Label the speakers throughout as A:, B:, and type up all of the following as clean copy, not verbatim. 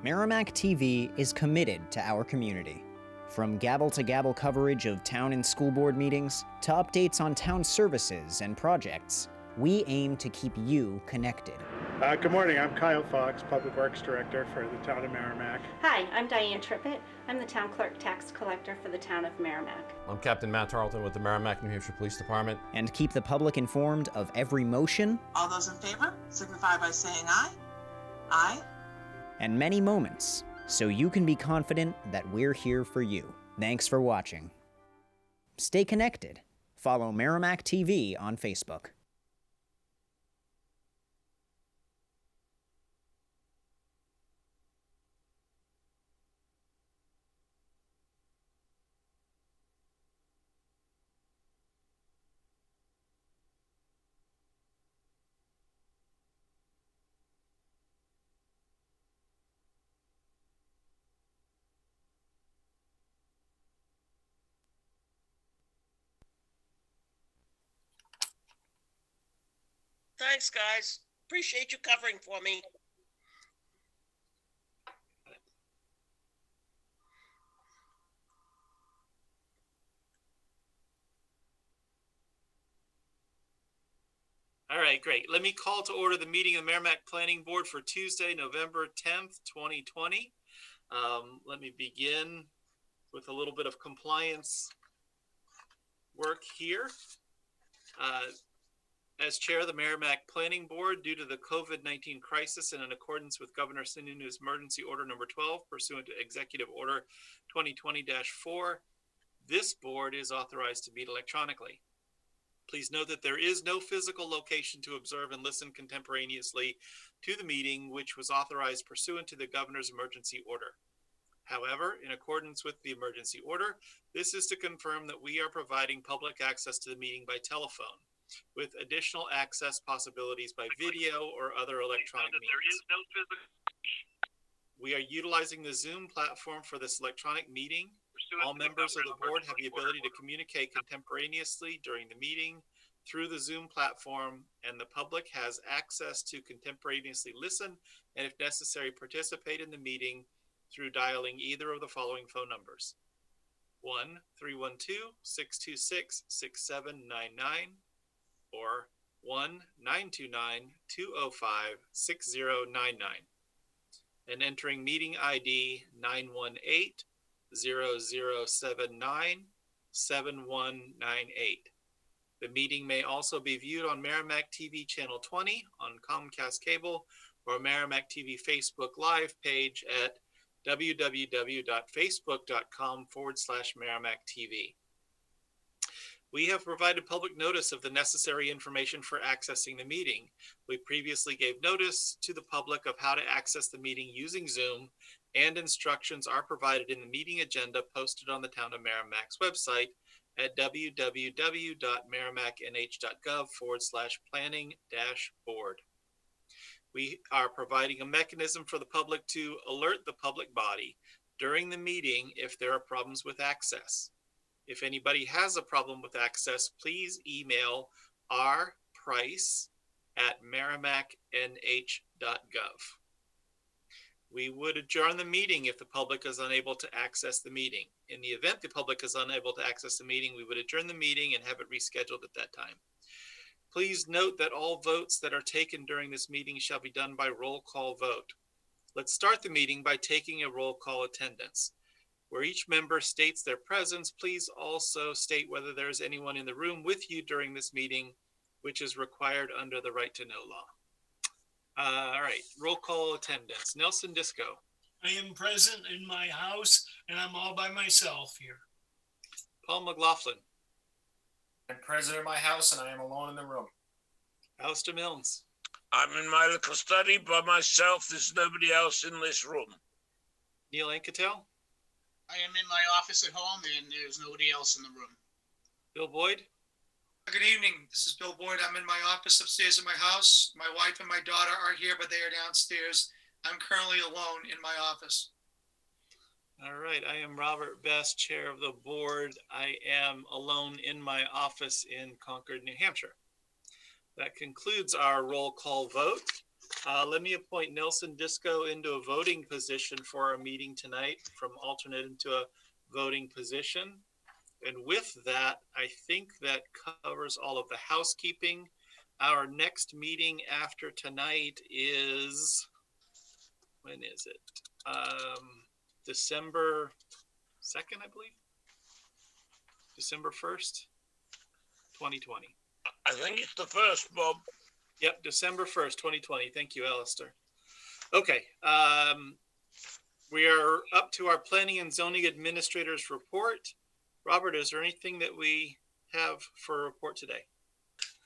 A: Merrimack TV is committed to our community. From gavel-to-gavel coverage of town and school board meetings to updates on town services and projects, we aim to keep you connected.
B: Good morning, I'm Kyle Fox, Public Works Director for the town of Merrimack.
C: Hi, I'm Diane Trippett. I'm the town clerk tax collector for the town of Merrimack.
D: I'm Captain Matt Tarleton with the Merrimack, New Hampshire Police Department.
A: And keep the public informed of every motion.
E: All those in favor signify by saying aye. Aye.
A: And many moments, so you can be confident that we're here for you. Thanks for watching. Stay connected. Follow Merrimack TV on Facebook.
F: Thanks, guys. Appreciate you covering for me.
G: All right, great. Let me call to order the meeting of the Merrimack Planning Board for Tuesday, November 10th, 2020. Let me begin with a little bit of compliance work here. As chair of the Merrimack Planning Board, due to the COVID-19 crisis and in accordance with Governor Sununu's emergency order number 12 pursuant to Executive Order 2020-4, this board is authorized to meet electronically. Please note that there is no physical location to observe and listen contemporaneously to the meeting, which was authorized pursuant to the governor's emergency order. However, in accordance with the emergency order, this is to confirm that we are providing public access to the meeting by telephone, with additional access possibilities by video or other electronic means. We are utilizing the Zoom platform for this electronic meeting. All members of the board have the ability to communicate contemporaneously during the meeting through the Zoom platform, and the public has access to contemporaneously listen and, if necessary, participate in the meeting through dialing either of the following phone numbers: 1-312-626-6799 or 1-929-205-6099, and entering meeting ID 918-0079-7198. The meeting may also be viewed on Merrimack TV Channel 20 on Comcast Cable or Merrimack TV Facebook Live page at www.facebook.com/Merrimack TV. We have provided public notice of the necessary information for accessing the meeting. We previously gave notice to the public of how to access the meeting using Zoom, and instructions are provided in the meeting agenda posted on the Town of Merrimack's website at www.merrimacknh.gov/planning-board. We are providing a mechanism for the public to alert the public body during the meeting if there are problems with access. If anybody has a problem with access, please email rprice@merrimacknh.gov. We would adjourn the meeting if the public is unable to access the meeting. In the event the public is unable to access the meeting, we would adjourn the meeting and have it rescheduled at that time. Please note that all votes that are taken during this meeting shall be done by roll call vote. Let's start the meeting by taking a roll call attendance. Where each member states their presence, please also state whether there is anyone in the room with you during this meeting, which is required under the Right to Know law. All right, roll call attendance. Nelson Disco.
H: I am present in my house and I'm all by myself here.
G: Paul McLaughlin.
I: I'm present in my house and I am alone in the room.
G: Alistair Milnes.
F: I'm in my little study by myself. There's nobody else in this room.
G: Neil Anketel.
J: I am in my office at home and there's nobody else in the room.
G: Bill Boyd.
K: Good evening. This is Bill Boyd. I'm in my office upstairs in my house. My wife and my daughter are here, but they are downstairs. I'm currently alone in my office.
G: All right, I am Robert Best, chair of the board. I am alone in my office in Concord, New Hampshire. That concludes our roll call vote. Let me appoint Nelson Disco into a voting position for our meeting tonight, from alternate into a voting position. And with that, I think that covers all of the housekeeping. Our next meeting after tonight is, when is it? December 2nd, I believe. December 1st, 2020.
F: I think it's the first, Bob.
G: Yep, December 1st, 2020. Thank you, Alistair. Okay, we are up to our planning and zoning administrators report. Robert, is there anything that we have for a report today?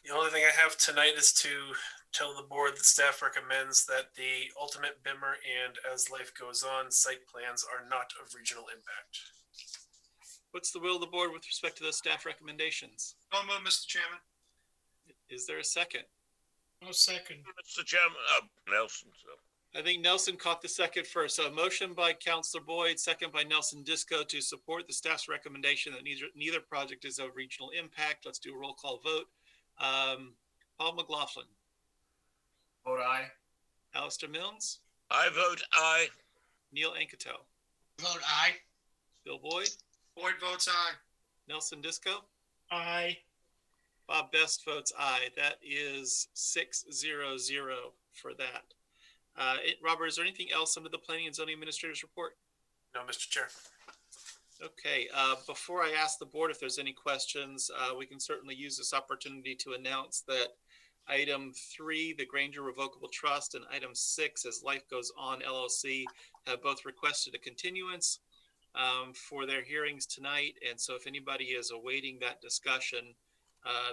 L: The only thing I have tonight is to tell the board that staff recommends that the ultimate BIMR and As Life Goes On site plans are not of regional impact.
G: What's the will of the board with respect to those staff recommendations?
K: So moved, Mr. Chairman.
G: Is there a second?
H: No second.
F: Mr. Chairman, Nelson. So.
G: I think Nelson caught the second first. So a motion by Councillor Boyd, second by Nelson Disco to support the staff's recommendation that neither project is of regional impact. Let's do a roll call vote. Paul McLaughlin.
I: Vote aye.
G: Alistair Milnes.
F: I vote aye.
G: Neil Anketell.
J: Vote aye.
G: Bill Boyd.
K: Boyd votes aye.
G: Nelson Disco.
H: Aye.
G: Bob Best votes aye. That is 6-0-0 for that. Robert, is there anything else under the Planning and Zoning Administrator's report?
L: No, Mr. Chair.
G: Okay, before I ask the board if there's any questions, we can certainly use this opportunity to announce that item 3, the Granger Revocable Trust, and item 6, As Life Goes On LLC, have both requested a continuance for their hearings tonight. And so if anybody is awaiting that discussion,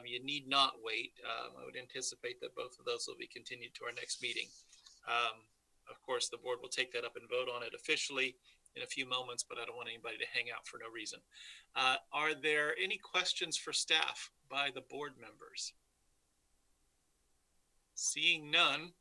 G: you need not wait. I would anticipate that both of those will be continued to our next meeting. Of course, the board will take that up and vote on it officially in a few moments, but I don't want anybody to hang out for no reason. Are there any questions for staff by the board members? Seeing none,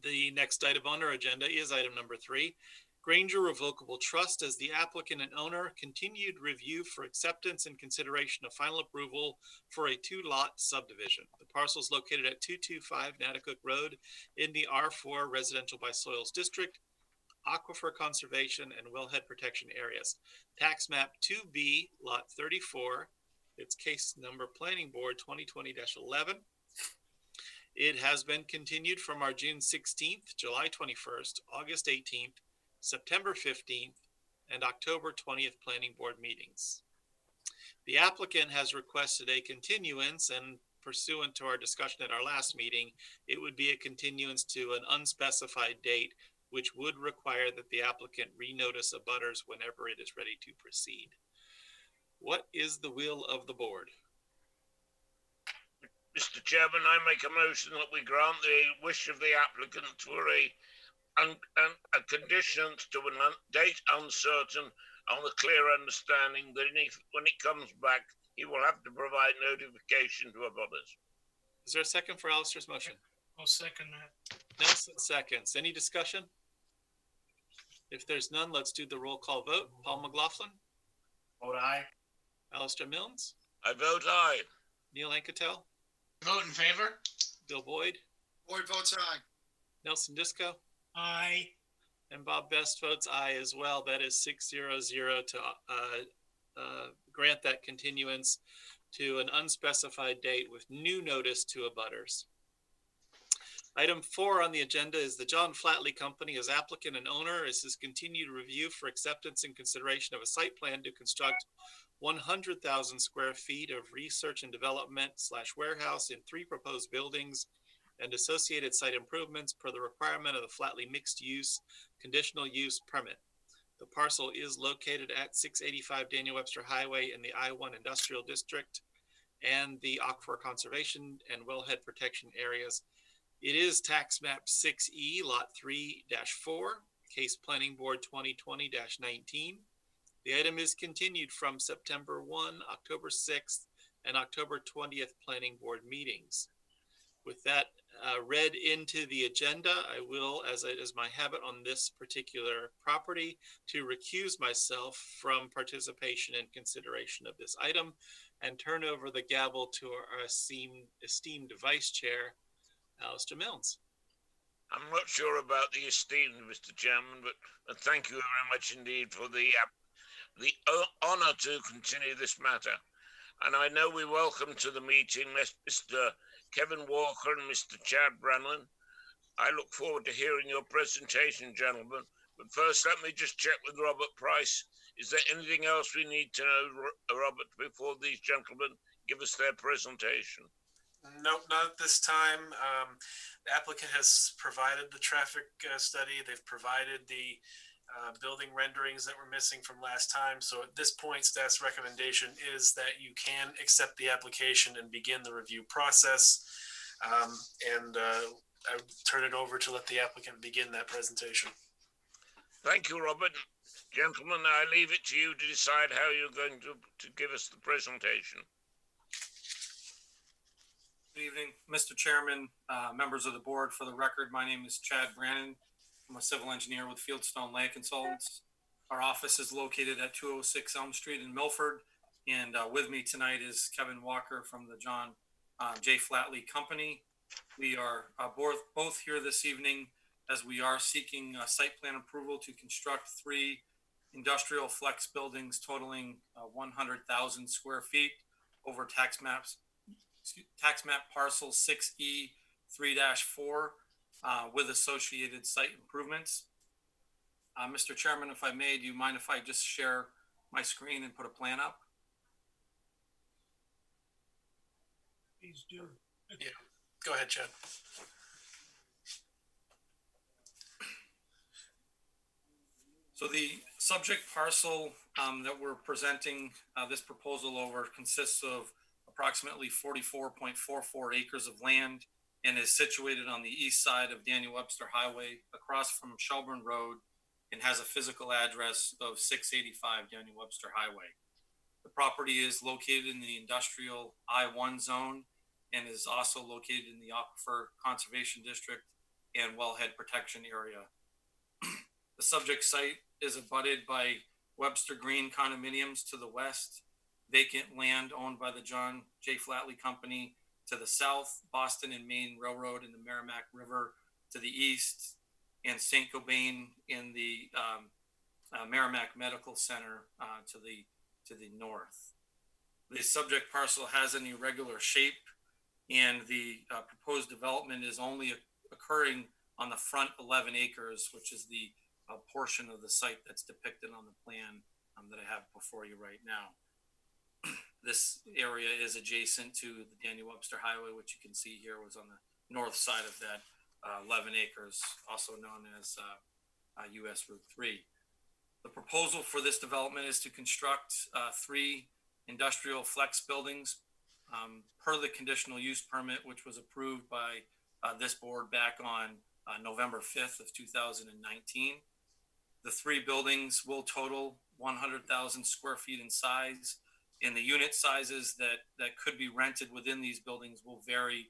G: the next item on our agenda is item number 3. Granger Revocable Trust as the applicant and owner, continued review for acceptance and consideration of final approval for a 2-lot subdivision. The parcel is located at 225 Natticook Road in the R4 Residential by Soils District, Aquifer Conservation and Wellhead Protection Areas. Tax map 2B, lot 34. It's case number Planning Board 2020-11. It has been continued from our June 16th, July 21st, August 18th, September 15th, and October 20th Planning Board meetings. The applicant has requested a continuance, and pursuant to our discussion at our last meeting, it would be a continuance to an unspecified date, which would require that the applicant renotice abutters whenever it is ready to proceed. What is the will of the board?
F: Mr. Chairman, I make a motion that we grant the wish of the applicant for a conditions to a date uncertain on the clear understanding that when it comes back, he will have to provide notification to abutters.
G: Is there a second for Alistair's motion?
H: I'll second that.
G: Nelson seconds. Any discussion? If there's none, let's do the roll call vote. Paul McLaughlin.
I: Vote aye.
G: Alistair Milnes.
F: I vote aye.
G: Neil Anketell.
J: Vote in favor.
G: Bill Boyd.
K: Boyd votes aye.
G: Nelson Disco.
H: Aye.
G: And Bob Best votes aye as well. That is 6-0-0 to grant that continuance to an unspecified date with new notice to abutters. Item 4 on the agenda is the John Flatley Company as applicant and owner. This is continued review for acceptance and consideration of a site plan to construct 100,000 square feet of research and development / warehouse in 3 proposed buildings and associated site improvements per the requirement of the Flatley mixed use conditional use permit. The parcel is located at 685 Daniel Webster Highway in the I-1 Industrial District and the Aquifer Conservation and Wellhead Protection Areas. It is tax map 6E, lot 3-4, case Planning Board 2020-19. The item is continued from September 1, October 6th, and October 20th Planning Board meetings. With that read into the agenda, I will, as it is my habit on this particular property, to recuse myself from participation and consideration of this item and turn over the gavel to our esteemed Vice Chair, Alistair Milnes.
F: I'm not sure about the esteemed Mr. Chairman, but thank you very much indeed for the honour to continue this matter. And I know we welcome to the meeting Mr. Kevin Walker and Mr. Chad Branlin. I look forward to hearing your presentation, gentlemen. But first, let me just check with Robert Price. Is there anything else we need to know, Robert, before these gentlemen give us their presentation?
L: Nope, not at this time. The applicant has provided the traffic study. They've provided the building renderings that were missing from last time. So at this point, staff's recommendation is that you can accept the application and begin the review process. I turn it over to let the applicant begin that presentation.
F: Thank you, Robert. Gentlemen, I leave it to you to decide how you're going to give us the presentation.
M: Good evening, Mr. Chairman, members of the board. For the record, my name is Chad Brannon. I'm a civil engineer with Fieldstone Land Consultants. Our office is located at 206 Elm Street in Milford. And with me tonight is Kevin Walker from the John J. Flatley Company. We are both here this evening as we are seeking site plan approval to construct 3 industrial flex buildings totaling 100,000 square feet over tax map parcel 6E 3-4 with associated site improvements. Mr. Chairman, if I may, do you mind if I just share my screen and put a plan up?
H: Please do.
L: Yeah, go ahead, Chad.
M: So the subject parcel that we're presenting this proposal over consists of approximately 44.44 acres of land and is situated on the east side of Daniel Webster Highway across from Shelburne Road and has a physical address of 685 Daniel Webster Highway. The property is located in the industrial I-1 zone and is also located in the Aquifer Conservation District and Wellhead Protection Area. The subject site is abutted by Webster Green condominiums to the west, vacant land owned by the John J. Flatley Company to the south, Boston and Maine Railroad and the Merrimack River to the east, and St. Gobain in the Merrimack Medical Center to the north. The subject parcel has an irregular shape, and the proposed development is only occurring on the front 11 acres, which is the portion of the site that's depicted on the plan that I have before you right now. This area is adjacent to the Daniel Webster Highway, which you can see here was on the north side of that 11 acres, also known as US Route 3. The proposal for this development is to construct 3 industrial flex buildings per the conditional use permit, which was approved by this board back on November 5th of 2019. The 3 buildings will total 100,000 square feet in size, and the unit sizes that could be rented within these buildings will vary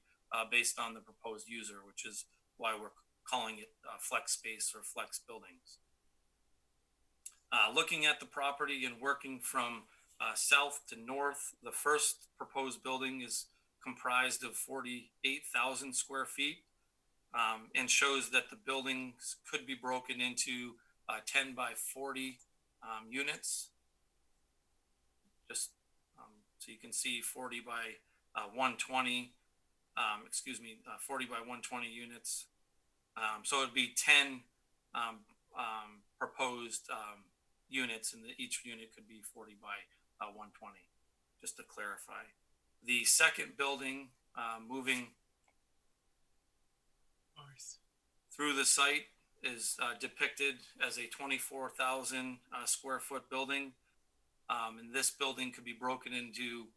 M: based on the proposed user, which is why we're calling it flex space or flex buildings. Looking at the property and working from south to north, the first proposed building is comprised of 48,000 square feet and shows that the buildings could be broken into 10 by 40 units. Just so you can see 40 by 120, 40 by 120 units. So it'd be 10 proposed units, and each unit could be 40 by 120, just to clarify. The second building moving north through the site is depicted as a 24,000 square foot building. And this building could be broken into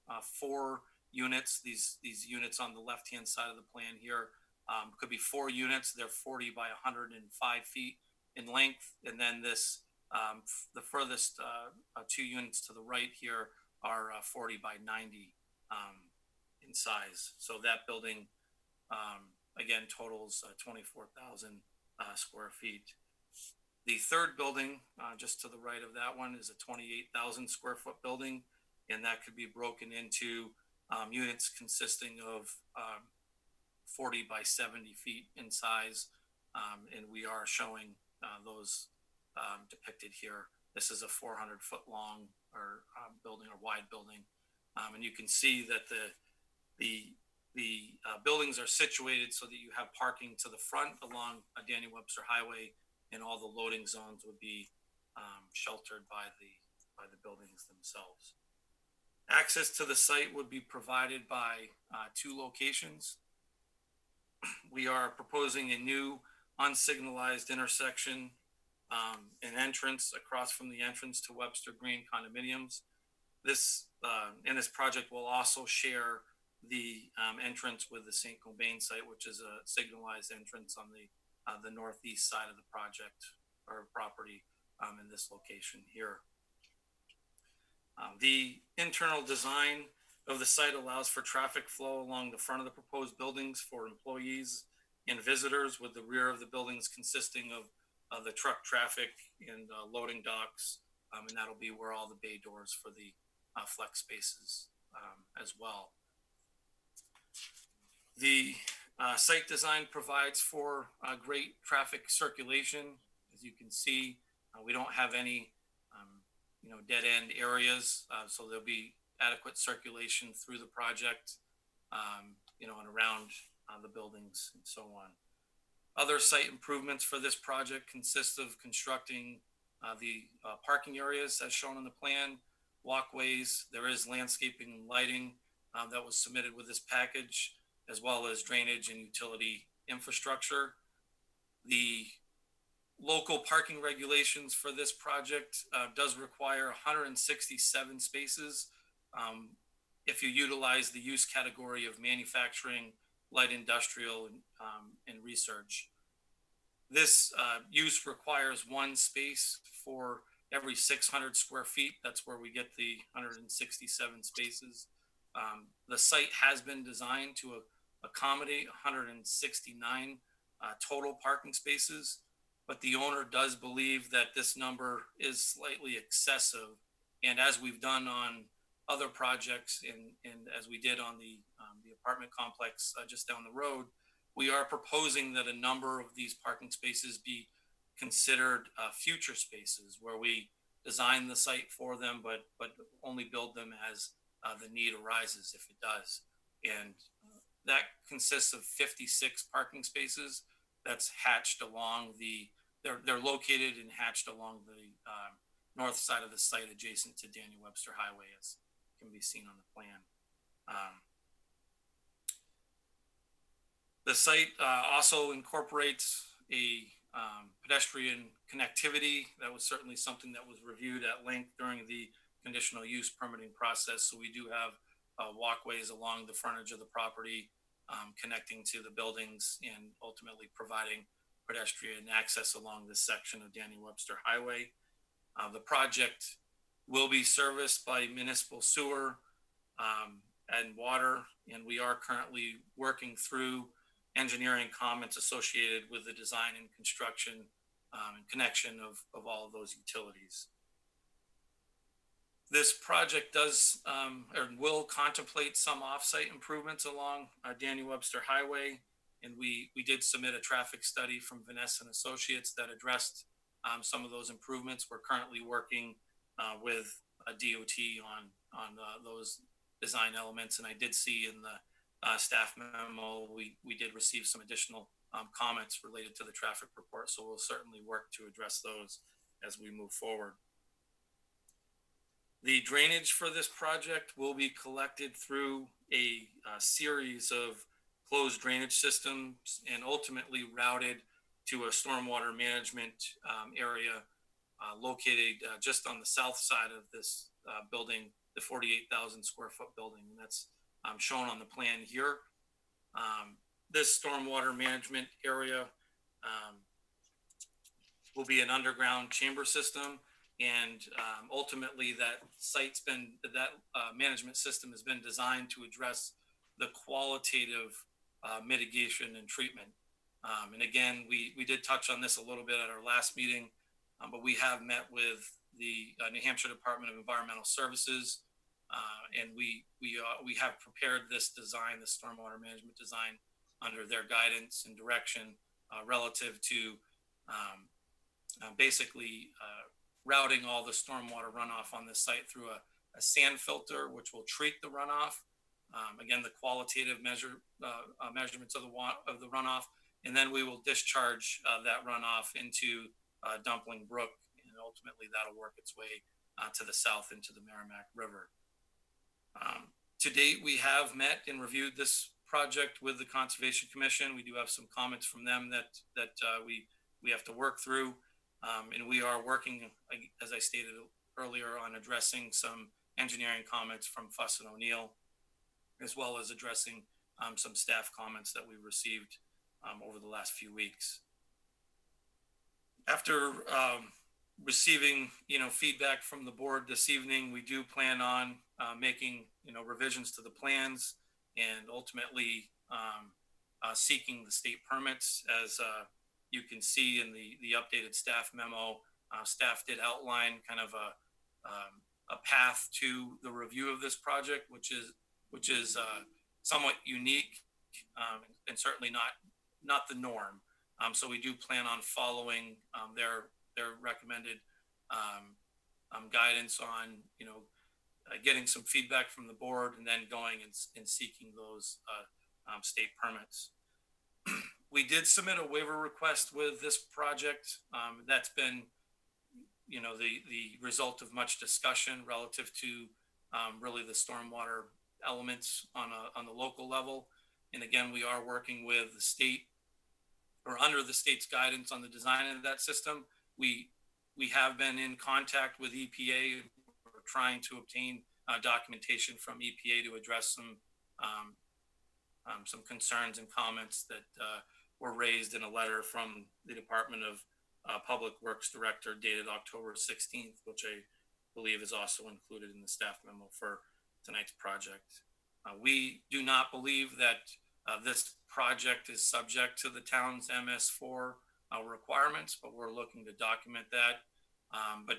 M: 4 units. These units on the left-hand side of the plan here could be 4 units. They're 40 by 105 feet in length. And then this, the furthest 2 units to the right here are 40 by 90 in size. So that building, again, totals 24,000 square feet. The third building, just to the right of that one, is a 28,000 square foot building, and that could be broken into units consisting of 40 by 70 feet in size. and we are showing those depicted here. This is a 400-foot long or building or wide building, and you can see that the buildings are situated so that you have parking to the front along Daniel Webster Highway, and all the loading zones would be sheltered by the buildings themselves. Access to the site would be provided by two locations. We are proposing a new unsignalized intersection, an entrance across from the entrance to Webster Green condominiums. This project will also share the entrance with the St. Cobain site, which is a signalized entrance on the northeast side of the project or property in this location here. The internal design of the site allows for traffic flow along the front of the proposed buildings for employees and visitors, with the rear of the buildings consisting of the truck traffic and loading docks, and that'll be where all the bay doors for the flex spaces as well. The site design provides for great traffic circulation. As you can see, we don't have any dead end areas, so there'll be adequate circulation through the project, and around the buildings and so on. Other site improvements for this project consist of constructing the parking areas as shown on the plan, walkways. There is landscaping and lighting that was submitted with this package, as well as drainage and utility infrastructure. The local parking regulations for this project does require 167 spaces if you utilize the use category of manufacturing, light industrial, and research. This use requires one space for every 600 square feet. That's where we get the 167 spaces. The site has been designed to accommodate 169 total parking spaces, but the owner does believe that this number is slightly excessive. And as we've done on other projects, and as we did on the apartment complex just down the road, we are proposing that a number of these parking spaces be considered future spaces where we design the site for them, but only build them as the need arises if it does. And that consists of 56 parking spaces that's hatched along they're located and hatched along the north side of the site adjacent to Daniel Webster Highway, as can be seen on the plan. The site also incorporates a pedestrian connectivity. That was certainly something that was reviewed at length during the conditional use permitting process. So we do have walkways along the frontage of the property connecting to the buildings and ultimately providing pedestrian access along this section of Daniel Webster Highway. The project will be serviced by municipal sewer and water, and we are currently working through engineering comments associated with the design and construction and connection of all of those utilities. This project does or will contemplate some off-site improvements along Daniel Webster Highway, and we did submit a traffic study from Vanessa and Associates that addressed some of those improvements. We're currently working with a DOT on those design elements, and I did see in the staff memo we did receive some additional comments related to the traffic report, so we'll certainly work to address those as we move forward. The drainage for this project will be collected through a series of closed drainage systems and ultimately routed to a stormwater management area located just on the south side of this building, the 48,000 square foot building. And that's shown on the plan here. This stormwater management area will be an underground chamber system. And ultimately that management system has been designed to address the qualitative mitigation and treatment. And again, we did touch on this a little bit at our last meeting, but we have met with the New Hampshire Department of Environmental Services, and we have prepared this design, the stormwater management design, under their guidance and direction. relative to basically routing all the stormwater runoff on the site through a sand filter, which will treat the runoff. Again, the qualitative measurements of the runoff, and then we will discharge that runoff into Dumpling Brook, and ultimately that'll work its way to the south into the Merrimack River. To date, we have met and reviewed this project with the Conservation Commission. We do have some comments from them that we have to work through, and we are working, as I stated earlier, on addressing some engineering comments from Fuss and O'Neill, as well as addressing some staff comments that we received over the last few weeks. After receiving, feedback from the board this evening, we do plan on making, revisions to the plans and ultimately seeking the state permits. As you can see in the updated staff memo, staff did outline kind of a path to the review of this project, which is somewhat unique and certainly not the norm. So we do plan on following their recommended guidance on, getting some feedback from the board and then going and seeking those state permits. We did submit a waiver request with this project. That's been, the result of much discussion relative to really the stormwater elements on the local level. And again, we are working with the state, or under the state's guidance on the design of that system. We have been in contact with EPA. We're trying to obtain documentation from EPA to address some concerns and comments that were raised in a letter from the Department of Public Works Director dated October 16th, which I believe is also included in the staff memo for tonight's project. We do not believe that this project is subject to the town's MS4 requirements, but we're looking to document that. But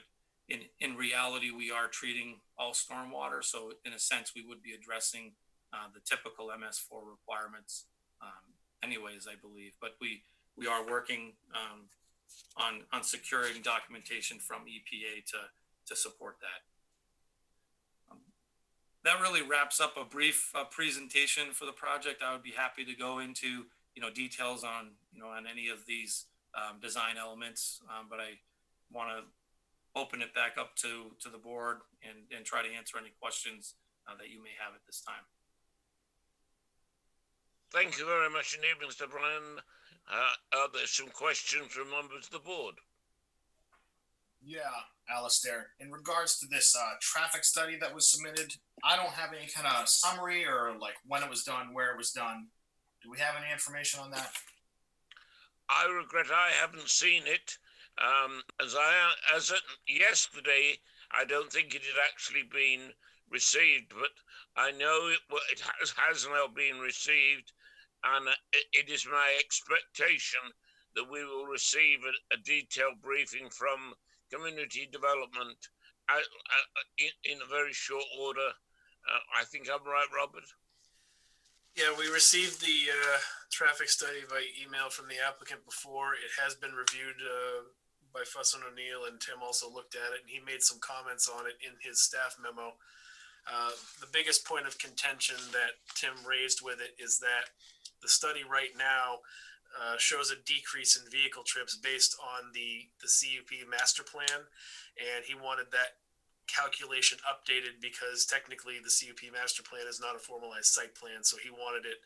M: in reality, we are treating all stormwater. So in a sense, we would be addressing the typical MS4 requirements anyways, I believe. But we are working on securing documentation from EPA to support that. That really wraps up a brief presentation for the project. I would be happy to go into details on on any of these design elements, but I want to open it back up to the board and try to answer any questions that you may have at this time.
F: Thank you very much indeed, Mr. Bryan. Are there some questions from members of the board?
I: Yeah, Alistair. In regards to this traffic study that was submitted, I don't have any kind of summary or like when it was done, where it was done. Do we have any information on that?
F: I regret I haven't seen it. As of yesterday, I don't think it had actually been received, but I know it has now been received, and it is my expectation that we will receive a detailed briefing from Community Development in a very short order. I think I'm right, Robert?
L: Yeah, we received the traffic study by email from the applicant before. It has been reviewed by Fuss and O'Neill, and Tim also looked at it, and he made some comments on it in his staff memo. The biggest point of contention that Tim raised with it is that the study right now shows a decrease in vehicle trips based on the CUP master plan, and he wanted that calculation updated because technically the CUP master plan is not a formalized site plan, so he wanted it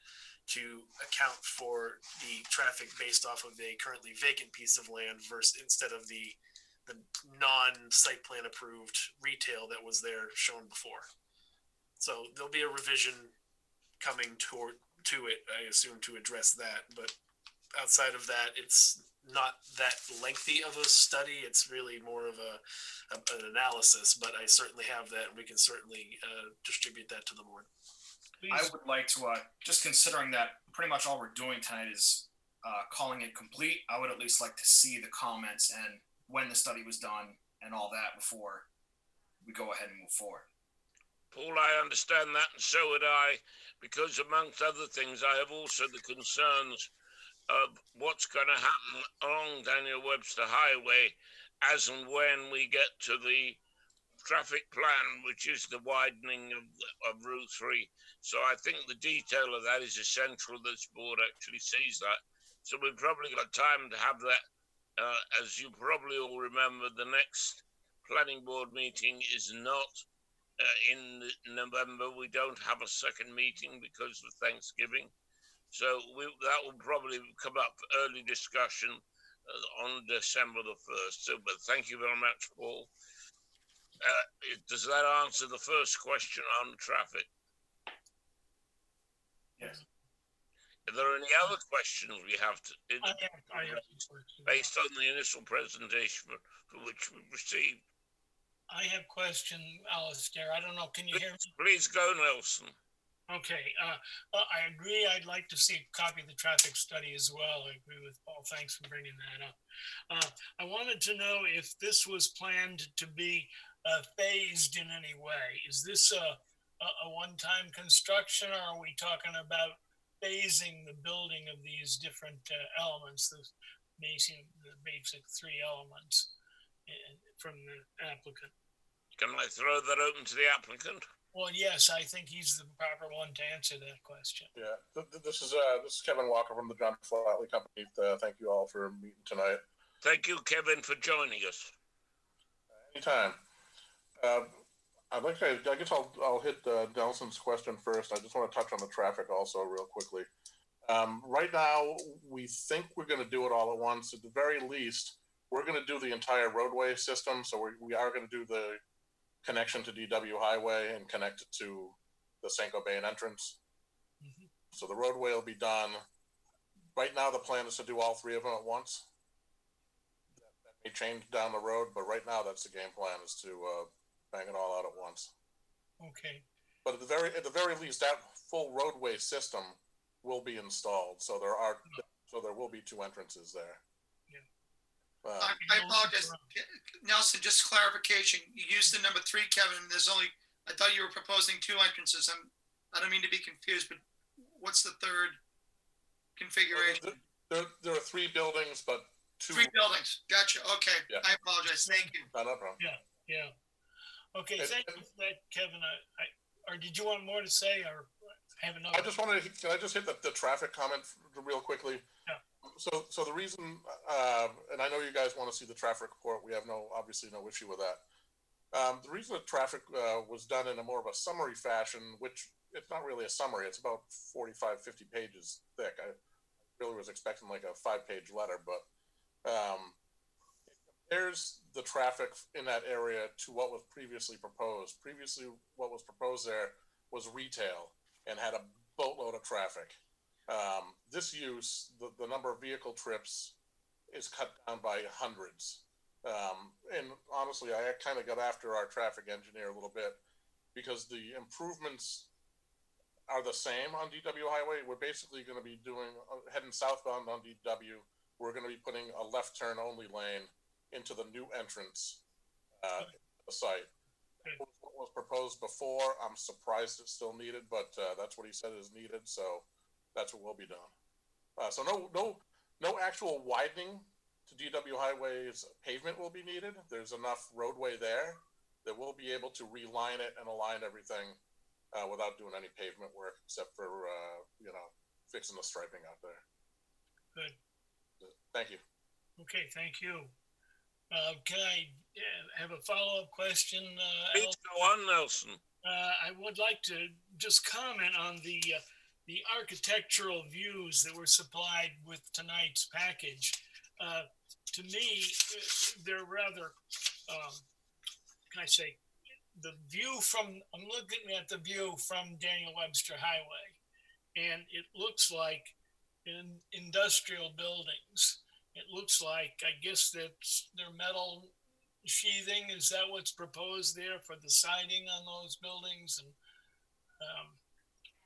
L: to account for the traffic based off of a currently vacant piece of land versus instead of the non-site plan approved retail that was there shown before. So there'll be a revision coming to it, I assume, to address that, but outside of that, it's not that lengthy of a study. It's really more of an analysis, but I certainly have that, and we can certainly distribute that to the board.
I: Please. I would like to, just considering that pretty much all we're doing tonight is calling it complete, I would at least like to see the comments and when the study was done and all that before we go ahead and move forward.
F: Paul, I understand that, and so would I, because amongst other things, I have also the concerns of what's going to happen along Daniel Webster Highway as and when we get to the traffic plan, which is the widening of Route 3. So I think the detail of that is essential. This board actually sees that. So we've probably got time to have that. As you probably all remember, the next planning board meeting is not in November. We don't have a second meeting because of Thanksgiving. So that will probably come up for early discussion on December the 1st. So, but thank you very much, Paul. Does that answer the first question on traffic?
I: Yes.
F: Are there any other questions we have to
H: I have some questions.
F: based on the initial presentation for which we received?
H: I have question, Alistair. I don't know. Can you hear me?
F: Please go, Nelson.
H: Okay. I agree. I'd like to see a copy of the traffic study as well. I agree with Paul. Thanks for bringing that up. I wanted to know if this was planned to be phased in any way. Is this a one-time construction, or are we talking about phasing the building of these different elements, the basic three elements from the applicant?
F: Can I throw that open to the applicant?
H: Well, yes, I think he's the proper one to answer that question.
N: Yeah, this is Kevin Walker from the John Flatley Company. Thank you all for meeting tonight.
F: Thank you, Kevin, for joining us.
N: Anytime. I guess I'll hit Nelson's question first. I just want to touch on the traffic also real quickly. Right now, we think we're going to do it all at once. At the very least, we're going to do the entire roadway system. So we are going to do the connection to DW Highway and connect it to the St. Gobain entrance.
H: Mm-hmm.
N: So the roadway will be done. Right now, the plan is to do all three of them at once. That may change down the road, but right now, that's the game plan, is to bang it all out at once.
H: Okay.
N: But at the very least, that full roadway system will be installed. So there will be two entrances there.
K: I apologize. Nelson, just clarification. You used the number 3, Kevin. I thought you were proposing 2 entrances. I don't mean to be confused, but what's the third configuration?
N: There are 3 buildings, but 2.
K: 3 buildings. Gotcha. Okay.
N: Yeah.
K: I apologize. Thank you.
N: No problem.
H: Yeah. Okay. Thank you for that, Kevin. Or did you want more to say, or have another?
N: Can I just hit the traffic comment real quickly?
H: Yeah.
N: So the reason, and I know you guys want to see the traffic report. We have obviously no issue with that. The reason the traffic was done in a more of a summary fashion, which it's not really a summary, it's about 45, 50 pages thick. I really was expecting like a 5-page letter, but it compares the traffic in that area to what was previously proposed. Previously, what was proposed there was retail and had a boatload of traffic. This use, the number of vehicle trips is cut down by hundreds. And honestly, I kind of got after our traffic engineer a little bit because the improvements are the same on DW Highway. We're basically going to be heading southbound on DW. We're going to be putting a left turn only lane into the new entrance the site. What was proposed before, I'm surprised it's still needed, but that's what he said is needed. So that's what will be done. So no actual widening to DW Highway's pavement will be needed. There's enough roadway there that we'll be able to reline it and align everything without doing any pavement work, except for fixing the striping out there.
H: Good.
N: Thank you.
H: Okay, thank you. Can I have a follow-up question?
F: Please go on, Nelson.
H: I would like to just comment on the architectural views that were supplied with tonight's package. To me, they're rather, can I say, I'm looking at the view from Daniel Webster Highway, and it looks like industrial buildings. It looks like, I guess they're metal sheathing. Is that what's proposed there for the siding on those buildings?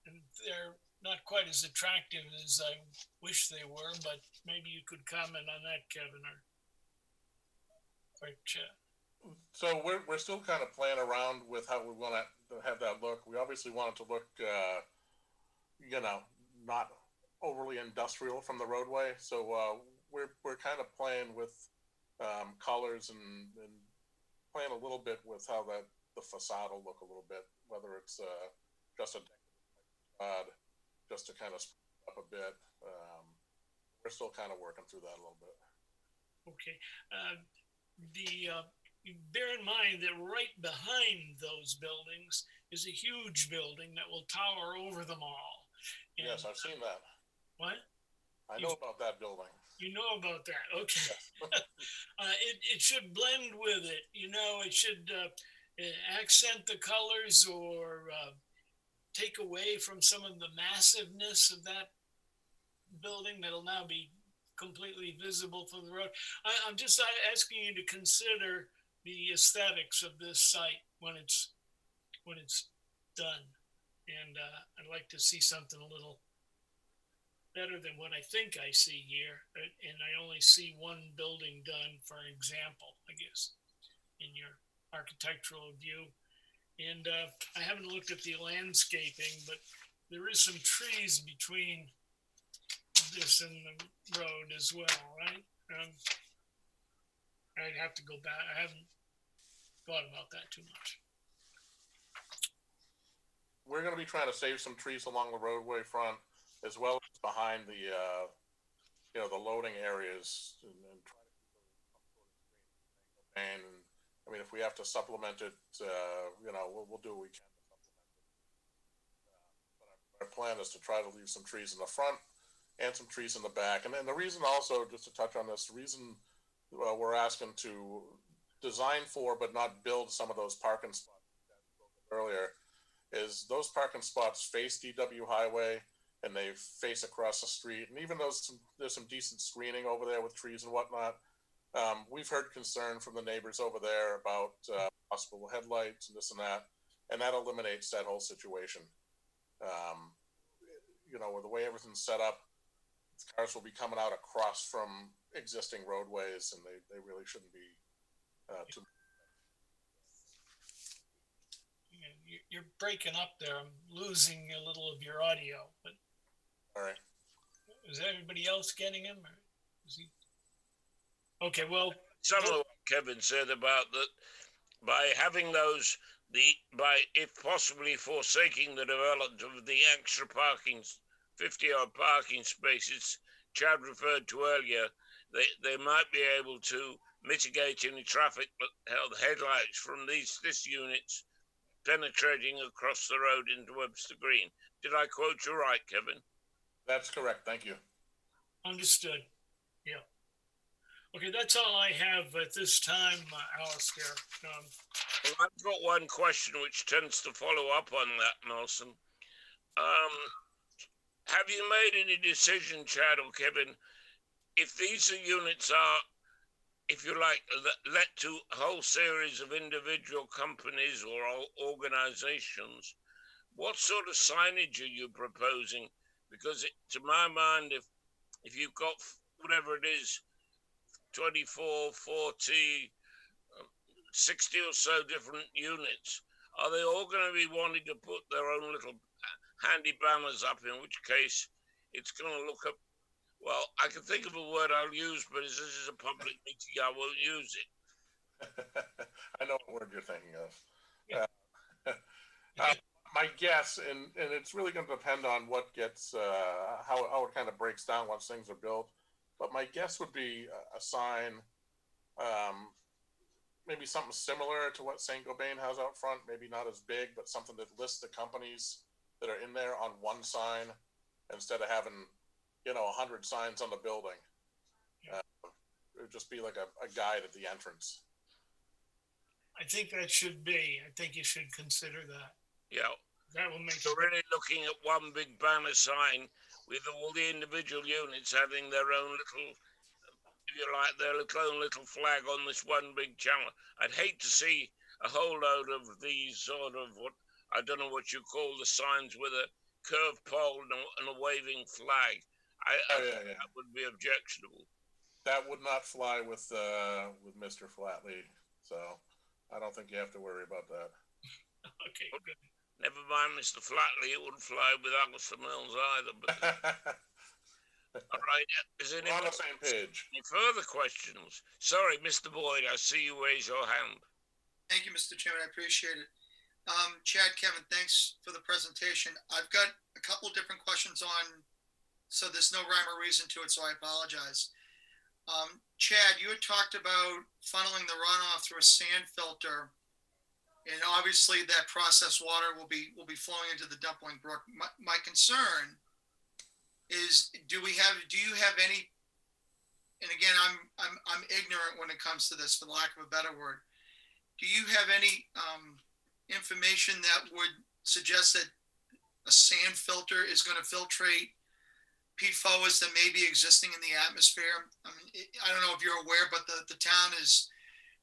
H: And they're not quite as attractive as I wish they were, but maybe you could comment on that, Kevin, or Chet.
N: So we're still kind of playing around with how we want to have that look. We obviously want it to look, not overly industrial from the roadway. So we're kind of playing with colors and playing a little bit with how the facade will look a little bit, whether it's just a facade, just to kind of spruce up a bit. We're still kind of working through that a little bit.
H: Okay. Bear in mind that right behind those buildings is a huge building that will tower over them all. And,
N: yes, I've seen that.
H: What?
N: I know about that building.
H: You know about that. Okay.
N: Yes.
H: It should blend with it. You know, it should accent the colors or take away from some of the massiveness of that building that'll now be completely visible from the road. I'm just asking you to consider the aesthetics of this site when it's done, and I'd like to see something a little better than what I think I see here, and I only see one building done, for example, I guess, in your architectural view. And I haven't looked at the landscaping, but there is some trees between this and the road as well, right? I'd have to go back. I haven't thought about that too much.
N: We're going to be trying to save some trees along the roadway front, as well as behind the the loading areas, and try to keep and I mean, if we have to supplement it, we'll do what we can to supplement it. But our plan is to try to leave some trees in the front and some trees in the back. And then the reason also, just to touch on this, the reason we're asking to design for but not build some of those parking spots earlier is those parking spots face DW Highway and they face across the street. And even though there's some decent screening over there with trees and whatnot, we've heard concern from the neighbors over there about possible headlights and this and that eliminates that whole situation. With the way everything's set up, cars will be coming out across from existing roadways, and they really shouldn't be too.
H: You're breaking up there. I'm losing a little of your audio, but
N: all right.
H: Is everybody else getting him? Or is he? Okay, well,
F: some of what Kevin said about that by having those, by if possibly forsaking the development of the extra 50-odd parking spaces Chad referred to earlier, they might be able to mitigate any traffic headlights from this units penetrating across the road into Webster Green. Did I quote you right, Kevin?
N: That's correct. Thank you.
H: Understood. Yeah. Okay, that's all I have at this time, Alistair.
F: Well, I've got one question which tends to follow up on that, Nelson. Have you made any decision, Chad or Kevin, if these units are, if you like, let to a whole series of individual companies or organizations, what sort of signage are you proposing? Because to my mind, if you've got whatever it is, 24, 40, 60 or so different units, are they all going to be wanting to put their own little handy banners up, in which case it's going to look up, well, I can think of a word I'll use, but as this is a public meeting, I won't use it.
N: I know what word you're thinking of. My guess, and it's really going to depend on what gets, how it kind of breaks down once things are built, but my guess would be a sign, maybe something similar to what Saint-Gobain has out front, maybe not as big, but something that lists the companies that are in there on one sign instead of having, 100 signs on the building. It would just be like a guide at the entrance.
H: I think that should be. I think you should consider that.
F: Yeah.
H: That will make.
F: So really looking at one big banner sign with all the individual units having their own little, if you like, their own little flag on this one big channel. I'd hate to see a whole load of these sort of what, I don't know what you call the signs with a curved pole and a waving flag. I think that would be objectionable.
N: That would not fly with Mr. Flatley, so I don't think you have to worry about that.
H: Okay, good.
F: Never mind Mr. Flatley, it wouldn't fly with Alistair Mills either. But All right. Is
N: We're
F: anyone
N: on the same page.
F: any further questions? Sorry, Mr. Boyd, I see you raise your hand.
K: Thank you, Mr. Chairman. I appreciate it. Chad, Kevin, thanks for the presentation. I've got a couple different questions on, so there's no rhyme or reason to it, so I apologize. Chad, you had talked about funneling the runoff through a sand filter, and obviously that processed water will be flowing into the Dumpling Brook. My concern is, do you have any? And again, I'm ignorant when it comes to this, for the lack of a better word. Do you have any information that would suggest that a sand filter is going to filtrate PFOAs that may be existing in the atmosphere? I mean, I don't know if you're aware, but the town is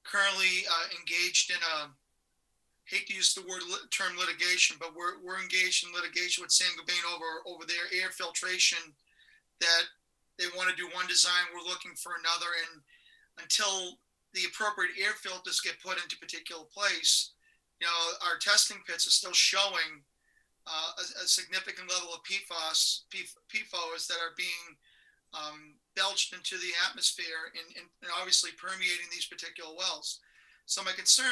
K: currently engaged in hate to use the term litigation, but we're engaged in litigation with Saint-Gobain over their air filtration, that they want to do one design, we're looking for another, and until the appropriate air filters get put into a particular place, our testing pits are still showing a significant level of PFOAs that are being belched into the atmosphere and obviously permeating these particular wells. So my concern,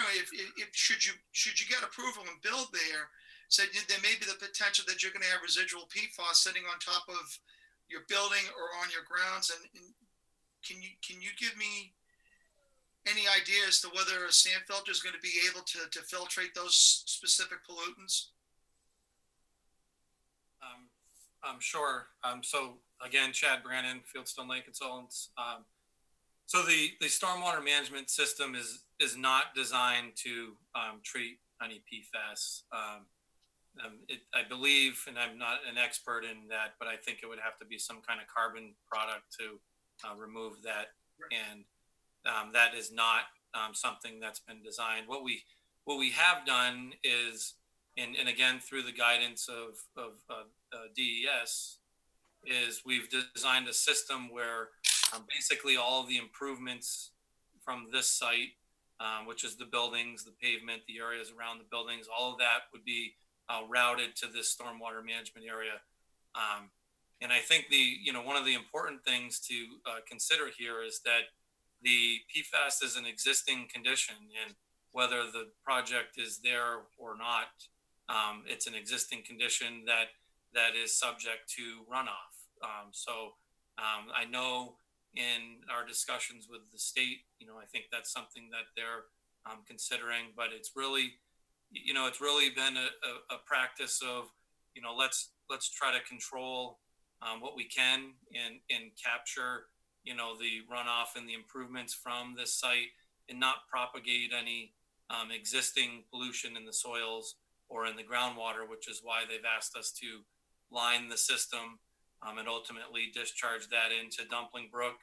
K: should you get approval and build there, there may be the potential that you're going to have residual PFAS sitting on top of your building or on your grounds. And can you give me any idea as to whether a sand filter is going to be able to filtrate those specific pollutants?
M: Sure. So again, Chad Brannon, Fieldstone Lake Consultants. So the stormwater management system is not designed to treat any PFAS. I believe, and I'm not an expert in that, but I think it would have to be some kind of carbon product to remove that. And that is not something that's been designed. What we have done is, and again through the guidance of DES, is we've designed a system where basically all of the improvements from this site, which is the buildings, the pavement, the areas around the buildings, all of that would be routed to this stormwater management area. And I think one of the important things to consider here is that the PFAS is an existing condition, and whether the project is there or not, it's an existing condition that is subject to runoff. So I know in our discussions with the state, I think that's something that they're considering, but it's really been a practice of, let's try to control what we can and capture, the runoff and the improvements from this site, and not propagate any existing pollution in the soils or in the groundwater, which is why they've asked us to line the system and ultimately discharge that into Dumpling Brook,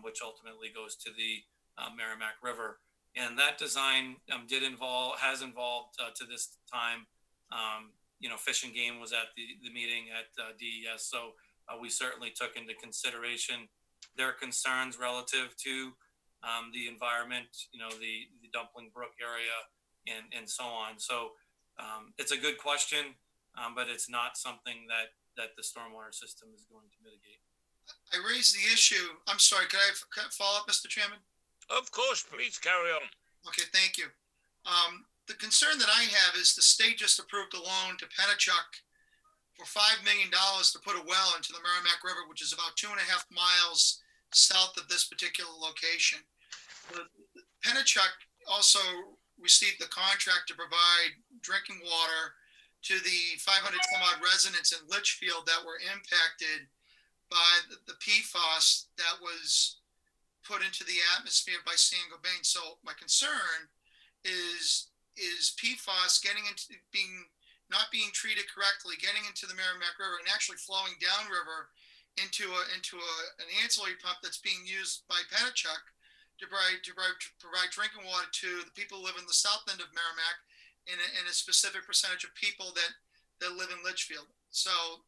M: which ultimately goes to the Merrimack River. And that design has involved to this time, Fish and Game was at the meeting at DES. So we certainly took into consideration their concerns relative to the environment, the Dumpling Brook area and so on. So it's a good question, but it's not something that the stormwater system is going to mitigate.
K: I raised the issue. I'm sorry, can I follow up, Mr. Chairman?
F: Of course, please carry on.
K: Okay, thank you. The concern that I have is the state just approved a loan to Pennachuck for $5 million to put a well into the Merrimack River, which is about 2.5 miles south of this particular location. Pennachuck also received the contract to provide drinking water to the 500 some odd residents in Litchfield that were impacted by the PFAS that was put into the atmosphere by Saint-Gobain. So my concern is PFAS not being treated correctly, getting into the Merrimack River and actually flowing downriver into an ancillary pump that's being used by Pennachuck to provide drinking water to the people who live in the south end of Merrimack and a specific percentage of people that live in Litchfield. So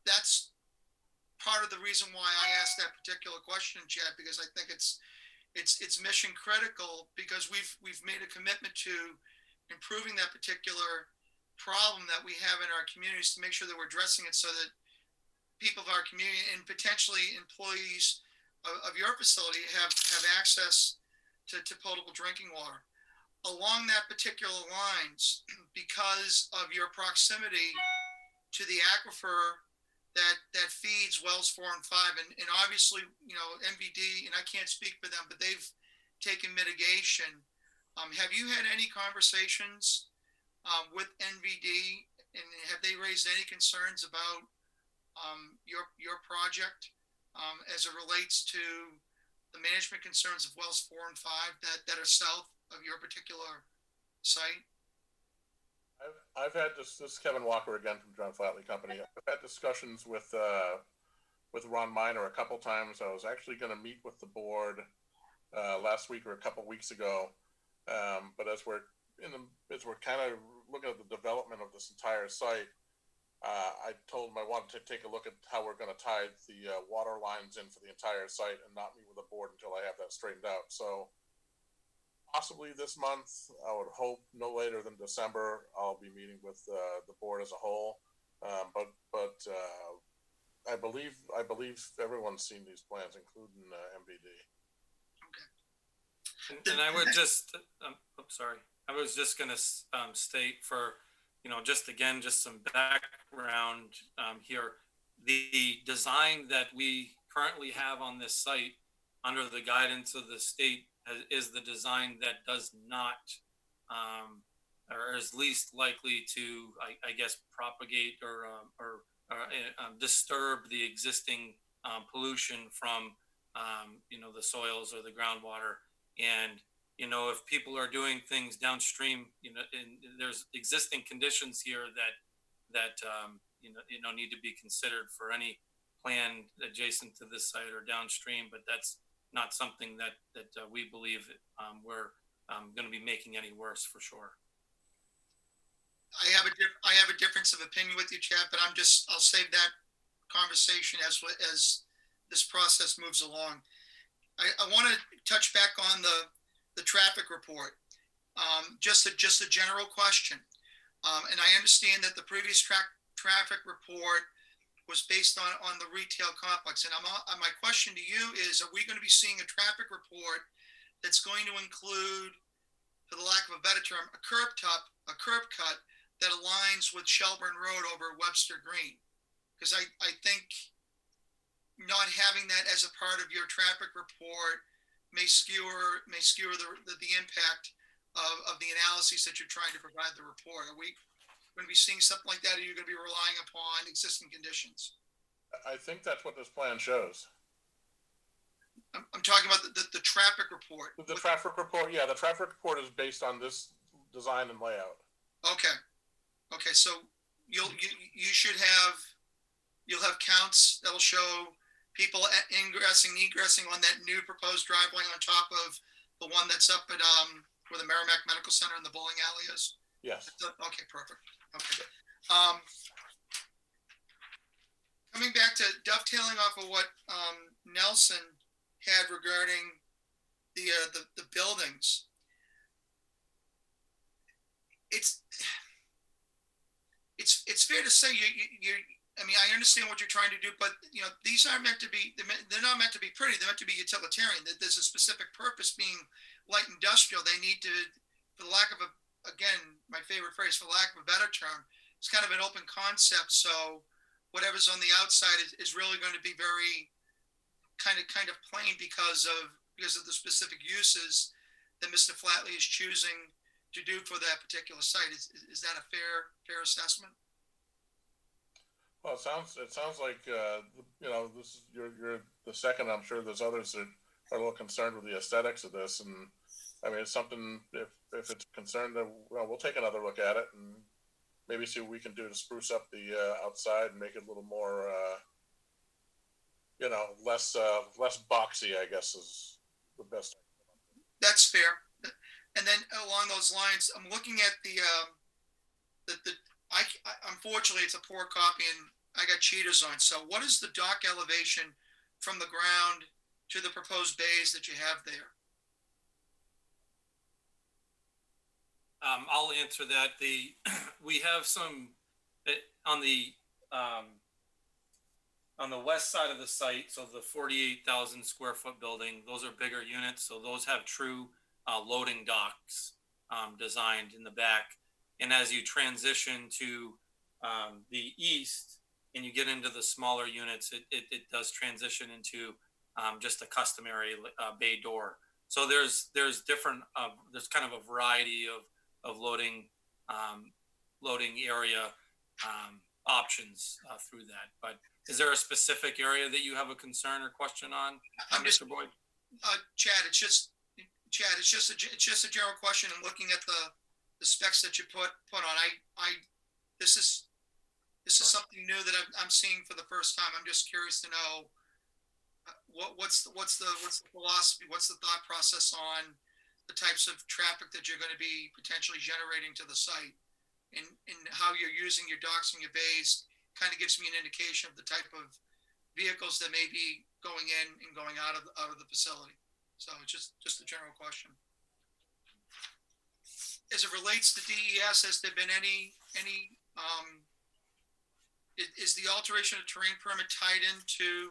K: that's part of the reason why I asked that particular question, Chad, because I think it's mission critical, because we've made a commitment to improving that particular problem that we have in our communities to make sure that we're addressing it so that people of our community and potentially employees of your facility have access to potable drinking water. Along that particular lines, because of your proximity to the aquifer that feeds wells 4 and 5, and obviously, you know, MVD, and I can't speak for them, but they've taken mitigation. Have you had any conversations with NVD, and have they raised any concerns about your project as it relates to the management concerns of wells 4 and 5 that are south of your particular site?
N: I've had this is Kevin Walker again from John Flatley Company. I've had discussions with Ron Miner a couple times. I was actually going to meet with the board last week or a couple weeks ago, but as we're kind of looking at the development of this entire site, I told him I wanted to take a look at how we're going to tie the water lines in for the entire site and not meet with the board until I have that straightened out. So possibly this month, I would hope no later than December, I'll be meeting with the board as a whole. But I believe everyone's seen these plans, including MVD.
M: And I would just, I'm sorry, I was just going to state for, you know, just some background here. The design that we currently have on this site under the guidance of the state is the design that does not, or is least likely to, I guess, propagate or disturb the existing pollution from, you know, the soils or the groundwater. And, you know, if people are doing things downstream, you know, and there's existing conditions here that you know need to be considered for any plan adjacent to this site or downstream. But that's not something that we believe we're going to be making any worse, for sure.
K: I have a difference of opinion with you, Chad, but I'll save that conversation as this process moves along. I want to touch back on the traffic report. Just a general question, and I understand that the previous traffic report was based on the retail complex. And my question to you is: are we going to be seeing a traffic report that's going to include, for the lack of a better term, a curb cut that aligns with Shelburne Road over Webster Green? Because I think not having that as a part of your traffic report may skewer the impact of the analyses that you're trying to provide the report. Are we going to be seeing something like that, or are you going to be relying upon existing conditions?
N: I think that's what this plan shows.
K: I'm talking about the traffic report.
N: The traffic report, yeah, the traffic report is based on this design and layout.
K: Okay, so you'll have counts that'll show people ingressing and egressing on that new proposed driveway on top of the one that's up at where the Merrimack Medical Center and the bowling alley is?
N: Yes.
K: Okay, perfect. Okay. Coming back to dovetailing off of what Nelson had regarding the buildings, it's fair to say you I mean, I understand what you're trying to do, but you know, these aren't meant to be, they're not meant to be pretty. They're meant to be utilitarian. There's a specific purpose, being light industrial. They need to, for the lack of again, my favorite phrase, for lack of a better term, it's kind of an open concept. So whatever's on the outside is really going to be very kind of plain because of the specific uses that Mr. Flatley is choosing to do for that particular site. Is that a fair assessment?
N: Well, it sounds like you know, this is you're the second. I'm sure there's others that are a little concerned with the aesthetics of this, and I mean, it's something. If it's concerned, that we'll take another look at it and maybe see what we can do to spruce up the outside and make it a little more, you know, less boxy, I guess, is the best.
K: That's fair. And then along those lines, I'm looking at unfortunately, it's a poor copy and I got cheaters on. So what is the dock elevation from the ground to the proposed bays that you have there?
M: I'll answer that. We have some on the on the west side of the site, so the 48,000 square foot building, those are bigger units. So those have true loading docks designed in the back. And as you transition to the east and you get into the smaller units, it does transition into just a customary bay door. So there's different, there's kind of a variety of loading area options through that. But is there a specific area that you have a concern or question on, Mr. Boyd?
K: Chad, it's just a general question. And looking at the specs that you put on, this is something new that I'm seeing for the first time. I'm just curious to know what's the philosophy, what's the thought process on the types of traffic that you're going to be potentially generating to the site, and how you're using your docks and your bays. Kind of gives me an indication of the type of vehicles that may be going in and going out of the facility. So it's just a general question. As it relates to DES, has there been any is the alteration of terrain permit tied into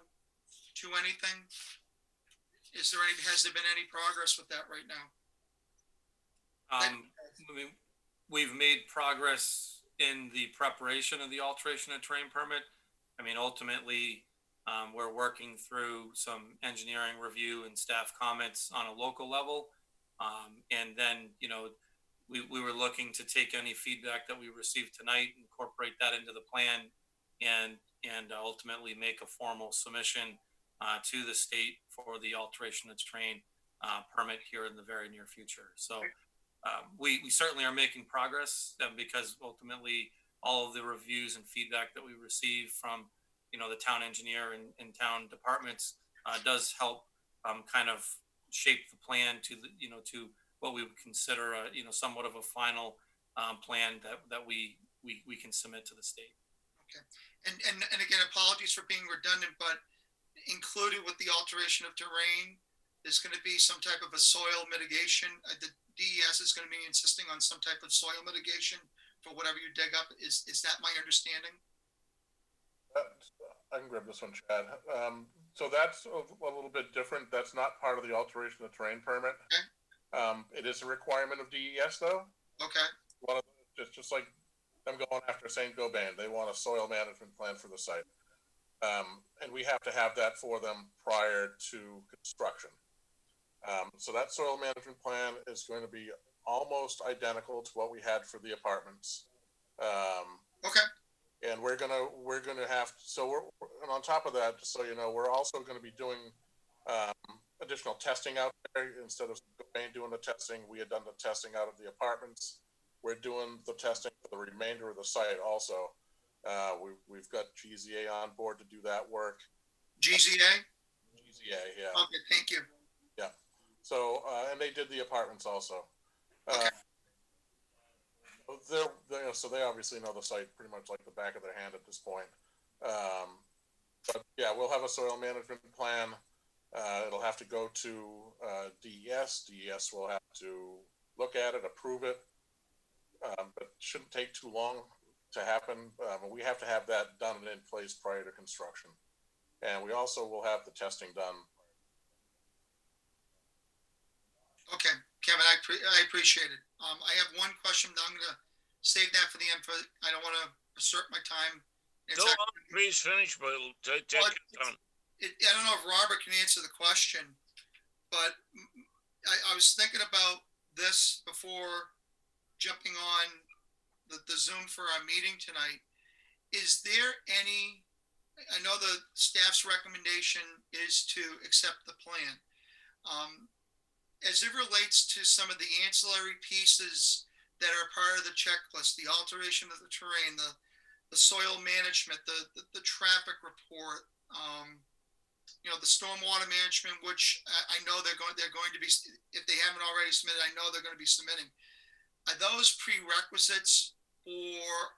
K: anything? Has there been any progress with that right now?
M: We've made progress in the preparation of the alteration of terrain permit. I mean, ultimately, we're working through some engineering review and staff comments on a local level. And then, we were looking to take any feedback that we received tonight, incorporate that into the plan, and ultimately make a formal submission to the state for the alteration of terrain permit here in the very near future. So we certainly are making progress because ultimately all of the reviews and feedback that we receive from the town engineer and town departments does help kind of shape the plan to to what we would consider somewhat of a final plan that we can submit to the state.
K: Okay, and again, apologies for being redundant, but included with the alteration of terrain, there's going to be some type of a soil mitigation. The DES is going to be insisting on some type of soil mitigation for whatever you dig up. Is that my understanding?
N: I can grab this one, Chad. So that's a little bit different. That's not part of the alteration of terrain permit. Okay. It is a requirement of DES, though.
K: Okay.
N: Just like them going after St. Gobain, they want a soil management plan for the site. And we have to have that for them prior to construction. So that soil management plan is going to be almost identical to what we had for the apartments.
K: Okay.
N: And we're gonna have, and on top of that, just so you know, we're also going to be doing additional testing out there. Instead of doing the testing, we had done the testing out of the apartments. We're doing the testing for the remainder of the site also. We've got GZA on board to do that work.
K: GZA?
N: GZA, yeah.
K: Okay, thank you.
N: Yeah. So, and they did the apartments also.
K: Okay.
N: So they obviously know the site pretty much like the back of their hand at this point. But yeah, we'll have a soil management plan. It'll have to go to DES. DES will have to look at it, approve it. But it shouldn't take too long to happen. We have to have that done and in place prior to construction. And we also will have the testing done.
K: Okay, Kevin, I appreciate it. I have one question, but I'm going to save that for the end. I don't want to assert my time.
F: Go on, please finish, but take it on.
K: I don't know if Robert can answer the question, but I was thinking about this before jumping on the Zoom for our meeting tonight. Is there any, I know the staff's recommendation is to accept the plan. As it relates to some of the ancillary pieces that are part of the checklist, the alteration of the terrain, the soil management, the traffic report, the stormwater management, which I know they're going to be, if they haven't already submitted, I know they're going to be submitting. Are those prerequisites for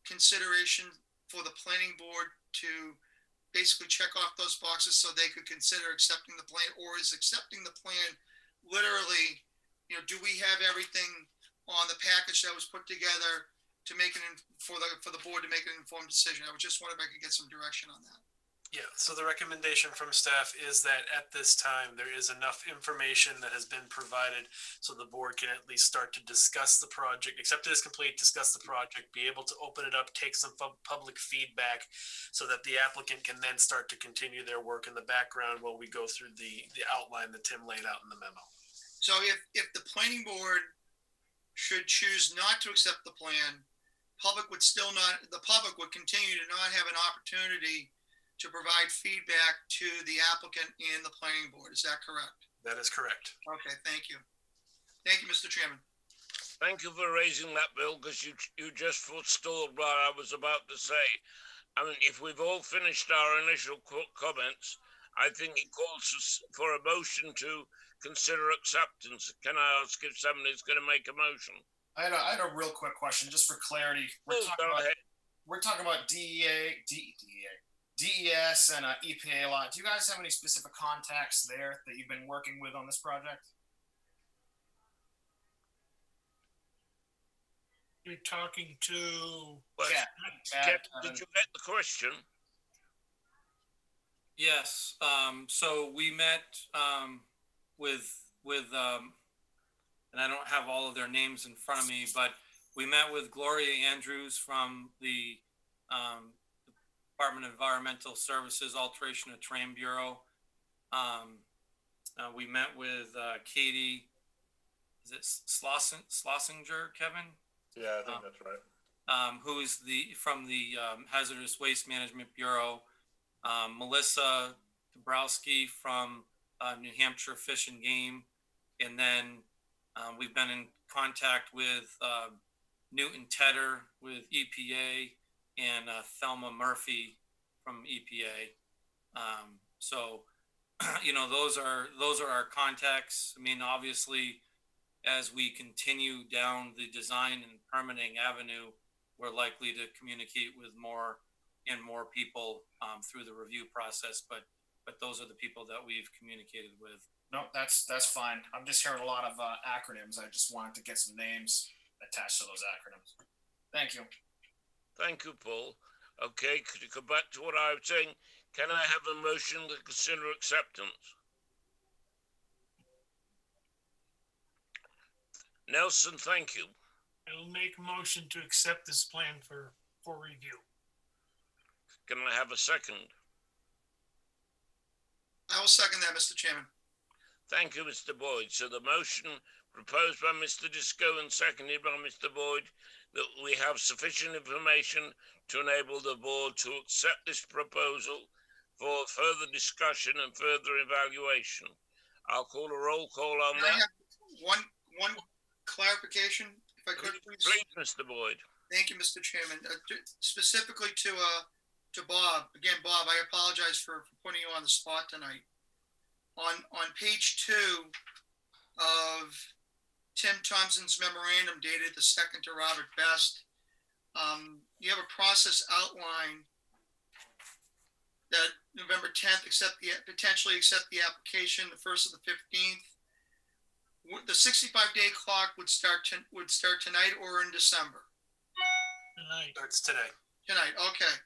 K: consideration for the planning board to basically check off those boxes so they could consider accepting the plan? Or is accepting the plan literally, do we have everything on the package that was put together to make it for the board to make an informed decision? I was just wondering if I could get some direction on that.
L: Yeah, so the recommendation from staff is that at this time, there is enough information that has been provided so the board can at least start to discuss the project, accept it as complete, discuss the project, be able to open it up, take some public feedback so that the applicant can then start to continue their work in the background while we go through the outline that Tim laid out in the memo.
K: So if the planning board should choose not to accept the plan, the public would continue to not have an opportunity to provide feedback to the applicant and the planning board. Is that correct?
L: That is correct.
K: Okay, thank you. Thank you, Mr. Chairman.
F: Thank you for raising that, Bill, because you just forestalled what I was about to say. I mean, if we've all finished our initial comments, I think it calls for a motion to consider acceptance. Can I ask if somebody's going to make a motion?
I: I had a real quick question, just for clarity. We're talking about DES and EPA a lot. Do you guys have any specific contacts there that you've been working with on this project?
H: You're talking to...
F: Chad, did you get the question?
M: Yes. So we met with and I don't have all of their names in front of me, but we met with Gloria Andrews from the Department of Environmental Services Alteration of Terrain Bureau. We met with Katie, is it Schlossinger, Kevin?
N: Yeah, I think that's right.
M: Who's from the Hazardous Waste Management Bureau. Melissa Dabrowski from New Hampshire Fish and Game. And then we've been in contact with Newton Tedder with EPA and Thelma Murphy from EPA. So, those are our contacts. I mean, obviously, as we continue down the design and permitting avenue, we're likely to communicate with more and more people through the review process. But those are the people that we've communicated with.
I: No, that's fine. I'm just hearing a lot of acronyms. I just wanted to get some names attached to those acronyms. Thank you.
F: Thank you, Paul. Okay, could you go back to what I was saying? Can I have a motion to consider acceptance? Nelson, thank you.
H: I'll make a motion to accept this plan for review.
F: Can I have a second?
K: I will second that, Mr. Chairman.
F: Thank you, Mr. Boyd. So the motion proposed by Mr. Disco and seconded by Mr. Boyd that we have sufficient information to enable the board to accept this proposal for further discussion and further evaluation. I'll call a roll call on that.
K: I have one clarification, if I could, please.
F: Please, Mr. Boyd.
K: Thank you, Mr. Chairman. Specifically to Bob. Again, Bob, I apologize for putting you on the spot tonight. On page 2 of Tim Thompson's memorandum dated the 2nd to Robert Best, you have a process outline that November 10th potentially accept the application, the 1st of the 15th. The 65-day clock would start tonight or in December.
H: Tonight.
L: Starts today.
K: Tonight, okay.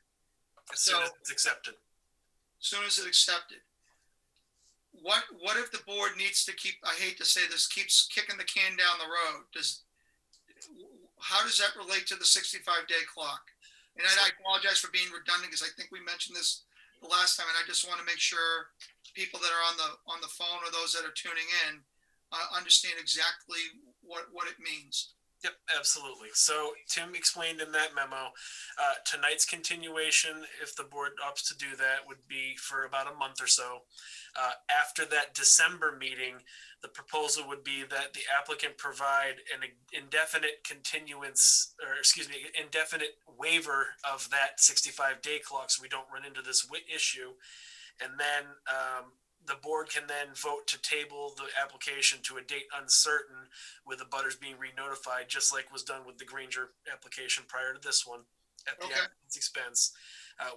L: As soon as it's accepted.
K: As soon as it's accepted. What if the board needs to keep, I hate to say this, keeps kicking the can down the road? How does that relate to the 65-day clock? And I apologize for being redundant because I think we mentioned this the last time, and I just want to make sure people that are on the phone or those that are tuning in understand exactly what it means.
L: Yep, absolutely. So Tim explained in that memo, tonight's continuation, if the board opts to do that, would be for about a month or so. After that December meeting, the proposal would be that the applicant provide an indefinite indefinite waiver of that 65-day clock so we don't run into this issue. And then the board can then vote to table the application to a date uncertain with the butters being re-notified, just like was done with the Granger application prior to this one at the applicant's expense,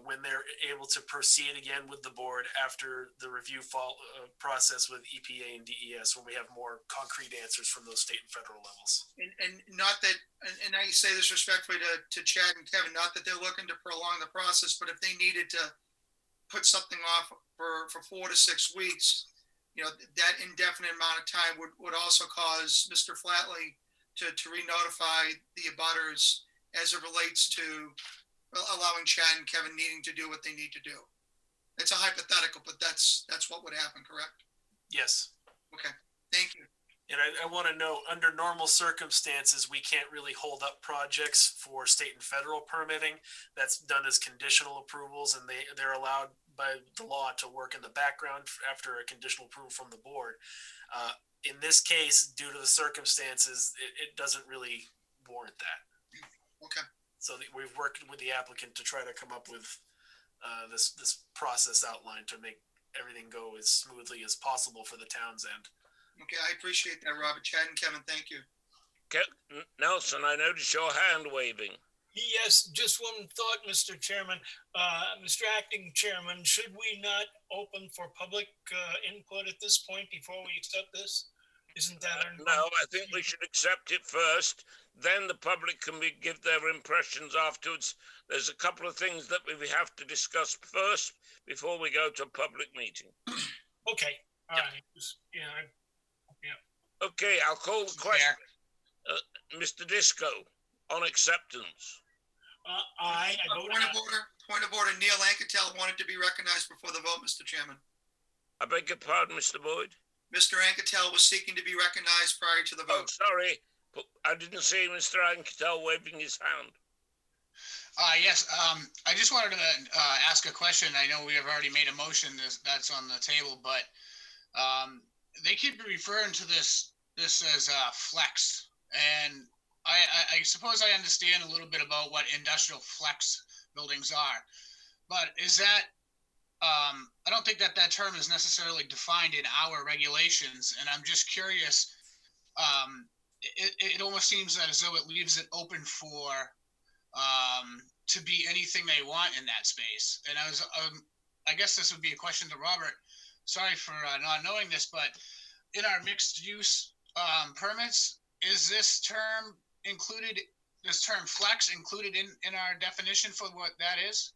L: when they're able to proceed again with the board after the review process with EPA and DES, when we have more concrete answers from those state and federal levels.
K: And not that, and I say this respectfully to Chad and Kevin, not that they're looking to prolong the process, but if they needed to put something off for 4 to 6 weeks, that indefinite amount of time would also cause Mr. Flatley to re-notify the abutters as it relates to allowing Chad and Kevin needing to do what they need to do. It's a hypothetical, but that's what would happen, correct?
L: Yes.
K: Okay, thank you.
L: And I want to know, under normal circumstances, we can't really hold up projects for state and federal permitting. That's done as conditional approvals, and they're allowed by the law to work in the background after a conditional approval from the board. In this case, due to the circumstances, it doesn't really warrant that.
K: Okay.
L: So we've worked with the applicant to try to come up with this process outline to make everything go as smoothly as possible for the town's end.
K: Okay, I appreciate that, Robert. Chad and Kevin, thank you.
F: Nelson, I notice your hand waving.
H: Yes, just one thought, Mr. Chairman. Mr. Acting Chairman, should we not open for public input at this point before we accept this? Isn't that our
F: No, I think we should accept it first. Then the public can give their impressions afterwards. There's a couple of things that we have to discuss first before we go to a public meeting.
H: Okay. All right. Yeah.
F: Okay, I'll call the question. Mr. Disco, on acceptance.
H: Aye.
K: Point of order. Neil Anketel wanted to be recognized before the vote, Mr. Chairman.
F: I beg your pardon, Mr. Boyd?
K: Mr. Anketel was seeking to be recognized prior to the vote.
F: Oh, sorry. I didn't see Mr. Anketel waving his hand.
J: Yes, I just wanted to ask a question. I know we have already made a motion that's on the table, but they keep referring to this as flex, and I suppose I understand a little bit about what industrial flex buildings are, but is that I don't think that term is necessarily defined in our regulations, and I'm just curious. It almost seems that as though it leaves it open for to be anything they want in that space. And I guess this would be a question to Robert. Sorry for not knowing this, but in our mixed use permits, is this term included? This term flex included in our definition for what that is?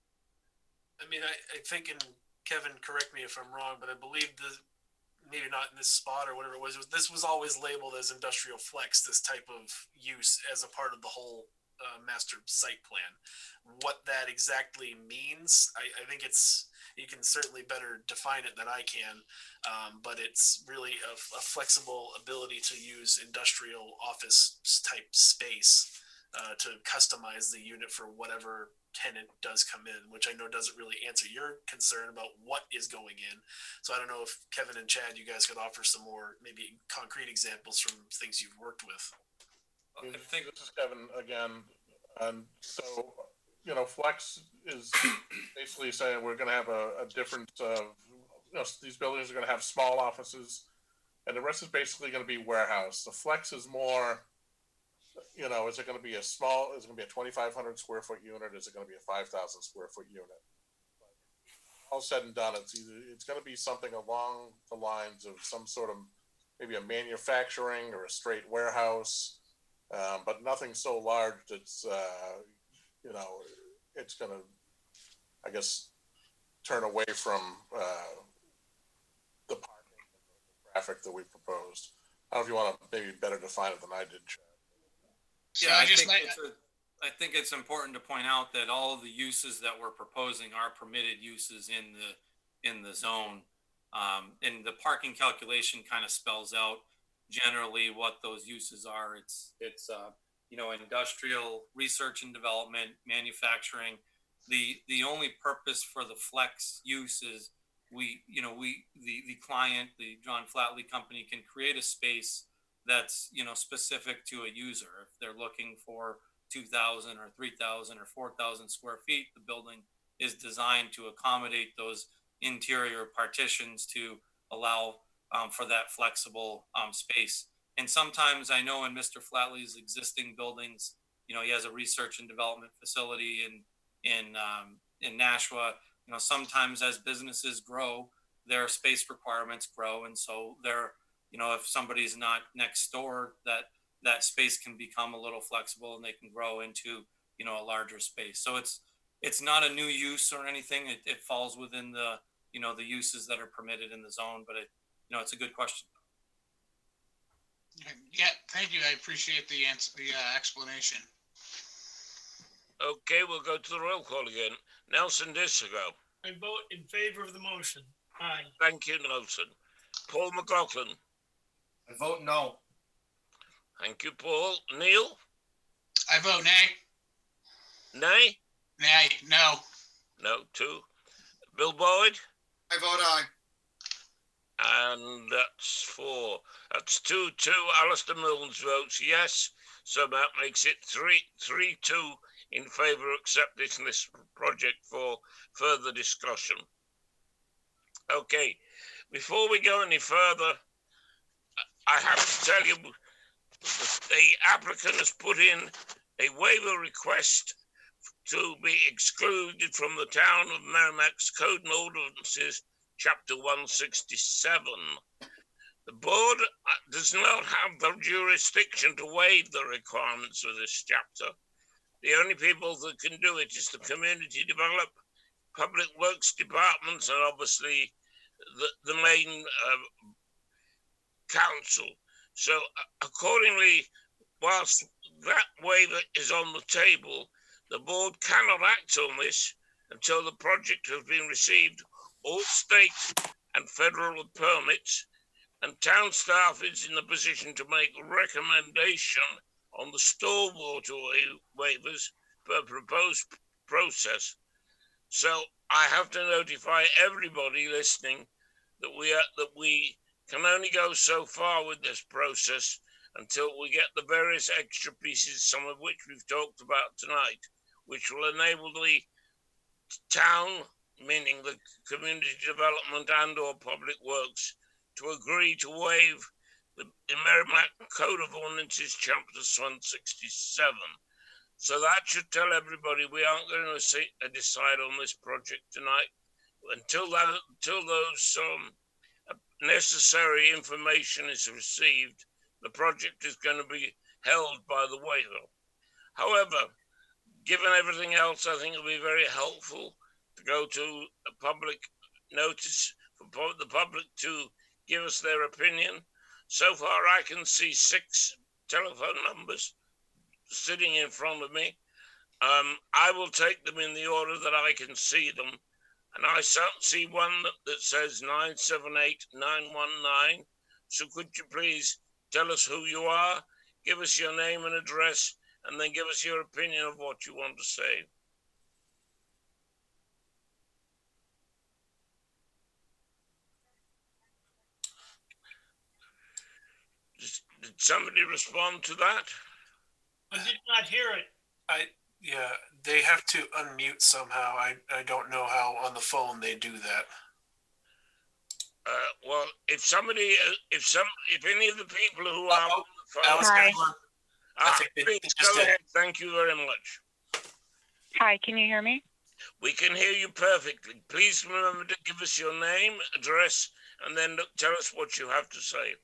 L: I mean, I think, and Kevin, correct me if I'm wrong, but I believe maybe not in this spot or whatever it was, this was always labeled as industrial flex, this type of use as a part of the whole master site plan. What that exactly means, I think you can certainly better define it than I can, but it's really a flexible ability to use industrial office type space to customize the unit for whatever tenant does come in, which I know doesn't really answer your concern about what is going in. So I don't know if Kevin and Chad, you guys could offer some more maybe concrete examples from things you've worked with.
N: I think this is Kevin again. And so, flex is basically saying we're going to have a different, these buildings are going to have small offices and the rest is basically going to be warehouse. The flex is more, is it going to be is it going to be a 2,500 square foot unit? Is it going to be a 5,000 square foot unit? All said and done, it's going to be something along the lines of some sort of maybe a manufacturing or a straight warehouse, but nothing so large that's, it's going to, I guess, turn away from the parking and the traffic that we proposed. I don't know if you want to maybe better define it than I did, Chad.
M: Yeah, I think it's important to point out that all of the uses that we're proposing are permitted uses in the zone. And the parking calculation kind of spells out generally what those uses are. It's industrial, research and development, manufacturing. The only purpose for the flex use is the client, the John Flatley company, can create a space that's specific to a user. If they're looking for 2,000 or 3,000 or 4,000 square feet, the building is designed to accommodate those interior partitions to allow for that flexible space. And sometimes I know in Mr. Flatley's existing buildings, he has a research and development facility in Nashua. Sometimes as businesses grow, their space requirements grow, and so they're if somebody's not next door, that space can become a little flexible and they can grow into a larger space. So it's it's not a new use or anything. It falls within the, you know, the uses that are permitted in the zone, but it's a good question.
J: Yeah, thank you. I appreciate the answer, the explanation.
F: Okay, we'll go to the roll call again. Nelson Disco.
H: I vote in favor of the motion. Aye.
F: Thank you, Nelson. Paul McLaughlin.
I: I vote no.
F: Thank you, Paul. Neil?
J: I vote nay.
F: Nay?
J: Nay, no.
F: No, 2. Bill Boyd?
K: I vote aye.
F: And that's 4. That's 2-2. Alistair Milnes votes yes. So that makes it 3-2 in favour of accepting this project for further discussion. Okay, before we go any further, I have to tell you, the applicant has put in a waiver request to be excluded from the Town of Merrimack's Code and Ordinances, Chapter 167. The board does not have the jurisdiction to waive the requirements of this chapter. The only people that can do it is the Community Development, Public Works Departments, and obviously the main council. So accordingly, whilst that waiver is on the table, the board cannot act on this until the project has been received all state and federal permits, and town staff is in a position to make a recommendation on the stormwater waivers per proposed process. So I have to notify everybody listening that we can only go so far with this process until we get the various extra pieces, some of which we've talked about tonight, which will enable the town, meaning the community development and or public works, to agree to waive the Merrimack Code of Ordinances, Chapter 167. So that should tell everybody we aren't going to decide on this project tonight until those necessary information is received. The project is going to be held by the waiver. However, given everything else, I think it'll be very helpful to go to a public notice for the public to give us their opinion. So far, I can see 6 telephone numbers sitting in front of me. I will take them in the order that I can see them. And I see one that says 978919. So could you please tell us who you are, give us your name and address, and then give us your opinion of what you want to say. Did somebody respond to that?
H: I did not hear it.
L: Yeah, they have to unmute somehow. I don't know how on the phone they do that.
F: Well, if any of the people who are on the phone,
O: Hi.
F: please go ahead. Thank you very much.
O: Hi, can you hear me?
F: We can hear you perfectly. Please remember to give us your name, address, and then tell us what you have to say.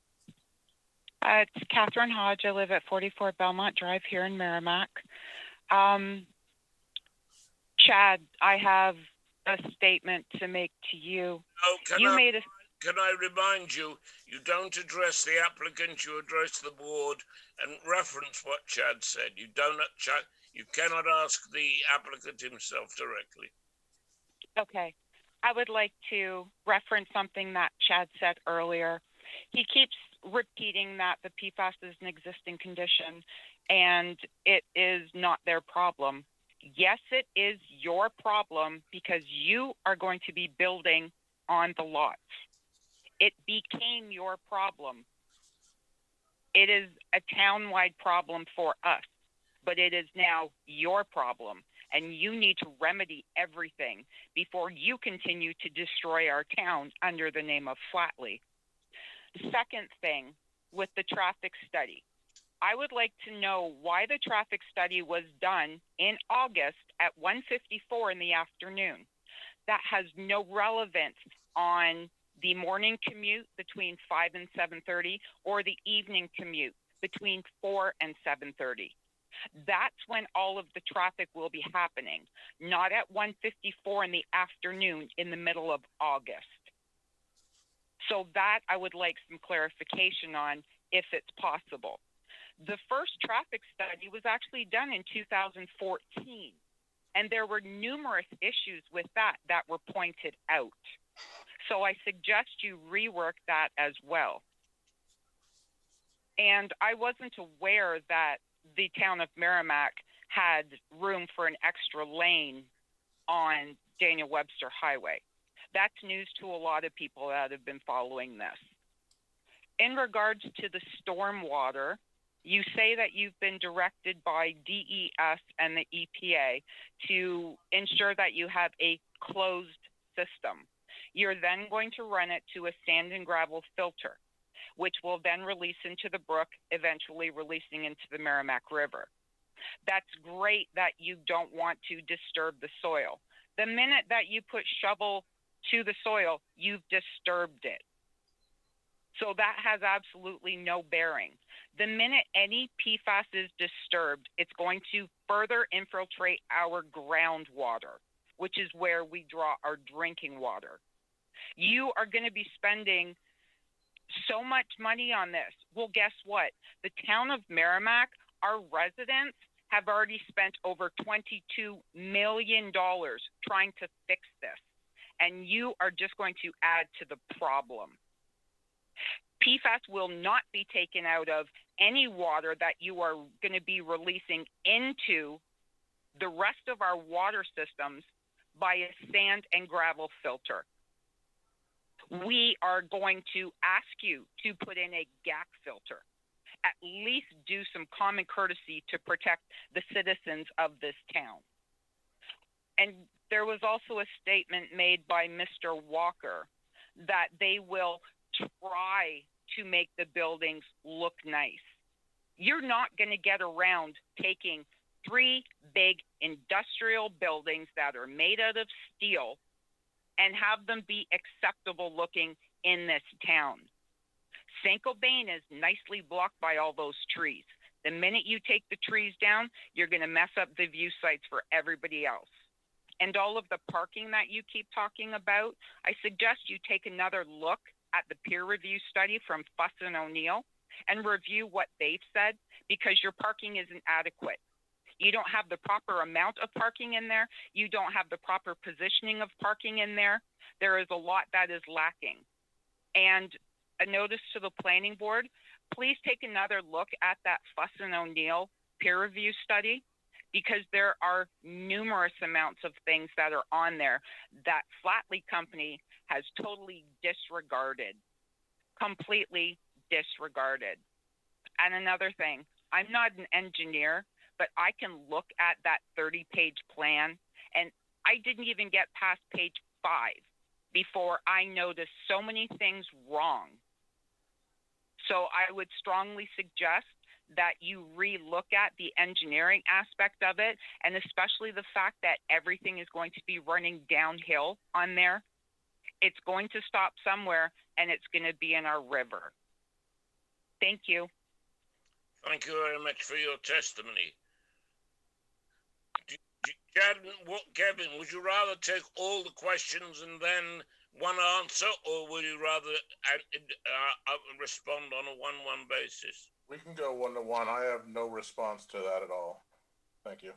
O: It's Catherine Hodge. I live at 44 Belmont Drive here in Merrimack. Chad, I have a statement to make to you.
F: Oh, can I remind you, you don't address the applicant, you address the board and reference what Chad said. You cannot ask the applicant himself directly.
O: Okay. I would like to reference something that Chad said earlier. He keeps repeating that the PFAS is an existing condition and it is not their problem. Yes, it is your problem because you are going to be building on the lots. It became your problem. It is a town-wide problem for us, but it is now your problem. And you need to remedy everything before you continue to destroy our town under the name of Flatley. Second thing, with the traffic study, I would like to know why the traffic study was done in August at 1:54 in the afternoon. That has no relevance on the morning commute between 5 and 7:30 or the evening commute between 4 and 7:30. That's when all of the traffic will be happening, not at 1:54 in the afternoon in the middle of August. So that I would like some clarification on if it's possible. The first traffic study was actually done in 2014, and there were numerous issues with that were pointed out. So I suggest you rework that as well. And I wasn't aware that the town of Merrimack had room for an extra lane on Daniel Webster Highway. That's news to a lot of people that have been following this. In regards to the stormwater, you say that you've been directed by DES and the EPA to ensure that you have a closed system. You're then going to run it to a sand and gravel filter, which will then release into the brook, eventually releasing into the Merrimack River. That's great that you don't want to disturb the soil. The minute that you put shovel to the soil, you've disturbed it. So that has absolutely no bearing. The minute any PFAS is disturbed, it's going to further infiltrate our groundwater, which is where we draw our drinking water. You are going to be spending so much money on this. Well, guess what? The town of Merrimack, our residents, have already spent over $22 million trying to fix this. And you are just going to add to the problem. PFAS will not be taken out of any water that you are going to be releasing into the rest of our water systems by a sand and gravel filter. We are going to ask you to put in a GAC filter. At least do some common courtesy to protect the citizens of this town. And there was also a statement made by Mr. Walker that they will try to make the buildings look nice. You're not going to get around taking 3 big industrial buildings that are made out of steel and have them be acceptable looking in this town. St. Cobain is nicely blocked by all those trees. The minute you take the trees down, you're going to mess up the view sites for everybody else. And all of the parking that you keep talking about, I suggest you take another look at the peer review study from Fuss and O'Neill and review what they've said, because your parking isn't adequate. You don't have the proper amount of parking in there. You don't have the proper positioning of parking in there. There is a lot that is lacking. And a notice to the planning board, please take another look at that Fuss and O'Neill peer review study, because there are numerous amounts of things that are on there that Flatley Company has totally disregarded, completely disregarded. And another thing, I'm not an engineer, but I can look at that 30-page plan, and I didn't even get past page 5 before I noticed so many things wrong. So I would strongly suggest that you re-look at the engineering aspect of it, and especially the fact that everything is going to be running downhill on there. It's going to stop somewhere, and it's going to be in our river. Thank you.
F: Thank you very much for your testimony. Kevin, would you rather take all the questions and then one answer, or would you rather respond on a one-one basis?
N: We can go 1-to-1. I have no response to that at all. Thank you.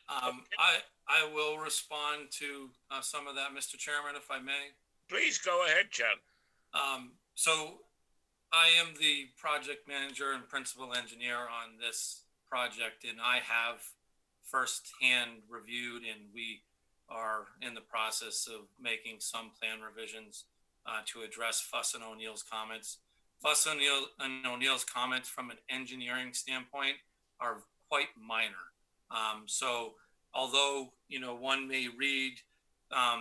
M: I will respond to some of that, Mr. Chairman, if I may.
F: Please go ahead, Chad.
M: So I am the project manager and principal engineer on this project, and I have firsthand reviewed, and we are in the process of making some plan revisions to address Fuss and O'Neill's comments. Fuss and O'Neill's comments from an engineering standpoint are quite minor. So although, one may read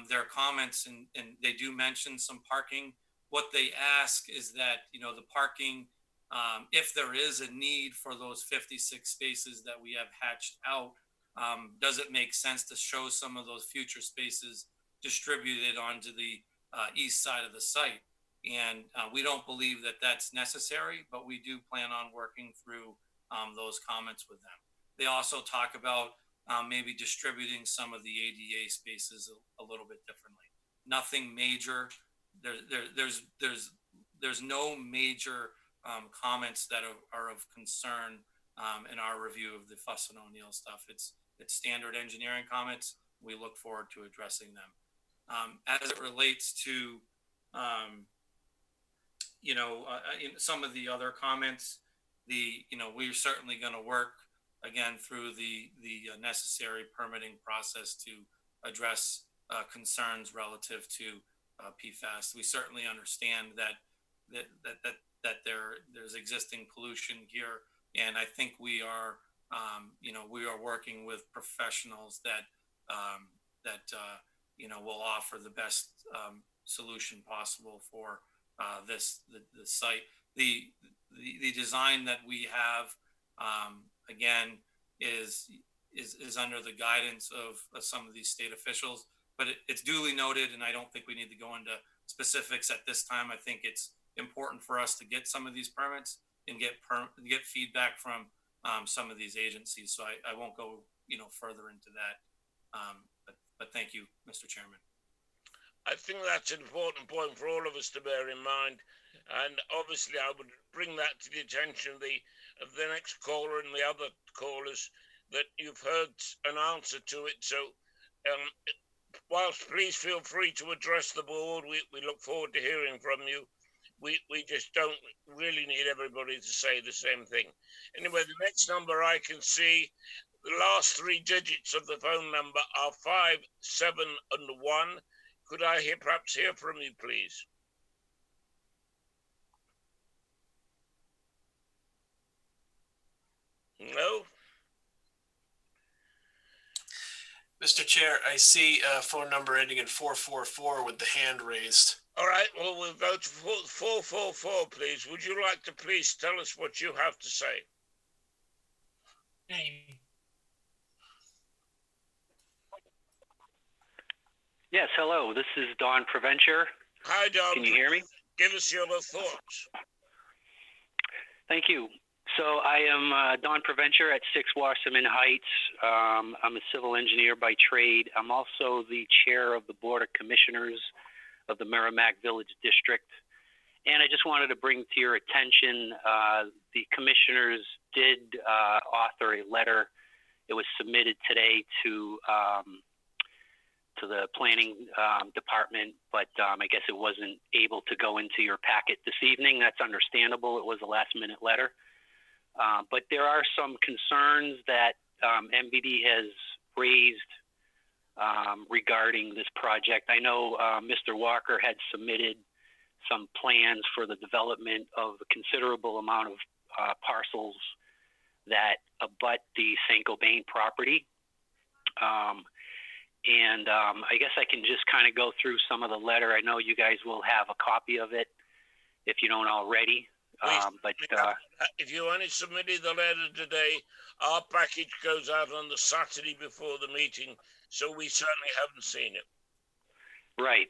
M: their comments and they do mention some parking, what they ask is that, the parking, if there is a need for those 56 spaces that we have hatched out, does it make sense to show some of those future spaces distributed onto the east side of the site? And we don't believe that that's necessary, but we do plan on working through those comments with them. They also talk about maybe distributing some of the ADA spaces a little bit differently. Nothing major. There's no major comments that are of concern in our review of the Fuss and O'Neill stuff. It's standard engineering comments. We look forward to addressing them. As it relates to, some of the other comments, we're certainly going to work again through the necessary permitting process to address concerns relative to PFAS. We certainly understand that there's existing pollution here, and I think we are working with professionals that will offer the best solution possible for the site. The design that we have again is under the guidance of some of these state officials, but it's duly noted, and I don't think we need to go into specifics at this time. I think it's important for us to get some of these permits and get feedback from some of these agencies. So I won't go further into that. But thank you, Mr. Chairman.
F: I think that's an important point for all of us to bear in mind. And obviously, I would bring that to the attention of the next caller and the other callers, that you've heard an answer to it. So whilst please feel free to address the board, we look forward to hearing from you. We just don't really need everybody to say the same thing. Anyway, the next number I can see, the last three digits of the phone number are 5, 7, and 1. Could I perhaps hear from you, please? No?
L: Mr. Chair, I see a phone number ending in 444 with the hand raised.
F: All right, well, we'll go to 444, please. Would you like to please tell us what you have to say?
H: Name.
P: Yes, hello. This is Don Preventure.
F: Hi, Don.
P: Can you hear me?
F: Give us your thoughts.
P: Thank you. So I am Don Preventure at 6 Wasserman Heights. I'm a civil engineer by trade. I'm also the chair of the Board of Commissioners of the Merrimack Village District. And I just wanted to bring to your attention, the commissioners did author a letter. It was submitted today to the planning department, but I guess it wasn't able to go into your packet this evening. That's understandable. It was a last minute letter. But there are some concerns that MVD has raised regarding this project. I know Mr. Walker had submitted some plans for the development of a considerable amount of parcels that abut the Saint-Gobain property. And I guess I can just kind of go through some of the letter. I know you guys will have a copy of it if you don't already.
F: If you only submitted the letter today, our package goes out on the Saturday before the meeting, so we certainly haven't seen it.
P: Right.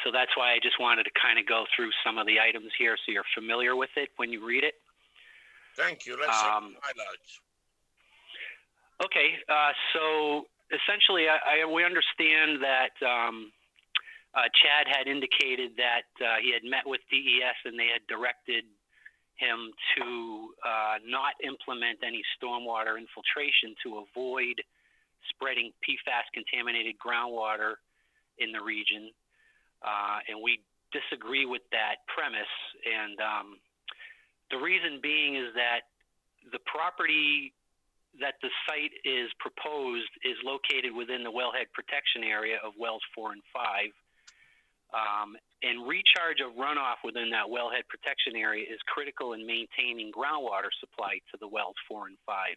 P: So that's why I just wanted to kind of go through some of the items here so you're familiar with it when you read it.
F: Thank you. Let's see the highlights.
P: Okay. So essentially, we understand that Chad had indicated that he had met with DES and they had directed him to not implement any stormwater infiltration to avoid spreading PFAS-contaminated groundwater in the region. And we disagree with that premise. And the reason being is that the property that the site is proposed is located within the wellhead protection area of wells 4 and 5. And recharge of runoff within that wellhead protection area is critical in maintaining groundwater supply to the wells 4 and 5.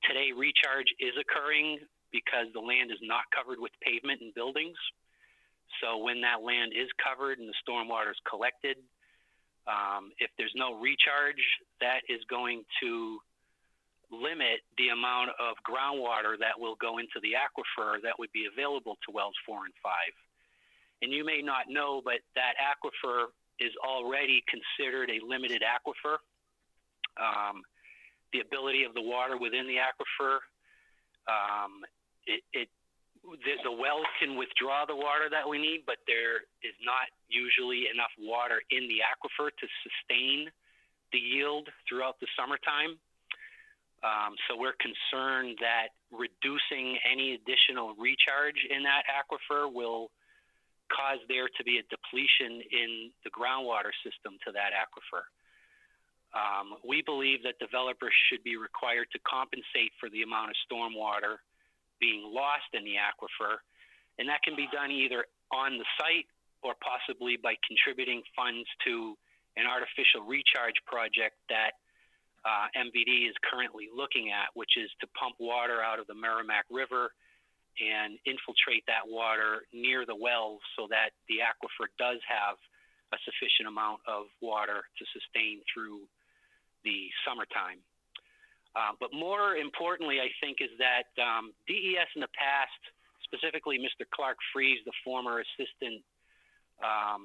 P: Today, recharge is occurring because the land is not covered with pavement and buildings. So when that land is covered and the stormwater is collected, if there's no recharge, that is going to limit the amount of groundwater that will go into the aquifer that would be available to wells 4 and 5. And you may not know, but that aquifer is already considered a limited aquifer. the ability of the water within the aquifer. The wells can withdraw the water that we need, but there is not usually enough water in the aquifer to sustain the yield throughout the summertime. So we're concerned that reducing any additional recharge in that aquifer will cause there to be a depletion in the groundwater system to that aquifer. We believe that developers should be required to compensate for the amount of stormwater being lost in the aquifer, and that can be done either on the site or possibly by contributing funds to an artificial recharge project that MVD is currently looking at, which is to pump water out of the Merrimack River and infiltrate that water near the wells so that the aquifer does have a sufficient amount of water to sustain through the summertime. But more importantly, I think, is that DES in the past, specifically Mr. Clark Fries, the former assistant, I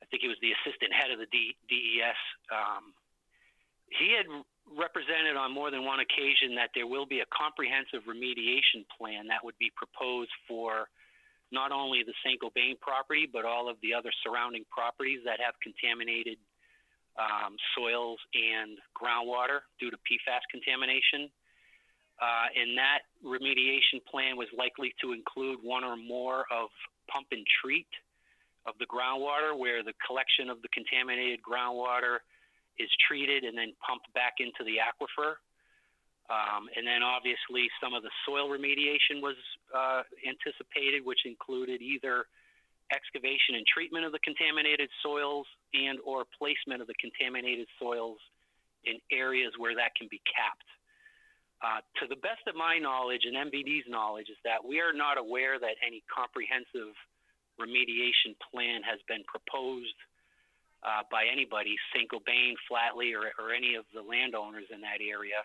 P: think he was the assistant head of the DES, he had represented on more than one occasion that there will be a comprehensive remediation plan that would be proposed for not only the St. Gobain property, but all of the other surrounding properties that have contaminated soils and groundwater due to PFAS contamination. And that remediation plan was likely to include one or more of pump and treat of the groundwater, where the collection of the contaminated groundwater is treated and then pumped back into the aquifer. And then obviously some of the soil remediation was anticipated, which included either excavation and treatment of the contaminated soils and or placement of the contaminated soils in areas where that can be capped. To the best of my knowledge and MVD's knowledge is that we are not aware that any comprehensive remediation plan has been proposed by anybody, St. Gobain, Flatley, or any of the landowners in that area,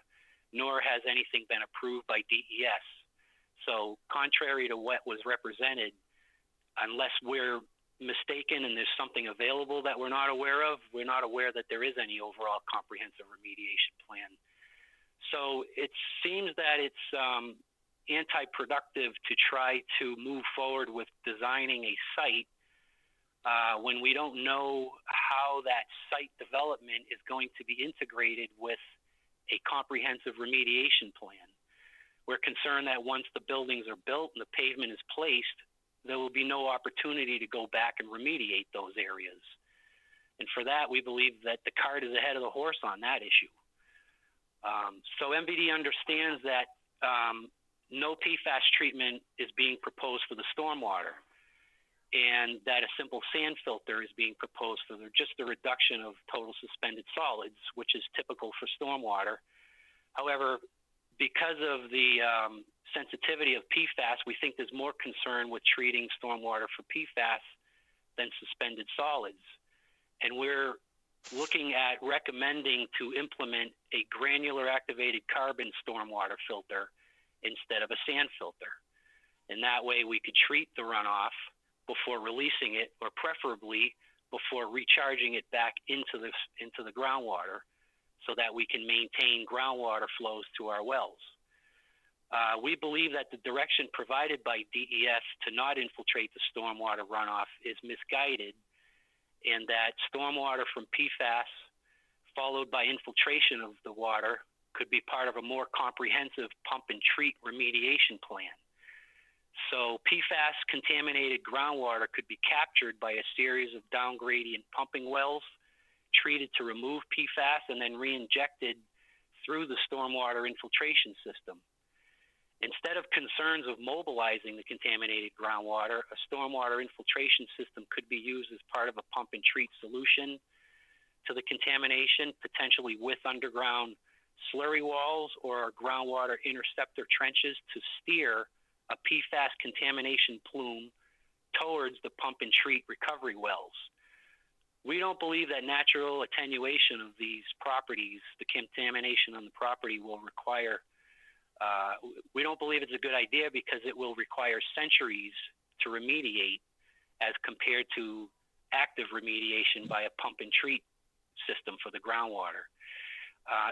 P: nor has anything been approved by DES. So contrary to what was represented, unless we're mistaken and there's something available that we're not aware of, we're not aware that there is any overall comprehensive remediation plan. So it seems that it's anti-productive to try to move forward with designing a site when we don't know how that site development is going to be integrated with a comprehensive remediation plan. We're concerned that once the buildings are built and the pavement is placed, there will be no opportunity to go back and remediate those areas. And for that, we believe that the cart is ahead of the horse on that issue. So MVD understands that no PFAS treatment is being proposed for the stormwater, and that a simple sand filter is being proposed for just the reduction of total suspended solids, which is typical for stormwater. However, because of the sensitivity of PFAS, we think there's more concern with treating stormwater for PFAS than suspended solids. And we're looking at recommending to implement a granular activated carbon stormwater filter instead of a sand filter. And that way we could treat the runoff before releasing it, or preferably before recharging it back into the groundwater, so that we can maintain groundwater flows to our wells. We believe that the direction provided by DES to not infiltrate the stormwater runoff is misguided, and that stormwater from PFAS followed by infiltration of the water could be part of a more comprehensive pump and treat remediation plan. So PFAS contaminated groundwater could be captured by a series of down gradient pumping wells, treated to remove PFAS, and then re-injected through the stormwater infiltration system. Instead of concerns of mobilizing the contaminated groundwater, a stormwater infiltration system could be used as part of a pump and treat solution to the contamination, potentially with underground slurry walls or groundwater interceptor trenches to steer a PFAS contamination plume towards the pump and treat recovery wells. We don't believe that natural attenuation of these properties, the contamination on the property, will require, we don't believe it's a good idea because it will require centuries to remediate as compared to active remediation by a pump and treat system for the groundwater.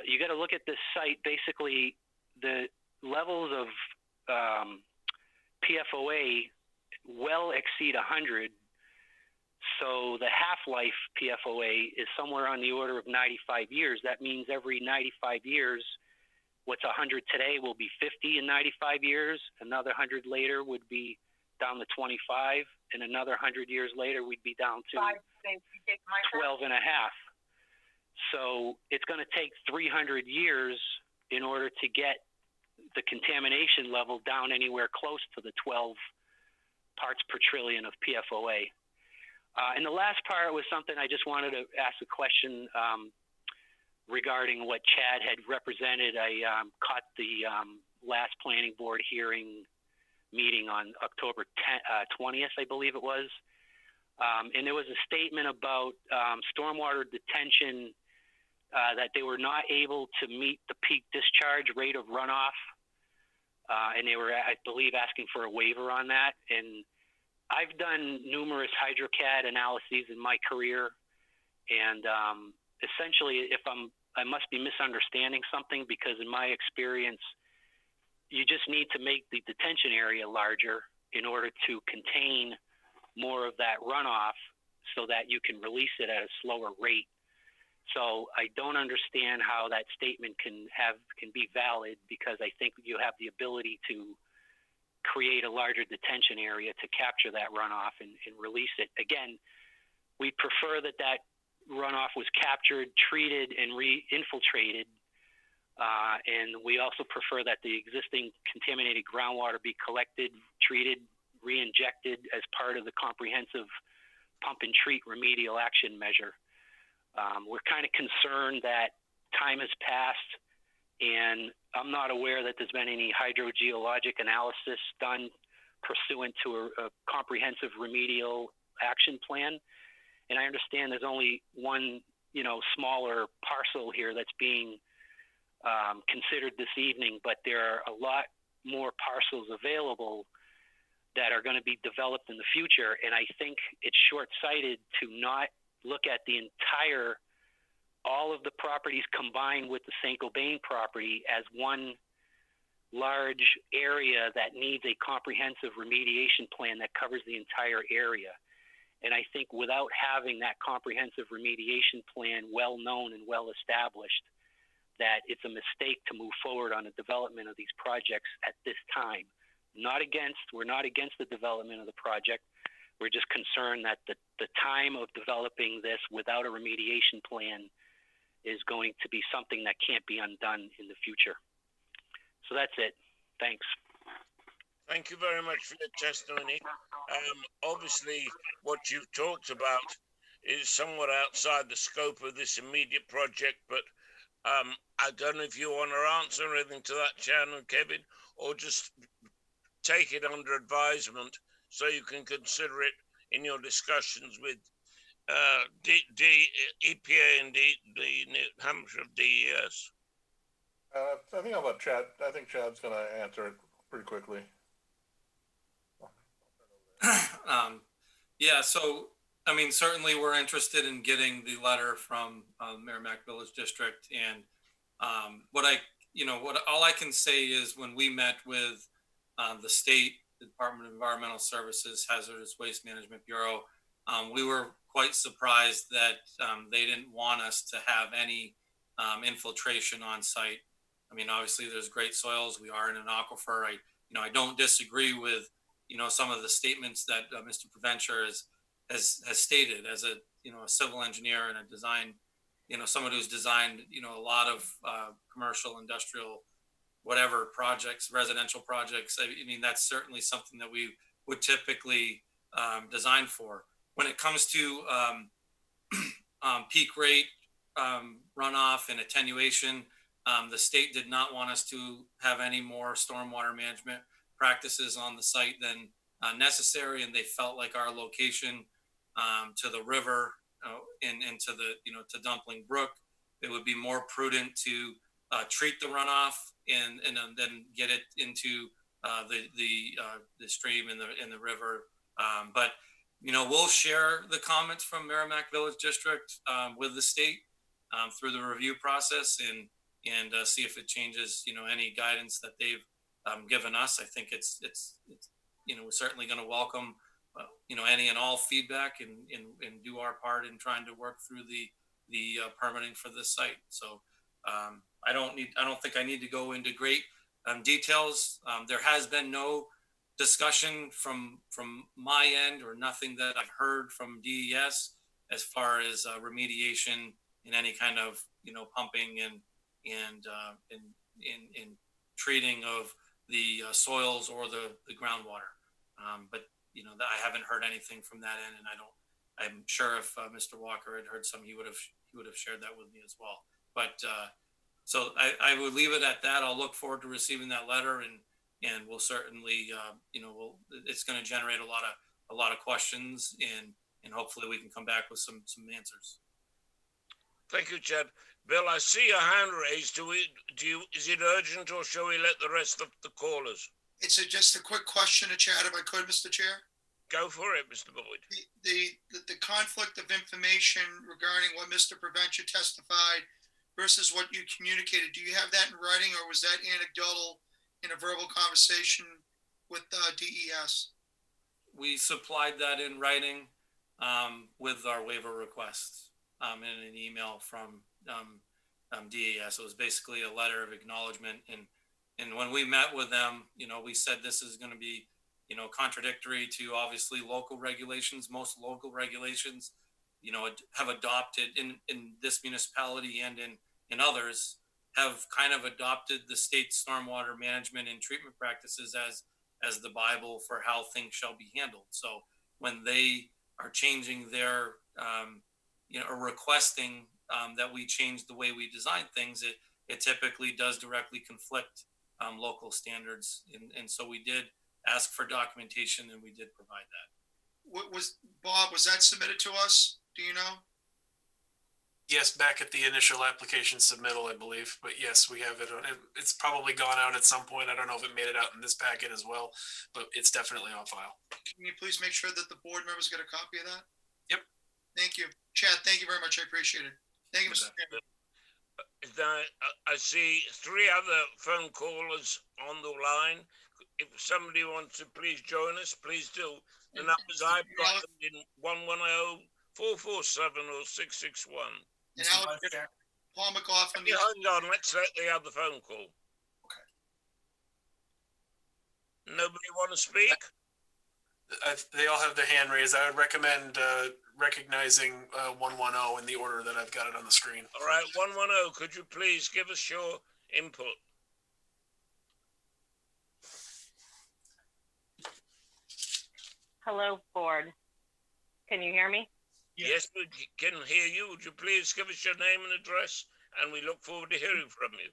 P: You got to look at this site. Basically, the levels of PFOA well exceed 100. So the half-life PFOA is somewhere on the order of 95 years. That means every 95 years, what's 100 today will be 50 in 95 years. Another 100 later would be down to 25, and another 100 years later, we'd be down to 12 and a half. So it's going to take 300 years in order to get the contamination level down anywhere close to the 12 parts per trillion of PFOA. And the last part was something I just wanted to ask a question regarding what Chad had represented. I caught the last planning board hearing meeting on October 20th, I believe it was. And there was a statement about stormwater detention, that they were not able to meet the peak discharge rate of runoff. And they were, I believe, asking for a waiver on that. And I've done numerous HydroCAD analyses in my career. And essentially, I must be misunderstanding something, because in my experience, you just need to make the detention area larger in order to contain more of that runoff so that you can release it at a slower rate. So I don't understand how that statement can be valid, because I think you have the ability to create a larger detention area to capture that runoff and release it. Again, we prefer that runoff was captured, treated, and re-infiltrated. And we also prefer that the existing contaminated groundwater be collected, treated, re-injected as part of the comprehensive pump and treat remedial action measure. We're kind of concerned that time has passed, and I'm not aware that there's been any hydrogeologic analysis done pursuant to a comprehensive remedial action plan. And I understand there's only one, smaller parcel here that's being considered this evening, but there are a lot more parcels available that are going to be developed in the future. And I think it's short-sighted to not look at all of the properties combined with the Saint-Gobain property as one large area that needs a comprehensive remediation plan that covers the entire area. And I think without having that comprehensive remediation plan well known and well established, that it's a mistake to move forward on the development of these projects at this time. We're not against the development of the project. We're just concerned that the time of developing this without a remediation plan is going to be something that can't be undone in the future. So that's it. Thanks.
F: Thank you very much for your testimony. Obviously, what you've talked about is somewhat outside the scope of this immediate project, but I don't know if you want to answer anything to that, Chan and Kevin, or just take it under advisement so you can consider it in your discussions with EPA and the New Hampshire DES.
N: I think I'll let Chad. I think Chad's going to answer it pretty quickly.
M: Yeah, so I mean, certainly we're interested in getting the letter from Merrimack Village District, and all I can say is when we met with the state Department of Environmental Services Hazardous Waste Management Bureau, we were quite surprised that they didn't want us to have any infiltration on site. I mean, obviously there's great soils. We are in an aquifer. I don't disagree with some of the statements that Mr. Provencher has stated as a civil engineer and a design, someone who's designed a lot of commercial, industrial, whatever projects, residential projects. I mean, that's certainly something that we would typically design for. When it comes to peak rate runoff and attenuation, the state did not want us to have any more stormwater management practices on the site than necessary, and they felt like our location to the river and to the to Dumpling Brook, it would be more prudent to treat the runoff and then get it into the stream in the river. But we'll share the comments from Merrimack Village District with the state. through the review process and see if it changes, any guidance that they've given us. I think it's we're certainly going to welcome, any and all feedback and do our part in trying to work through the permitting for this site. So I don't think I need to go into great details. There has been no discussion from my end, or nothing that I've heard from DES as far as remediation in any kind of pumping and treating of the soils or the groundwater. But I haven't heard anything from that end, and I'm sure if Mr. Walker had heard some, he would have shared that with me as well. But so I would leave it at that. I'll look forward to receiving that letter, and we'll certainly it's going to generate a lot of questions, and hopefully we can come back with some answers.
F: Thank you, Chad. Bill, I see your hand raised. Is it urgent, or shall we let the rest of the callers?
K: It's just a quick question to Chad, if I could, Mr. Chair.
F: Go for it, Mr. Boyd.
K: The conflict of information regarding what Mr. Prevention testified versus what you communicated, do you have that in writing, or was that anecdotal in a verbal conversation with DES?
M: We supplied that in writing with our waiver requests in an email from DES. It was basically a letter of acknowledgement, and when we met with them, we said this is going to be contradictory to obviously local regulations. Most local regulations have adopted in this municipality and in others have kind of adopted the state stormwater management and treatment practices as the Bible for how things shall be handled. So when they are changing their or requesting that we change the way we design things, it typically does directly conflict local standards, and so we did ask for documentation, and we did provide that.
K: Bob, was that submitted to us? Do you know?
L: Yes, back at the initial application submittal, I believe. But yes, we have it. It's probably gone out at some point. I don't know if it made it out in this packet as well, but it's definitely on file.
K: Can you please make sure that the board members get a copy of that?
L: Yep.
K: Thank you. Chad, thank you very much. I appreciate it. Thank you, Mr. Chairman.
F: I see 3 other phone callers on the line. If somebody wants to please join us, please do. The numbers I've got them in 110-447 or 661.
K: And Paul McLaughlin.
F: Hang on, let's let the other phone call.
K: Okay.
F: Nobody want to speak?
L: They all have their hand raised. I would recommend recognizing 110 in the order that I've got it on the screen.
F: All right, 110, could you please give us your input?
Q: Hello, board. Can you hear me?
F: Yes, we can hear you. Would you please give us your name and address? And we look forward to hearing from you.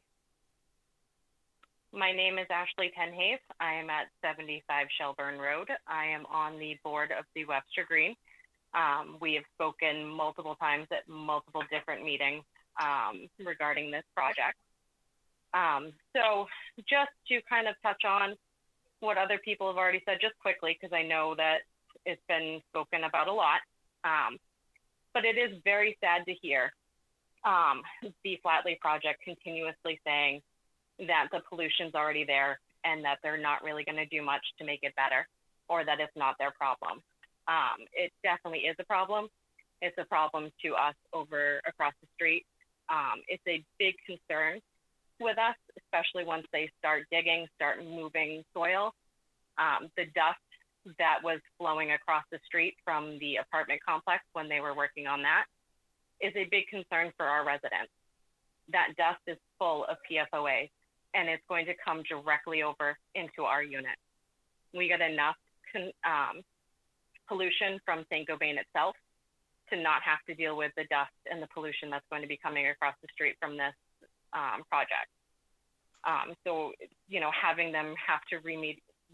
Q: My name is Ashley Penhaith. I am at 75 Shelburne Road. I am on the board of the Webster Green. We have spoken multiple times at multiple different meetings regarding this project. So just to kind of touch on what other people have already said, just quickly, because I know that it's been spoken about a lot. But it is very sad to hear the Flatley project continuously saying that the pollution's already there and that they're not really going to do much to make it better, or that it's not their problem. It definitely is a problem. It's a problem to us over across the street. It's a big concern with us, especially once they start digging, start moving soil. The dust that was flowing across the street from the apartment complex when they were working on that is a big concern for our residents. That dust is full of PFOAs, and it's going to come directly over into our unit. We get enough pollution from Saint-Gobain itself to not have to deal with the dust and the pollution that's going to be coming across the street from this project. So, having them have to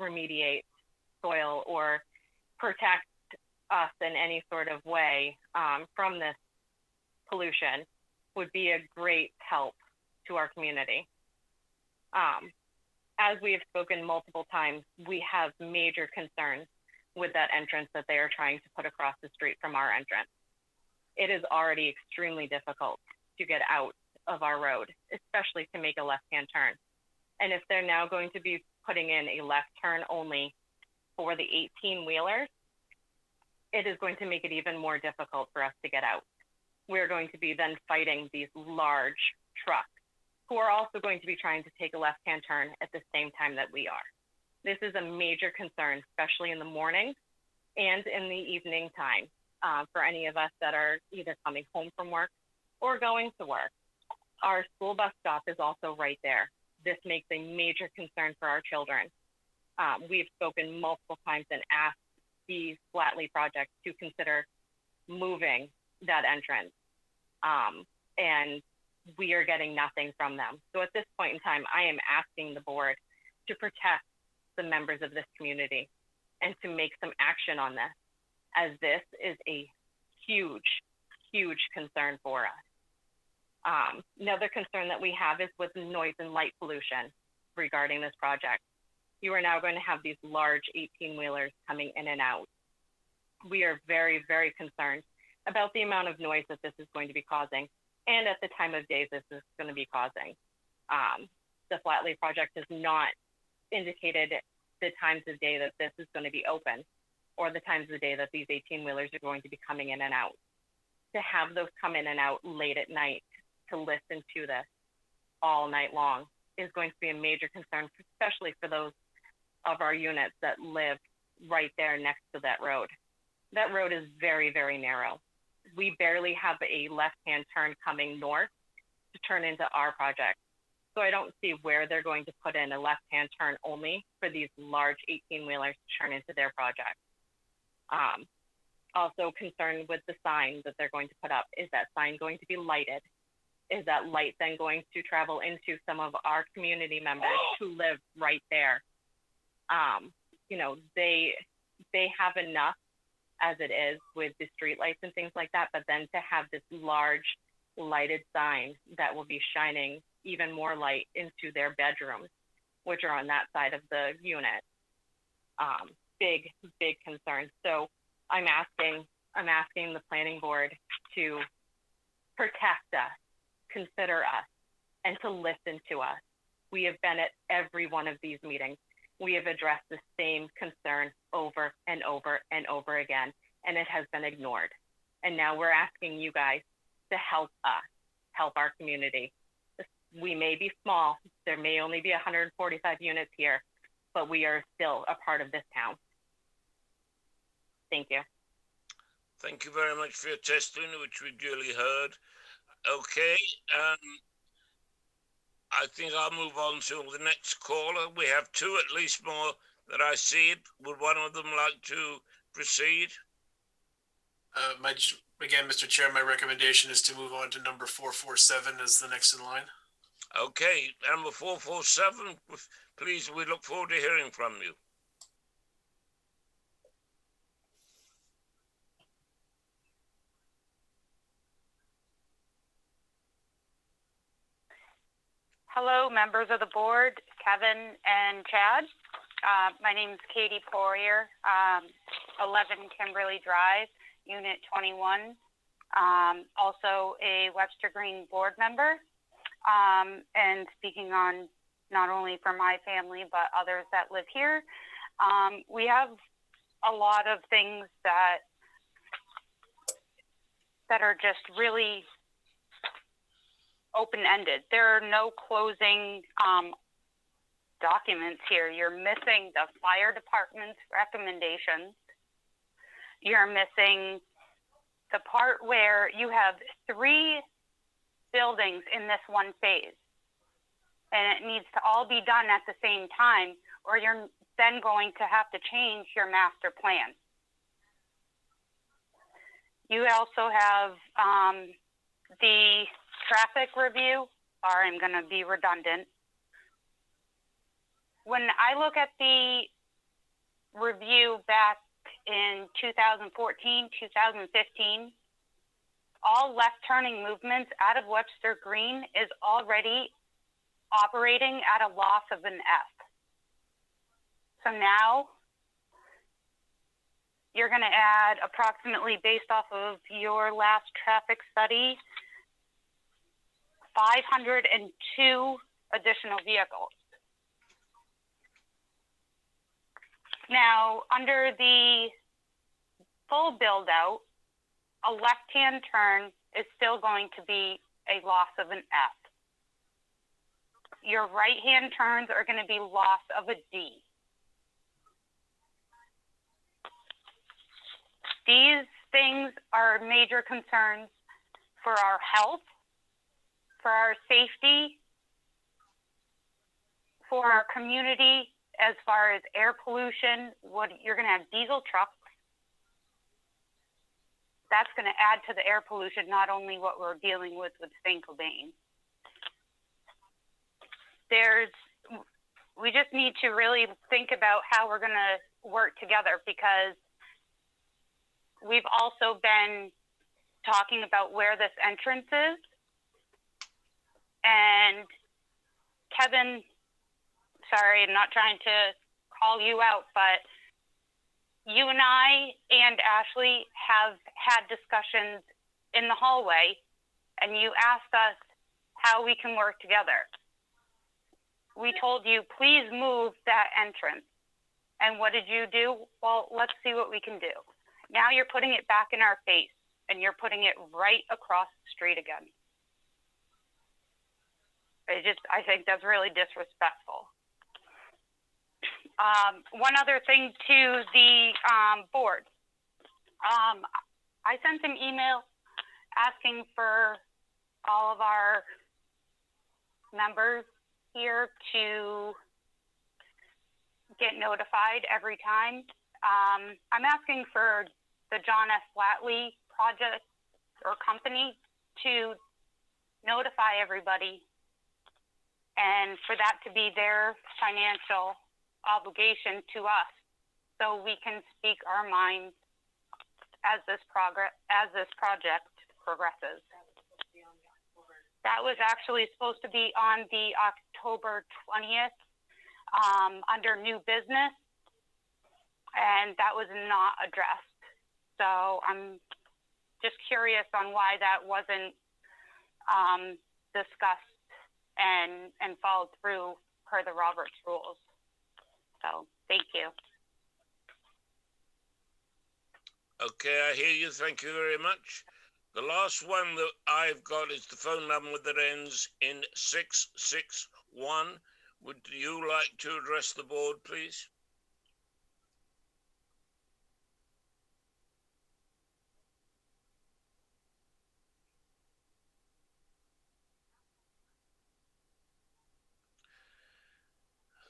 Q: remediate soil or protect us in any sort of way from this pollution would be a great help to our community. As we have spoken multiple times, we have major concerns with that entrance that they are trying to put across the street from our entrance. It is already extremely difficult to get out of our road, especially to make a left-hand turn. And if they're now going to be putting in a left turn only for the 18-wheelers, it is going to make it even more difficult for us to get out. We're going to be then fighting these large trucks who are also going to be trying to take a left-hand turn at the same time that we are. This is a major concern, especially in the morning and in the evening time, for any of us that are either coming home from work or going to work. Our school bus stop is also right there. This makes a major concern for our children. We've spoken multiple times and asked the Flatley project to consider moving that entrance. And we are getting nothing from them. So at this point in time, I am asking the board to protect the members of this community and to make some action on this, as this is a huge, huge concern for us. Another concern that we have is with noise and light pollution regarding this project. You are now going to have these large 18-wheelers coming in and out. We are very, very concerned about the amount of noise that this is going to be causing and at the time of day this is going to be causing. The Flatley project has not indicated the times of day that this is going to be open or the times of day that these 18-wheelers are going to be coming in and out. To have those come in and out late at night to listen to this all night long is going to be a major concern, especially for those of our units that live right there next to that road. That road is very, very narrow. We barely have a left-hand turn coming north to turn into our project. So I don't see where they're going to put in a left-hand turn only for these large 18-wheelers to turn into their project. Also concerned with the sign that they're going to put up. Is that sign going to be lighted? Is that light then going to travel into some of our community members who live right there? You know, they have enough as it is with the street lights and things like that, but then to have this large lighted sign that will be shining even more light into their bedrooms, which are on that side of the unit. Big, big concern. So I'm asking the planning board to protect us, consider us, and to listen to us. We have been at every one of these meetings. We have addressed the same concern over and over and over again, and it has been ignored. And now we're asking you guys to help us, help our community. We may be small. There may only be 145 units here, but we are still a part of this town. Thank you.
F: Thank you very much for your testimony, which we duly heard. Okay, I think I'll move on to the next caller. We have two at least more that I see. Would one of them like to proceed?
L: Again, Mr. Chair, my recommendation is to move on to number 447 as the next in line.
F: Okay, number 447, please, we look forward to hearing from you.
R: Hello, members of the board, Kevin and Chad. My name is Katie Poirier, 11 Kimberly Drive, Unit 21. Also a Webster Green board member, and speaking on not only for my family, but others that live here. We have a lot of things that are just really open-ended. There are no closing documents here. You're missing the fire department's recommendations. You're missing the part where you have 3 buildings in this one phase, and it needs to all be done at the same time, or you're then going to have to change your master plan. You also have the traffic review, or I'm going to be redundant. When I look at the review back in 2014, 2015, all left turning movements out of Webster Green is already operating at a loss of an F. So now you're going to add approximately, based off of your last traffic study, 502 additional vehicles. Now, under the full build out, a left-hand turn is still going to be a loss of an F. Your right-hand turns are going to be loss of a D. These things are major concerns for our health, for our safety, for our community as far as air pollution. You're going to have diesel trucks. That's going to add to the air pollution, not only what we're dealing with St. Cobain. We just need to really think about how we're going to work together, because we've also been talking about where this entrance is. And Kevin, sorry, I'm not trying to call you out, but you and I and Ashley have had discussions in the hallway, and you asked us how we can work together. We told you, please move that entrance. And what did you do? Well, let's see what we can do. Now you're putting it back in our face, and you're putting it right across the street again. I think that's really disrespectful. One other thing to the board. I sent an email asking for all of our members here to get notified every time. I'm asking for the John F. Flatley project or company to notify everybody, and for that to be their financial obligation to us, so we can speak our minds as this project progresses. That was actually supposed to be on the October 20th under new business, and that was not addressed. So I'm just curious on why that wasn't discussed and followed through per the Roberts rules. So thank you.
F: Okay, I hear you. Thank you very much. The last one that I've got is the phone number that ends in 661. Would you like to address the board, please?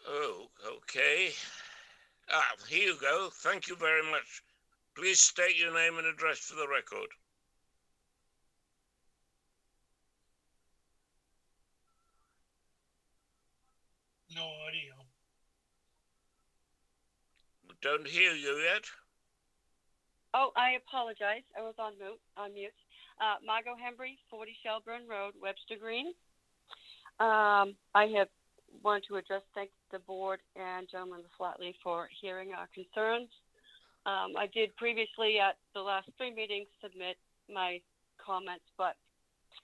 F: Oh, okay. Here you go. Thank you very much. Please state your name and address for the record.
H: No audio.
F: Don't hear you yet.
S: Oh, I apologize. I was on mute. Margot Hembry, 40 Shelburne Road, Webster Green. I have wanted to thank the board and Gentleman Flatley for hearing our concerns. I did previously at the last 3 meetings submit my comments, but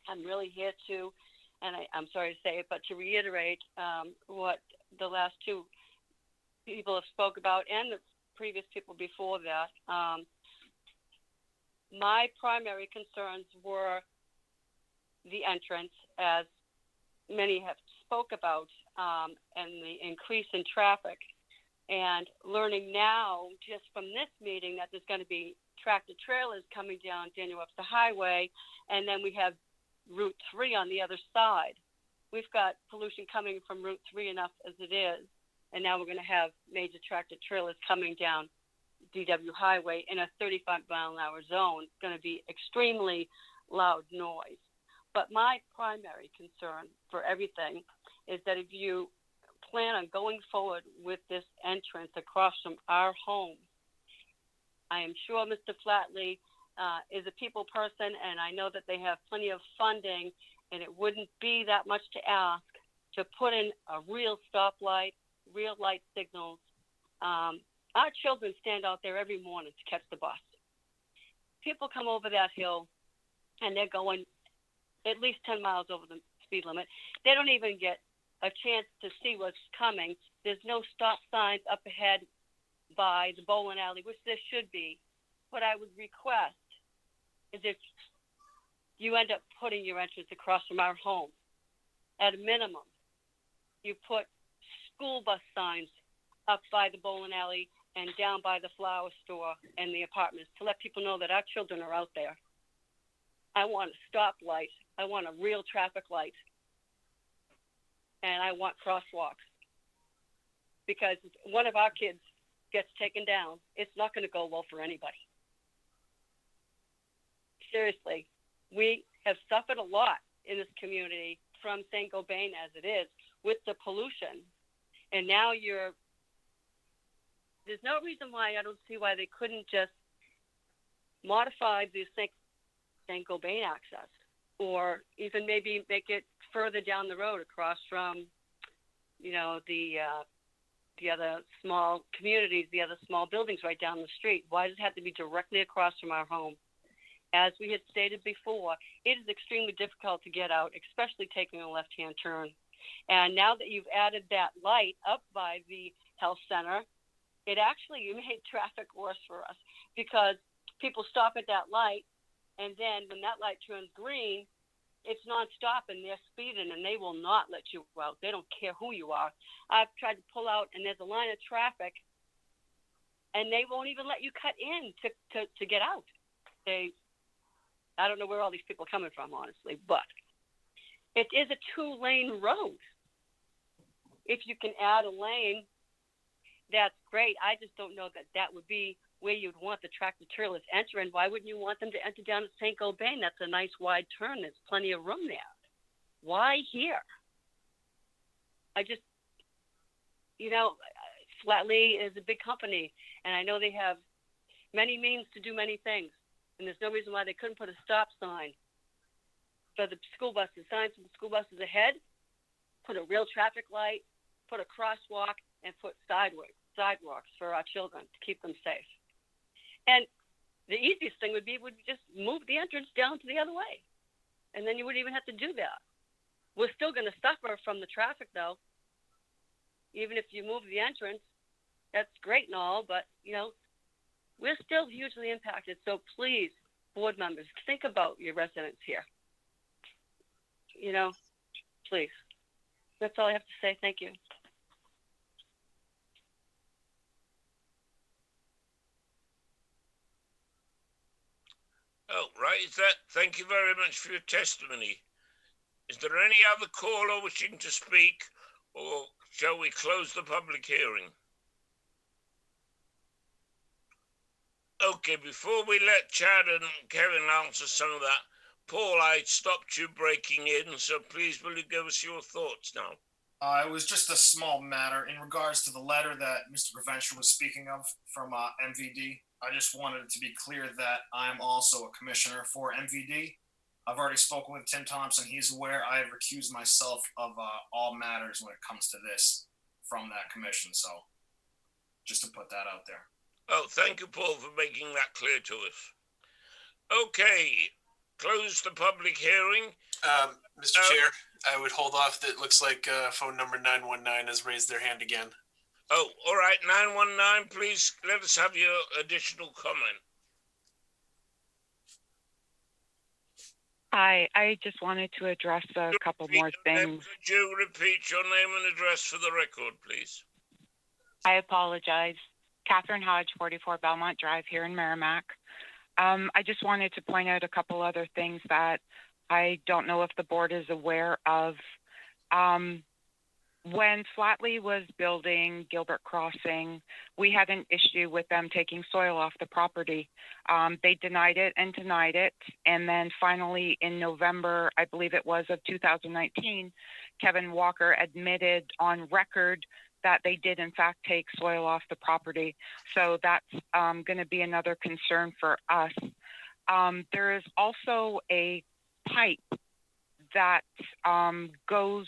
S: I'm really here to, and I'm sorry to say it, but to reiterate what the last 2 people have spoke about and the previous people before that. My primary concerns were the entrance, as many have spoke about, and the increase in traffic. And learning now, just from this meeting, that there's going to be tractor trailers coming down Daniel Webster Highway, and then we have Route 3 on the other side. We've got pollution coming from Route 3 enough as it is, and now we're going to have major tractor trailers coming down DW Highway in a 35-mile-an-hour zone. It's going to be extremely loud noise. But my primary concern for everything is that if you plan on going forward with this entrance across from our home, I am sure Mr. Flatley is a people person, and I know that they have plenty of funding, and it wouldn't be that much to ask to put in a real stoplight, real light signals. Our children stand out there every morning to catch the bus. People come over that hill, and they're going at least 10 miles over the speed limit. They don't even get a chance to see what's coming. There's no stop signs up ahead by the bowling alley, which there should be. What I would request is if you end up putting your entrance across from our home, at a minimum, you put school bus signs up by the bowling alley and down by the flower store and the apartments to let people know that our children are out there. I want a stoplight. I want a real traffic light. And I want crosswalks. Because if one of our kids gets taken down, it's not going to go well for anybody. Seriously, we have suffered a lot in this community from St. Gobain as it is with the pollution. And now there's no reason why I don't see why they couldn't just modify the St. Gobain access, or even maybe make it further down the road across from, the other small communities, the other small buildings right down the street. Why does it have to be directly across from our home? As we had stated before, it is extremely difficult to get out, especially taking a left-hand turn. And now that you've added that light up by the health center, it actually made traffic worse for us, because people stop at that light, and then when that light turns green, it's nonstop and they're speeding and they will not let you out. They don't care who you are. I've tried to pull out and there's a line of traffic and they won't even let you cut in to get out. I don't know where all these people are coming from, honestly, but it is a 2-lane road. If you can add a lane, that's great. I just don't know that would be where you'd want the tractor trailers entering. Why wouldn't you want them to enter down at St. Gobain? That's a nice wide turn. There's plenty of room there. Why here? I just, Flatley is a big company, and I know they have many means to do many things, and there's no reason why they couldn't put a stop sign for the school buses, signs for the school buses ahead, put a real traffic light, put a crosswalk, and put sidewalks for our children to keep them safe. And the easiest thing would be just move the entrance down to the other way. And then you wouldn't even have to do that. We're still going to suffer from the traffic, though. Even if you move the entrance, that's great and all, but, we're still hugely impacted. So please, board members, think about your residents here. Please. That's all I have to say. Thank you.
F: Oh, right. Thank you very much for your testimony. Is there any other caller wishing to speak, or shall we close the public hearing? Okay, before we let Chad and Kevin answer some of that, Paul, I stopped you breaking in, so please will you give us your thoughts now?
I: It was just a small matter in regards to the letter that Mr. Provencher was speaking of from MVD. I just wanted it to be clear that I'm also a commissioner for MVD. I've already spoken with Tim Thompson. He's aware I have recused myself of all matters when it comes to this from that commission. So just to put that out there.
F: Oh, thank you, Paul, for making that clear to us. Okay, close the public hearing.
L: Mr. Chair, I would hold off. That looks like phone number 919 has raised their hand again.
F: Oh, all right, 919, please let us have your additional comment.
O: Hi, I just wanted to address a couple more things.
F: Could you repeat your name and address for the record, please?
O: I apologize. Catherine Hodge, 44 Belmont Drive here in Merrimack. I just wanted to point out a couple other things that I don't know if the board is aware of. When Flatley was building Gilbert Crossing, we had an issue with them taking soil off the property. They denied it. And then finally in November, I believe it was, of 2019, Kevin Walker admitted on record that they did in fact take soil off the property. So that's going to be another concern for us. There is also a pipe that goes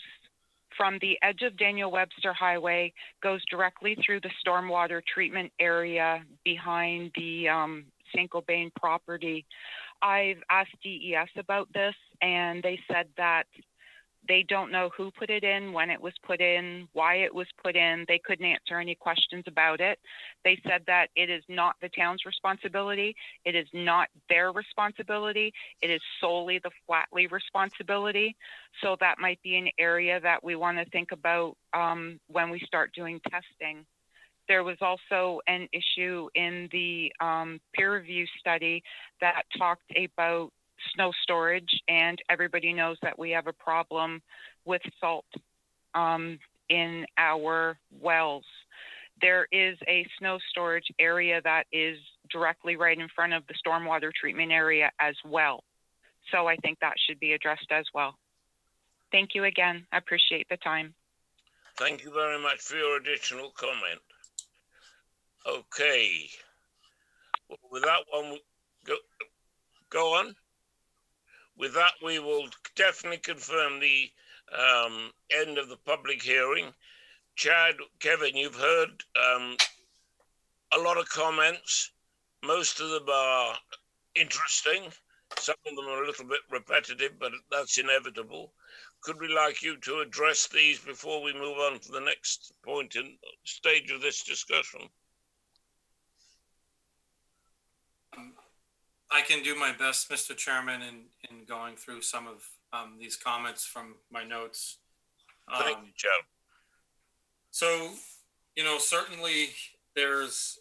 O: from the edge of Daniel Webster Highway, goes directly through the stormwater treatment area behind the St. Gobain property. I've asked DES about this, and they said that They don't know who put it in, when it was put in, why it was put in. They couldn't answer any questions about it. They said that it is not the town's responsibility. It is not their responsibility. It is solely the Flatley responsibility. So that might be an area that we want to think about when we start doing testing. There was also an issue in the peer review study that talked about snow storage, and everybody knows that we have a problem with salt in our wells. There is a snow storage area that is directly right in front of the stormwater treatment area as well. So I think that should be addressed as well. Thank you again. I appreciate the time.
F: Thank you very much for your additional comment. Okay. Well, with that one, go on. With that, we will definitely confirm the end of the public hearing. Chad, Kevin, you've heard a lot of comments. Most of them are interesting. Some of them are a little bit repetitive, but that's inevitable. Could we like you to address these before we move on to the next point in stage of this discussion?
M: I can do my best, Mr. Chairman, in going through some of these comments from my notes.
F: Thank you, Chad.
M: So, you know, certainly there's,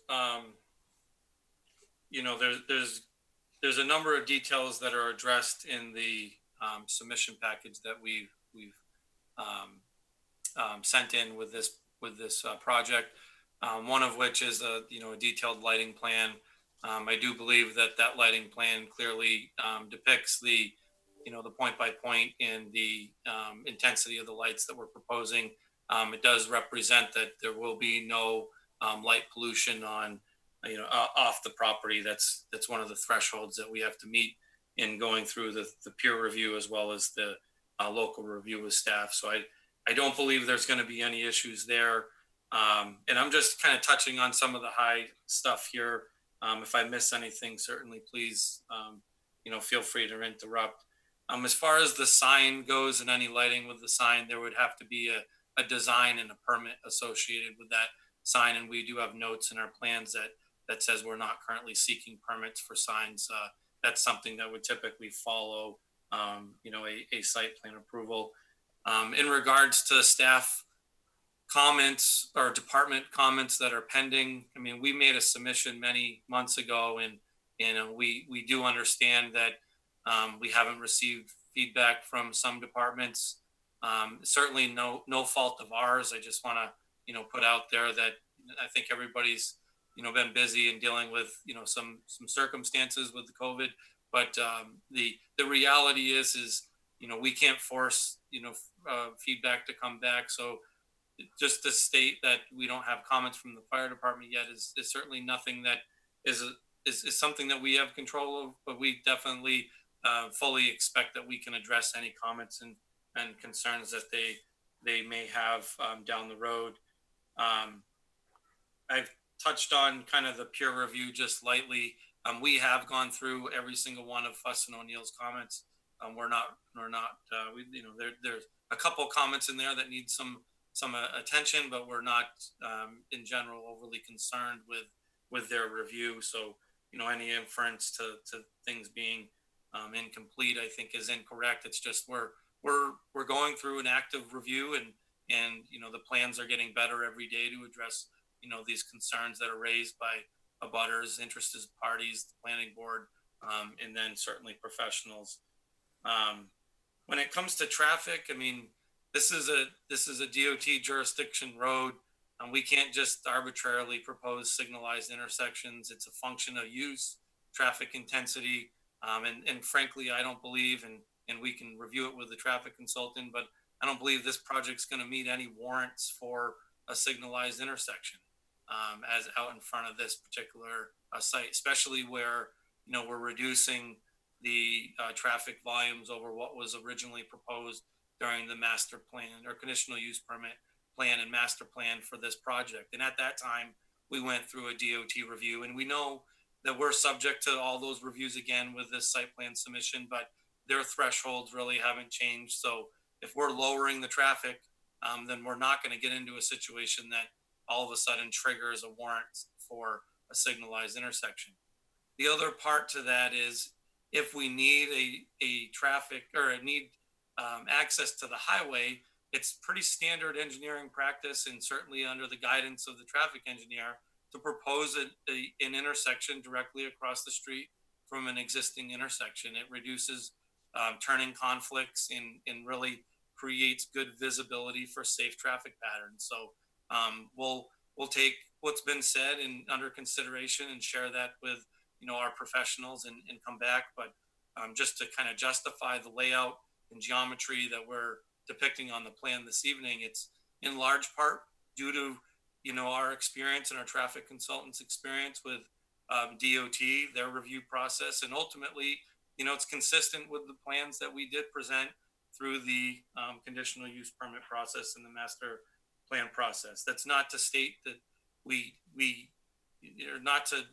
M: you know, there's a number of details that are addressed in the submission package that we've sent in with this project. One of which is a detailed lighting plan. I do believe that lighting plan clearly depicts the point by point and the intensity of the lights that we're proposing. It does represent that there will be no light pollution on, off the property. That's one of the thresholds that we have to meet in going through the peer review as well as the local review with staff. So I don't believe there's going to be any issues there. And I'm just kind of touching on some of the high stuff here. If I miss anything, certainly please, feel free to interrupt. As far as the sign goes and any lighting with the sign, there would have to be a design and a permit associated with that sign. And we do have notes in our plans that says we're not currently seeking permits for signs. That's something that would typically follow, a site plan approval. In regards to staff comments or department comments that are pending, I mean, we made a submission many months ago, and we do understand that we haven't received feedback from some departments. Certainly no fault of ours. I just want to put out there that I think everybody's been busy and dealing with some circumstances with the COVID, but the reality is we can't force feedback to come back. So just to state that we don't have comments from the fire department yet is certainly nothing that is something that we have control of, but we definitely fully expect that we can address any comments and concerns that they may have down the road. I've touched on kind of the peer review just lightly. We have gone through every single one of Fuss and O'Neill's comments. There's a couple comments in there that need some attention, but we're not in general overly concerned with their review. So any inference to things being incomplete, I think, is incorrect. It's just we're going through an active review, and the plans are getting better every day to address these concerns that are raised by abutters, interested parties, the planning board, and then certainly professionals. When it comes to traffic, I mean, this is a DOT jurisdiction road, and we can't just arbitrarily propose signalized intersections. It's a function of use, traffic intensity, and frankly, I don't believe, and we can review it with the traffic consultant, but I don't believe this project's going to meet any warrants for a signalized intersection as out in front of this particular site, especially where we're reducing the traffic volumes over what was originally proposed during the master plan or conditional use permit plan and master plan for this project. And at that time, we went through a DOT review, and we know that we're subject to all those reviews again with this site plan submission, but their thresholds really haven't changed. So, if we're lowering the traffic, then we're not going to get into a situation that all of a sudden triggers a warrant for a signalized intersection. The other part to that is if we need a traffic or need access to the highway, it's pretty standard engineering practice, and certainly under the guidance of the traffic engineer, to propose an intersection directly across the street from an existing intersection. It reduces turning conflicts and really creates good visibility for safe traffic patterns. So we'll take what's been said and under consideration and share that with our professionals and come back. But just to kind of justify the layout and geometry that we're depicting on the plan this evening, it's in large part due to our experience and our traffic consultants' experience with DOT, their review process, and ultimately it's consistent with the plans that we did present through the conditional use permit process and the master plan process. That's not to state that we not to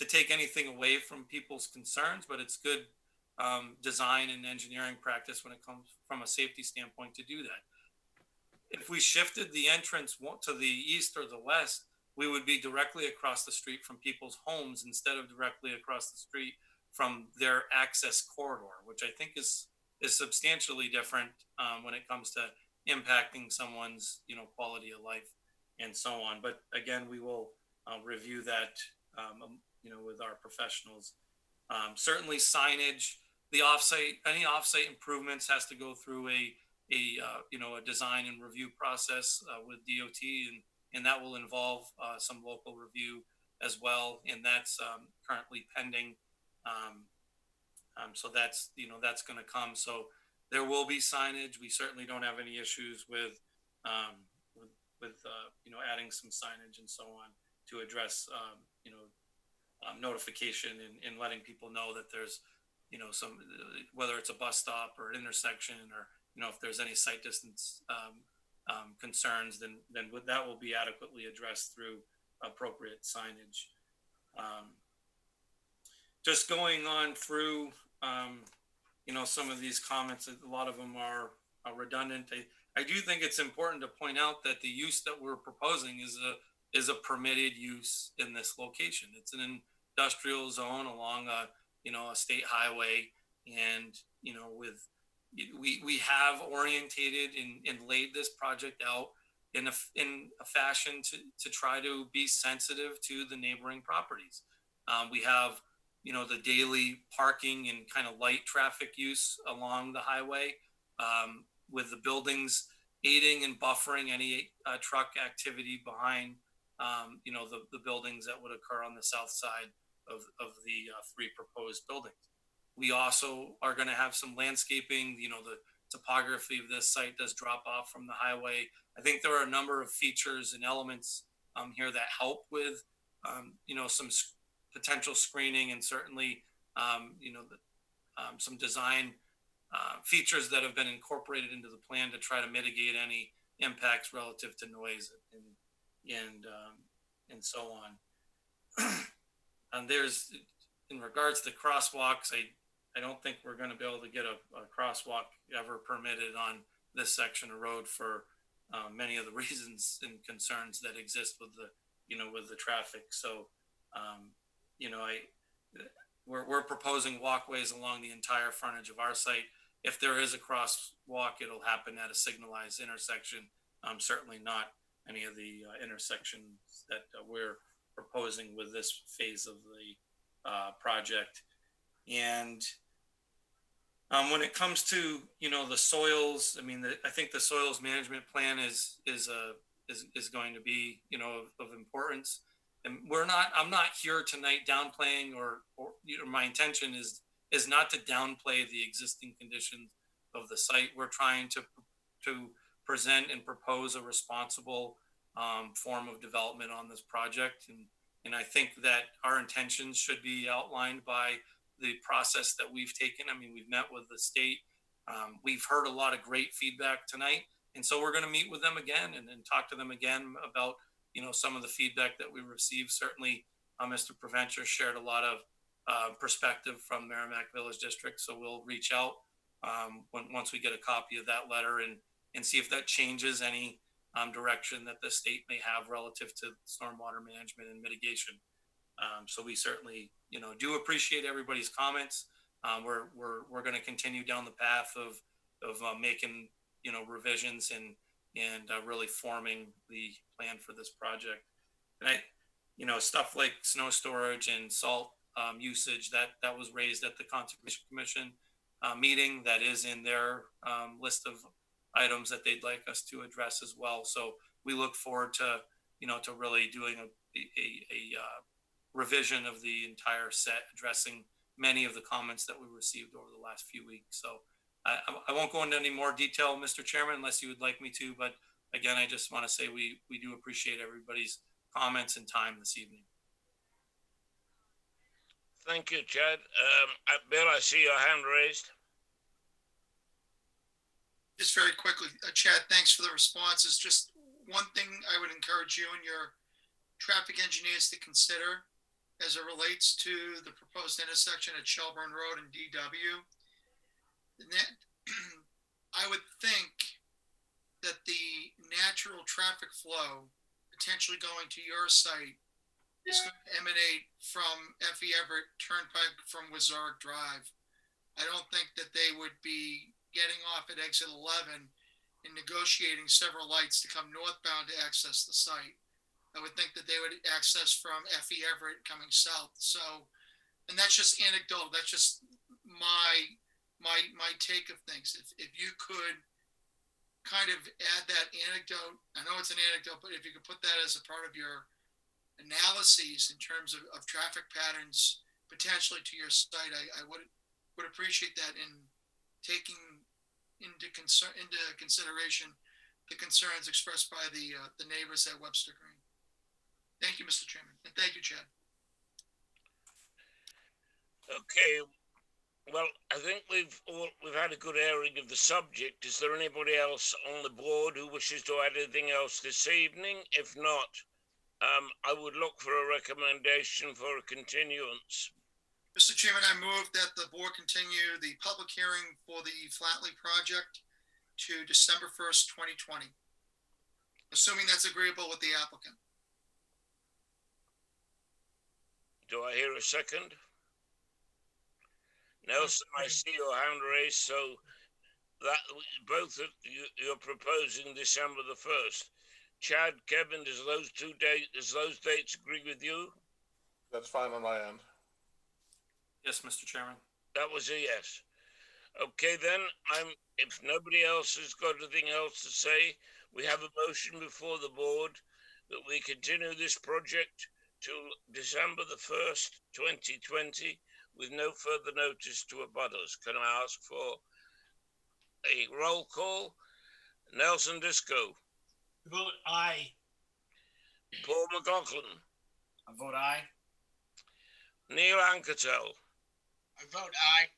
M: take anything away from people's concerns, but it's good design and engineering practice when it comes from a safety standpoint to do that. If we shifted the entrance to the east or the west, we would be directly across the street from people's homes instead of directly across the street from their access corridor, which I think is substantially different when it comes to impacting someone's quality of life and so on. But again, we will review that with our professionals. Certainly signage, any offsite improvements has to go through a design and review process with DOT, and that will involve some local review as well, and that's currently pending. So that's going to come. So there will be signage. We certainly don't have any issues with adding some signage and so on to address notification and letting people know that there's some, whether it's a bus stop or an intersection, or if there's any sight distance concerns, then that will be adequately addressed through appropriate signage. Just going on through some of these comments, a lot of them are redundant. I do think it's important to point out that the use that we're proposing is a permitted use in this location. It's an industrial zone along a state highway, and we have orientated and laid this project out in a fashion to try to be sensitive to the neighboring properties. We have the daily parking and kind of light traffic use along the highway, with the buildings aiding and buffering any truck activity behind the buildings that would occur on the south side of the three proposed buildings. We also are going to have some landscaping. The topography of this site does drop off from the highway. I think there are a number of features and elements here that help with some potential screening, and certainly some design features that have been incorporated into the plan to try to mitigate any impacts relative to noise and so on. And there's, in regards to crosswalks, I don't think we're going to be able to get a crosswalk ever permitted on this section of road for many of the reasons and concerns that exist with the traffic. So, we're proposing walkways along the entire frontage of our site. If there is a crosswalk, it'll happen at a signalized intersection. Certainly not any of the intersections that we're proposing with this phase of the project. And when it comes to the soils, I think the soils management plan is going to be of importance. And I'm not here tonight downplaying or my intention is not to downplay the existing conditions of the site. We're trying to present and propose a responsible form of development on this project. And I think that our intentions should be outlined by the process that we've taken. We've met with the state. We've heard a lot of great feedback tonight. And so we're going to meet with them again and talk to them again about, some of the feedback that we received. Certainly, Mr. Preventure shared a lot of perspective from Merrimack Village District. So we'll reach out once we get a copy of that letter and see if that changes any direction that the state may have relative to stormwater management and mitigation. So we certainly, do appreciate everybody's comments. We're going to continue down the path of making, revisions and really forming the plan for this project. And stuff like snow storage and salt usage that was raised at the Conservation Commission meeting, that is in their list of items that they'd like us to address as well. So we look forward to, to really doing a revision of the entire set, addressing many of the comments that we received over the last few weeks. So I won't go into any more detail, Mr. Chairman, unless you would like me to, but again, I just want to say we do appreciate everybody's comments and time this evening.
F: Thank you, Chad. Bill, I see your hand raised.
K: Just very quickly, Chad, thanks for the responses. Just one thing I would encourage you and your traffic engineers to consider as it relates to the proposed intersection at Shelburne Road and DW. And that, I would think that the natural traffic flow potentially going to your site is going to emanate from Effie Everett Turnpike from Wazurk Drive. I don't think that they would be getting off at exit 11 and negotiating several lights to come northbound to access the site. I would think that they would access from Effie Everett coming south. So, and that's just anecdotal. That's just my take of things. If you could kind of add that anecdote, I know it's an anecdote, but if you could put that as a part of your analyses in terms of traffic patterns potentially to your site, I would appreciate that in taking into consideration the concerns expressed by the neighbors at Webster Green. Thank you, Mr. Chairman, and thank you, Chad.
F: Okay. Well, I think we've had a good airing of the subject. Is there anybody else on the board who wishes to add anything else this evening? If not, I would look for a recommendation for a continuance.
K: Mr. Chairman, I move that the board continue the public hearing for the Flatley project to December 1st, 2020, assuming that's agreeable with the applicant.
F: Do I hear a second? Nelson, I see your hand raised, so that both of you, you're proposing December the 1st. Chad, Kevin, does those dates agree with you?
N: That's fine on my end.
M: Yes, Mr. Chairman.
F: That was a yes. Okay, then, if nobody else has got anything else to say, we have a motion before the board that we continue this project till December the 1st, 2020, with no further notice to abutters. Can I ask for a roll call? Nelson Disco.
H: Vote aye.
F: Paul McLaughlin.
I: I vote aye.
F: Neil Anketel.
J: I vote aye.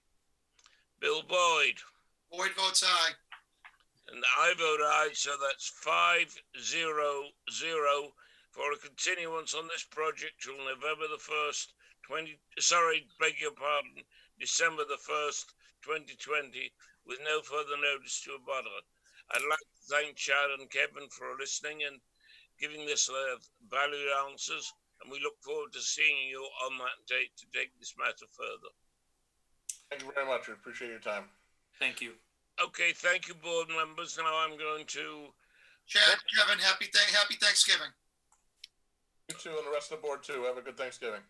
F: Bill Boyd.
K: Boyd votes aye.
F: And I vote aye, so that's 5-0-0 for a continuance on this project till November the 1st, December the 1st, 2020, with no further notice to a butter. I'd like to thank Chad and Kevin for listening and giving this valued answers, and we look forward to seeing you on that date to take this matter further.
N: Thank you very much. We appreciate your time.
M: Thank you.
F: Okay, thank you, board members. Now I'm going to...
K: Chad, Kevin, happy Thanksgiving.
N: You too, and the rest of the board too. Have a good Thanksgiving.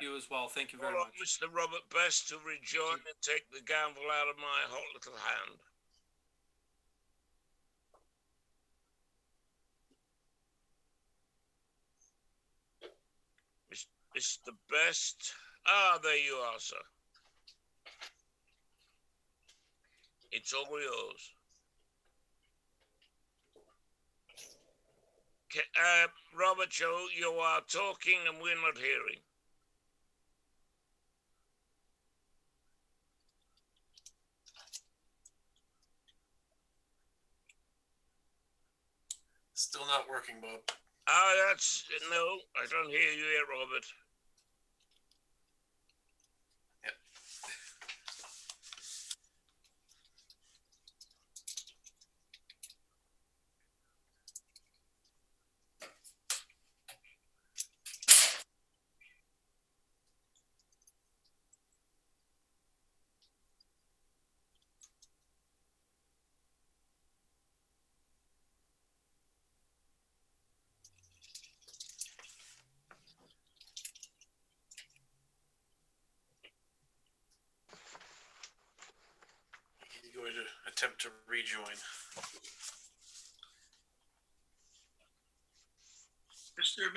M: You as well. Thank you very much.
F: Mr. Robert Best to rejoin and take the gavel out of my hot little hand. Mr. Best. Ah, there you are, sir. It's all yours. Okay, Robert, you are talking and we're not hearing.
L: Still not working, Bob.
F: No, I don't hear you yet, Robert.
L: Yep. attempt to rejoin.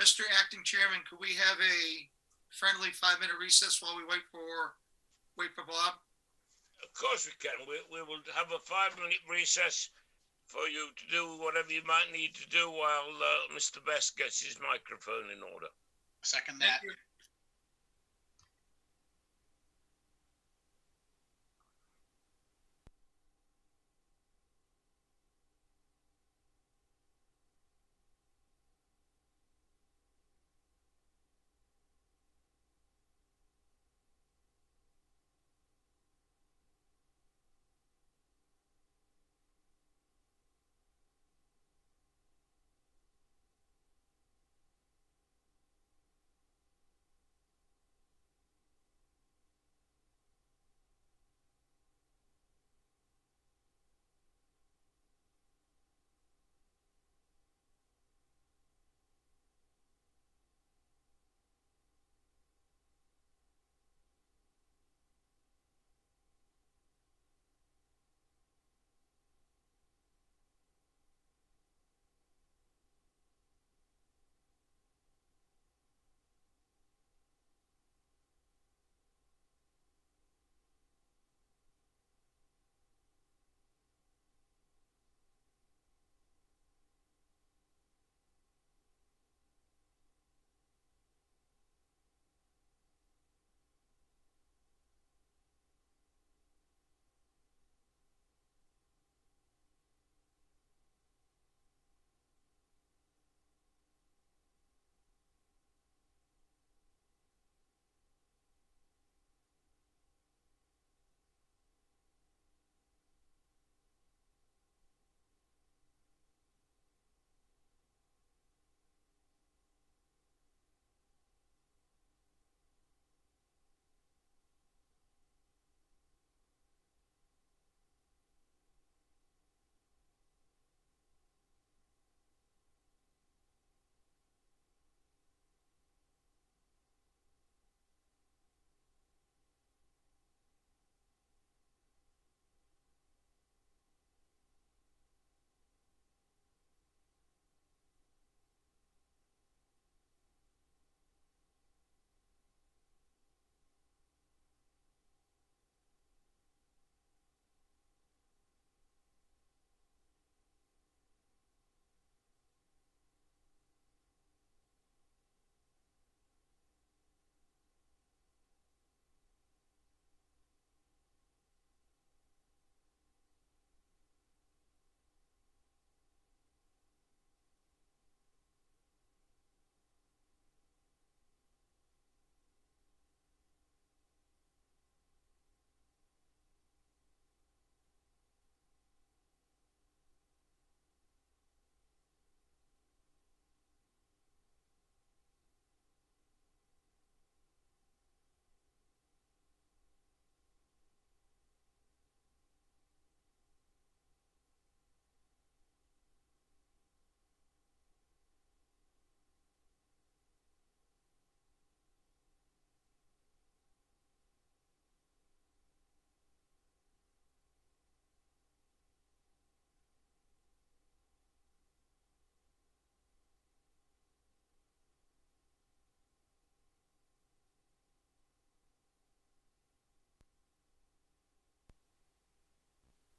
K: Mr. Acting Chairman, could we have a friendly 5-minute recess while we wait for Bob?
F: Of course we can. We will have a 5-minute recess for you to do whatever you might need to do while Mr. Best gets his microphone in order.
J: Second that.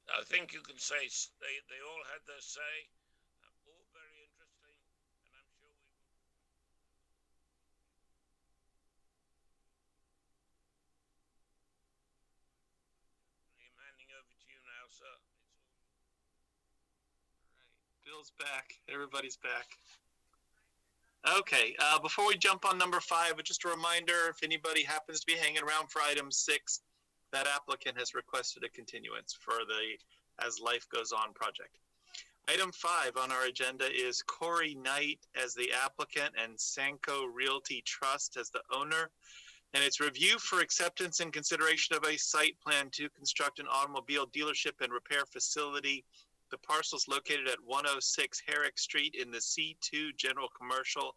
F: I think you can say they all had their say, all very interesting, and I'm sure we will. I'm handing over to you now, sir.
G: Bill's back. Everybody's back. Okay, before we jump on number 5, just a reminder, if anybody happens to be hanging around for item 6, that applicant has requested a continuance for the As Life Goes On project. Item 5 on our agenda is Corey Knight as the applicant and Sanco Realty Trust as the owner. And it's review for acceptance and consideration of a site plan to construct an automobile dealership and repair facility. The parcel is located at 106 Herrick Street in the C2 General Commercial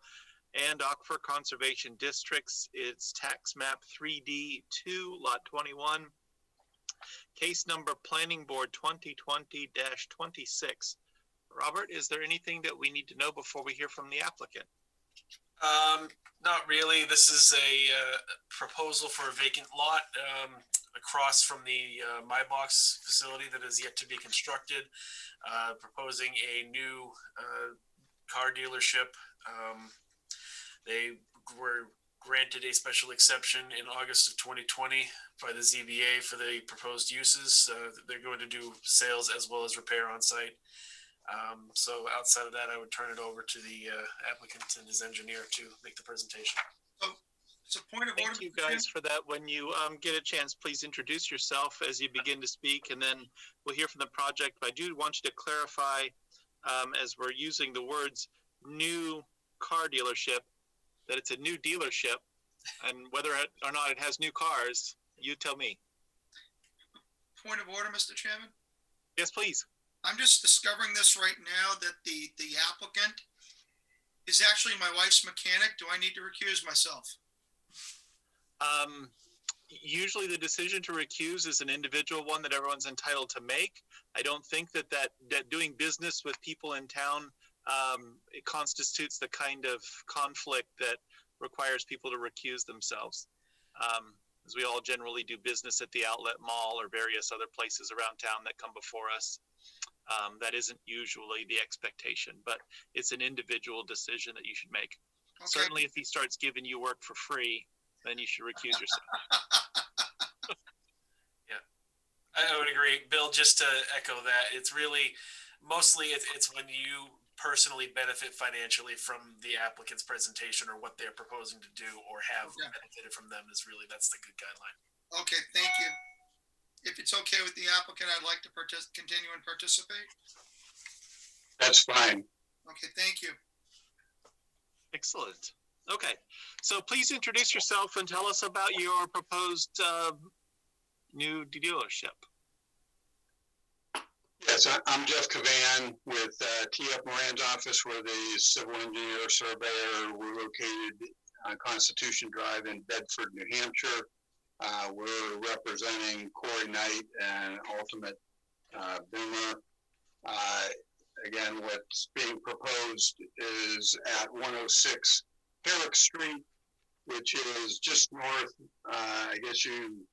G: and Aquifer Conservation Districts. It's tax map 3D2, lot 21. Case number Planning Board 2020-26. Robert, is there anything that we need to know before we hear from the applicant?
L: Not really. This is a proposal for a vacant lot across from the My Box facility that is yet to be constructed, proposing a new car dealership. They were granted a special exception in August of 2020 by the ZBA for the proposed uses. They're going to do sales as well as repair on site. So outside of that, I would turn it over to the applicant and his engineer to make the presentation.
K: So point of order.
G: Thank you guys for that. When you get a chance, please introduce yourself as you begin to speak, and then we'll hear from the project. But I do want you to clarify, as we're using the words new car dealership, that it's a new dealership, and whether or not it has new cars, you tell me.
K: Point of order, Mr. Chairman.
G: Yes, please.
K: I'm just discovering this right now that the applicant is actually my wife's mechanic. Do I need to recuse myself?
G: Usually the decision to recuse is an individual one that everyone's entitled to make. I don't think that doing business with people in town it constitutes the kind of conflict that requires people to recuse themselves. As we all generally do business at the outlet mall or various other places around town that come before us. That isn't usually the expectation, but it's an individual decision that you should make. Okay. Certainly if he starts giving you work for free, then you should recuse yourself.
L: Yeah, I would agree. Bill, just to echo that, it's really, mostly it's when you personally benefit financially from the applicant's presentation or what they're proposing to do or have benefited from them is really, that's the good guideline.
K: Okay, thank you. If it's okay with the applicant, I'd like to continue and participate.
T: That's fine.
K: Okay, thank you.
G: Excellent. Okay, so please introduce yourself and tell us about your proposed new dealership.
T: Yes, I'm Jeff Cavan with TF Moran's office. We're the civil engineer surveyor. We're located on Constitution Drive in Bedford, New Hampshire. We're representing Corey Knight and Ultimate Boomer. Again, what's being proposed is at 106 Herrick Street, which is just north, I guess you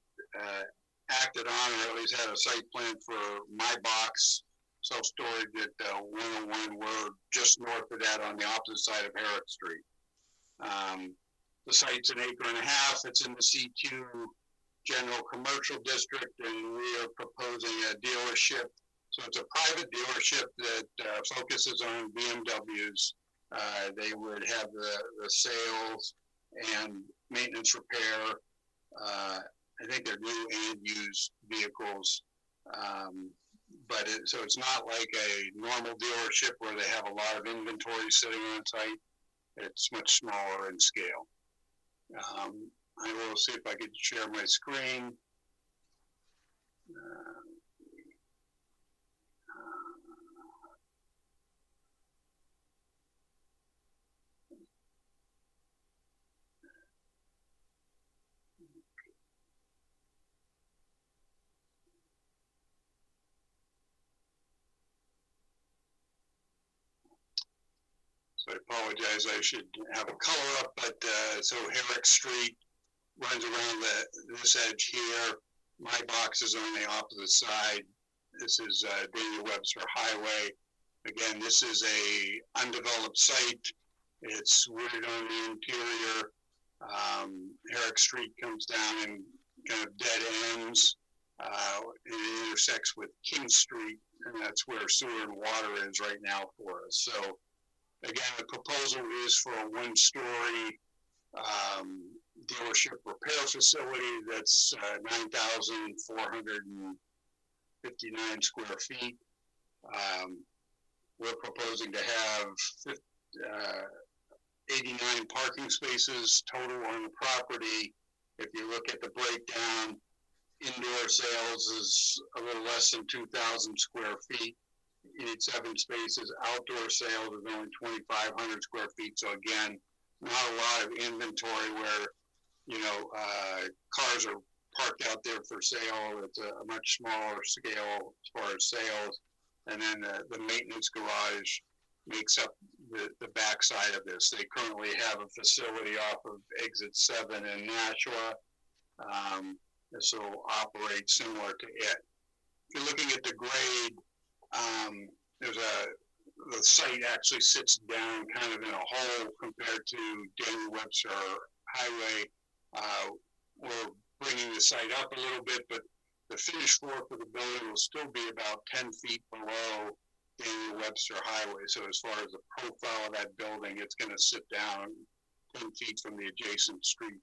T: acted on or at least had a site plan for My Box self-storage at 101. We're just north of that on the opposite side of Herrick Street. The site's an acre and a half. It's in the C2 General Commercial District, and we are proposing a dealership. So it's a private dealership that focuses on BMWs. They would have the sales and maintenance repair. I think they're new and used vehicles. So it's not like a normal dealership where they have a lot of inventory sitting on site. It's much smaller in scale. I will see if I could share my screen. So I apologize, I should have a color up, but so Herrick Street runs around this edge here. My Box is on the opposite side. This is Daniel Webster Highway. Again, this is a undeveloped site. It's wooded on the interior. Herrick Street comes down and kind of dead ends. It intersects with King Street, and that's where sewer and water is right now for us. So again, the proposal is for a one-story dealership repair facility that's 9,459 square feet. We're proposing to have 89 parking spaces total on the property. If you look at the breakdown, indoor sales is a little less than 2,000 square feet. You need 7 spaces. Outdoor sales is only 2,500 square feet. So again, not a lot of inventory where, cars are parked out there for sale. It's a much smaller scale as far as sales. And then the maintenance garage makes up the backside of this. They currently have a facility off of exit 7 in Nashua. This will operate similar to it. If you're looking at the grade, the site actually sits down kind of in a hole compared to Daniel Webster Highway. We're bringing the site up a little bit, but the finished floor for the building will still be about 10 feet below Daniel Webster Highway. So as far as the profile of that building, it's going to sit down 10 feet from the adjacent street.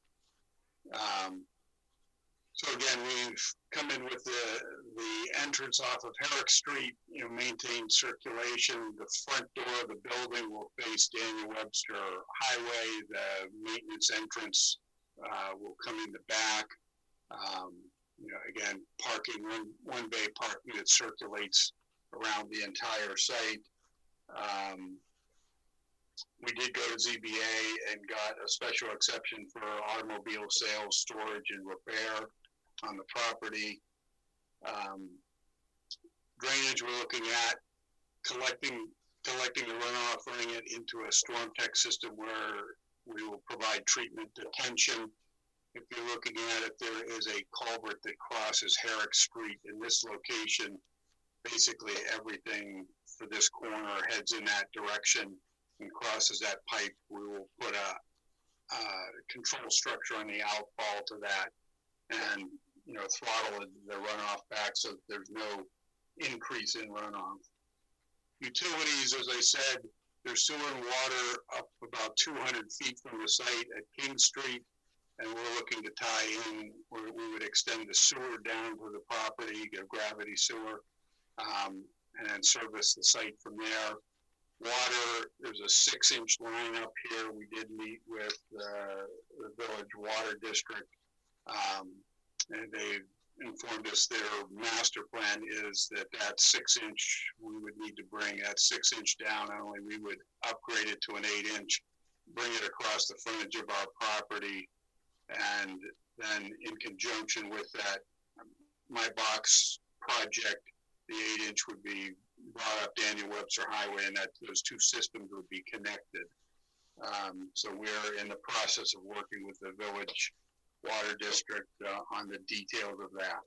T: So again, we've come in with the entrance off of Herrick Street, maintain circulation. The front door of the building will face Daniel Webster Highway. The maintenance entrance will come in the back. Again, parking, one bay parking that circulates around the entire site. We did go to ZBA and got a special exception for automobile sales, storage, and repair on the property. Drainage, we're looking at collecting the runoff, running it into a storm tech system where we will provide treatment detention. If you're looking at it, there is a culvert that crosses Herrick Street. In this location, basically everything for this corner heads in that direction and crosses that pipe. We will put a control structure on the outfall to that and throttle the runoff back so that there's no increase in runoff. Utilities, as I said, there's sewer and water up about 200 feet from the site at King Street, and we're looking to tie in where we would extend the sewer down to the property, get a gravity sewer, and then service the site from there. Water, there's a 6-inch line up here. We did meet with the Village Water District, and they've informed us their master plan is that 6-inch, we would need to bring that 6-inch down. Not only we would upgrade it to an 8-inch, bring it across the frontage of our property, and then in conjunction with that, my box project, the 8-inch would be brought up Daniel Webster Highway, and that those two systems would be connected. So we're in the process of working with the Village Water District on the details of that.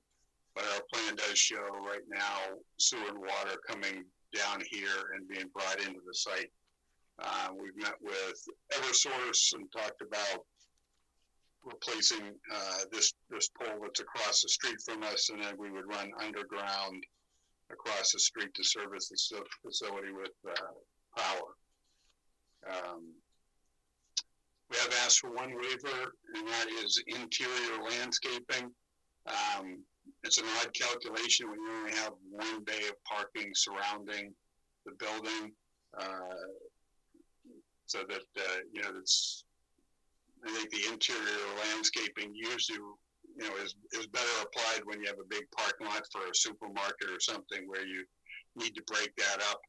T: But our plan does show right now sewer and water coming down here and being brought into the site. We've met with Eversource and talked about replacing this pole that's across the street from us, and then we would run underground across the street to service the facility with power. We have asked for one waiver, and that is interior landscaping. It's an odd calculation when you only have one bay of parking surrounding the building. So that, it's, I think the interior landscaping usually, is better applied when you have a big parking lot for a supermarket or something where you need to break that up.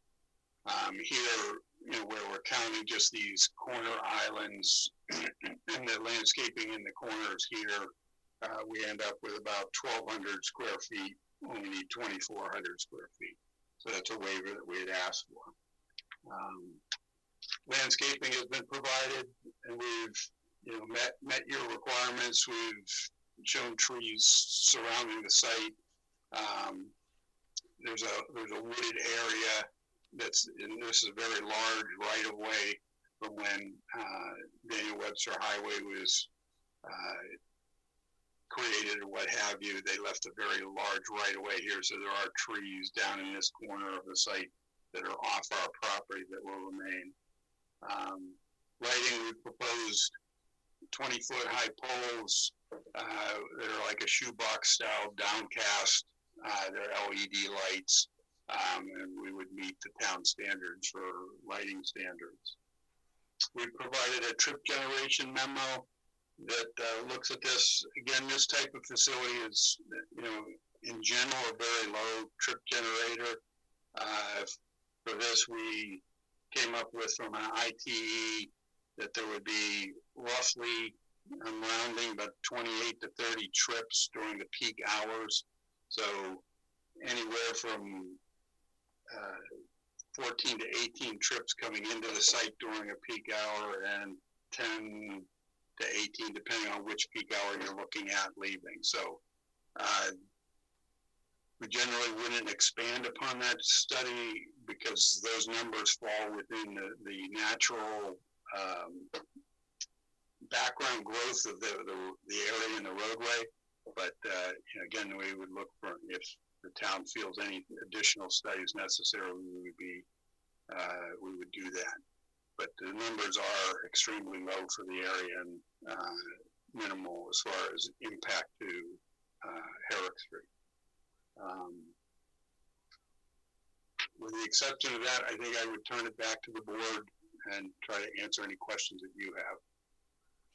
T: Here, where we're counting just these corner islands and the landscaping in the corners here, we end up with about 1,200 square feet. Only need 2,400 square feet. So that's a waiver that we had asked for. Landscaping has been provided, and we've met your requirements. We've shown trees surrounding the site. There's a wooded area and this is a very large right of way from when Daniel Webster Highway was created or what have you. They left a very large right of way here, so there are trees down in this corner of the site that are off our property that will remain. Lighting, we proposed 20-foot high poles that are like a shoebox style downcast. They're LED lights, and we would meet the town standards for lighting standards. We provided a trip generation memo that looks at this. Again, this type of facility is, in general, a very low trip generator. For this, we came up with from an ITE that there would be roughly I'm rounding, but 28 to 30 trips during the peak hours. So anywhere from 14 to 18 trips coming into the site during a peak hour, and 10 to 18, depending on which peak hour you're looking at, leaving. So we generally wouldn't expand upon that study because those numbers fall within the natural background growth of the area in the roadway. But again, we would look for, if the town feels any additional studies necessary, we would do that. But the numbers are extremely low for the area and minimal as far as impact to Herrick Street. With the exception of that, I think I would turn it back to the board and try to answer any questions that you have.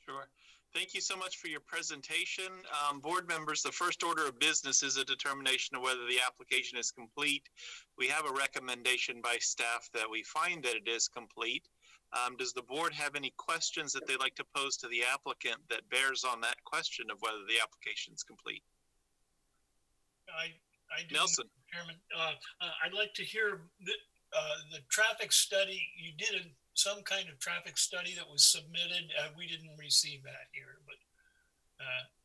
G: Sure. Thank you so much for your presentation. Board members, the first order of business is a determination of whether the application is complete. We have a recommendation by staff that we find that it is complete. Does the board have any questions that they'd like to pose to the applicant that bears on that question of whether the application is complete?
H: I do,
G: Nelson.
H: Chairman. I'd like to hear the traffic study. You did some kind of traffic study that was submitted. We didn't receive that here, but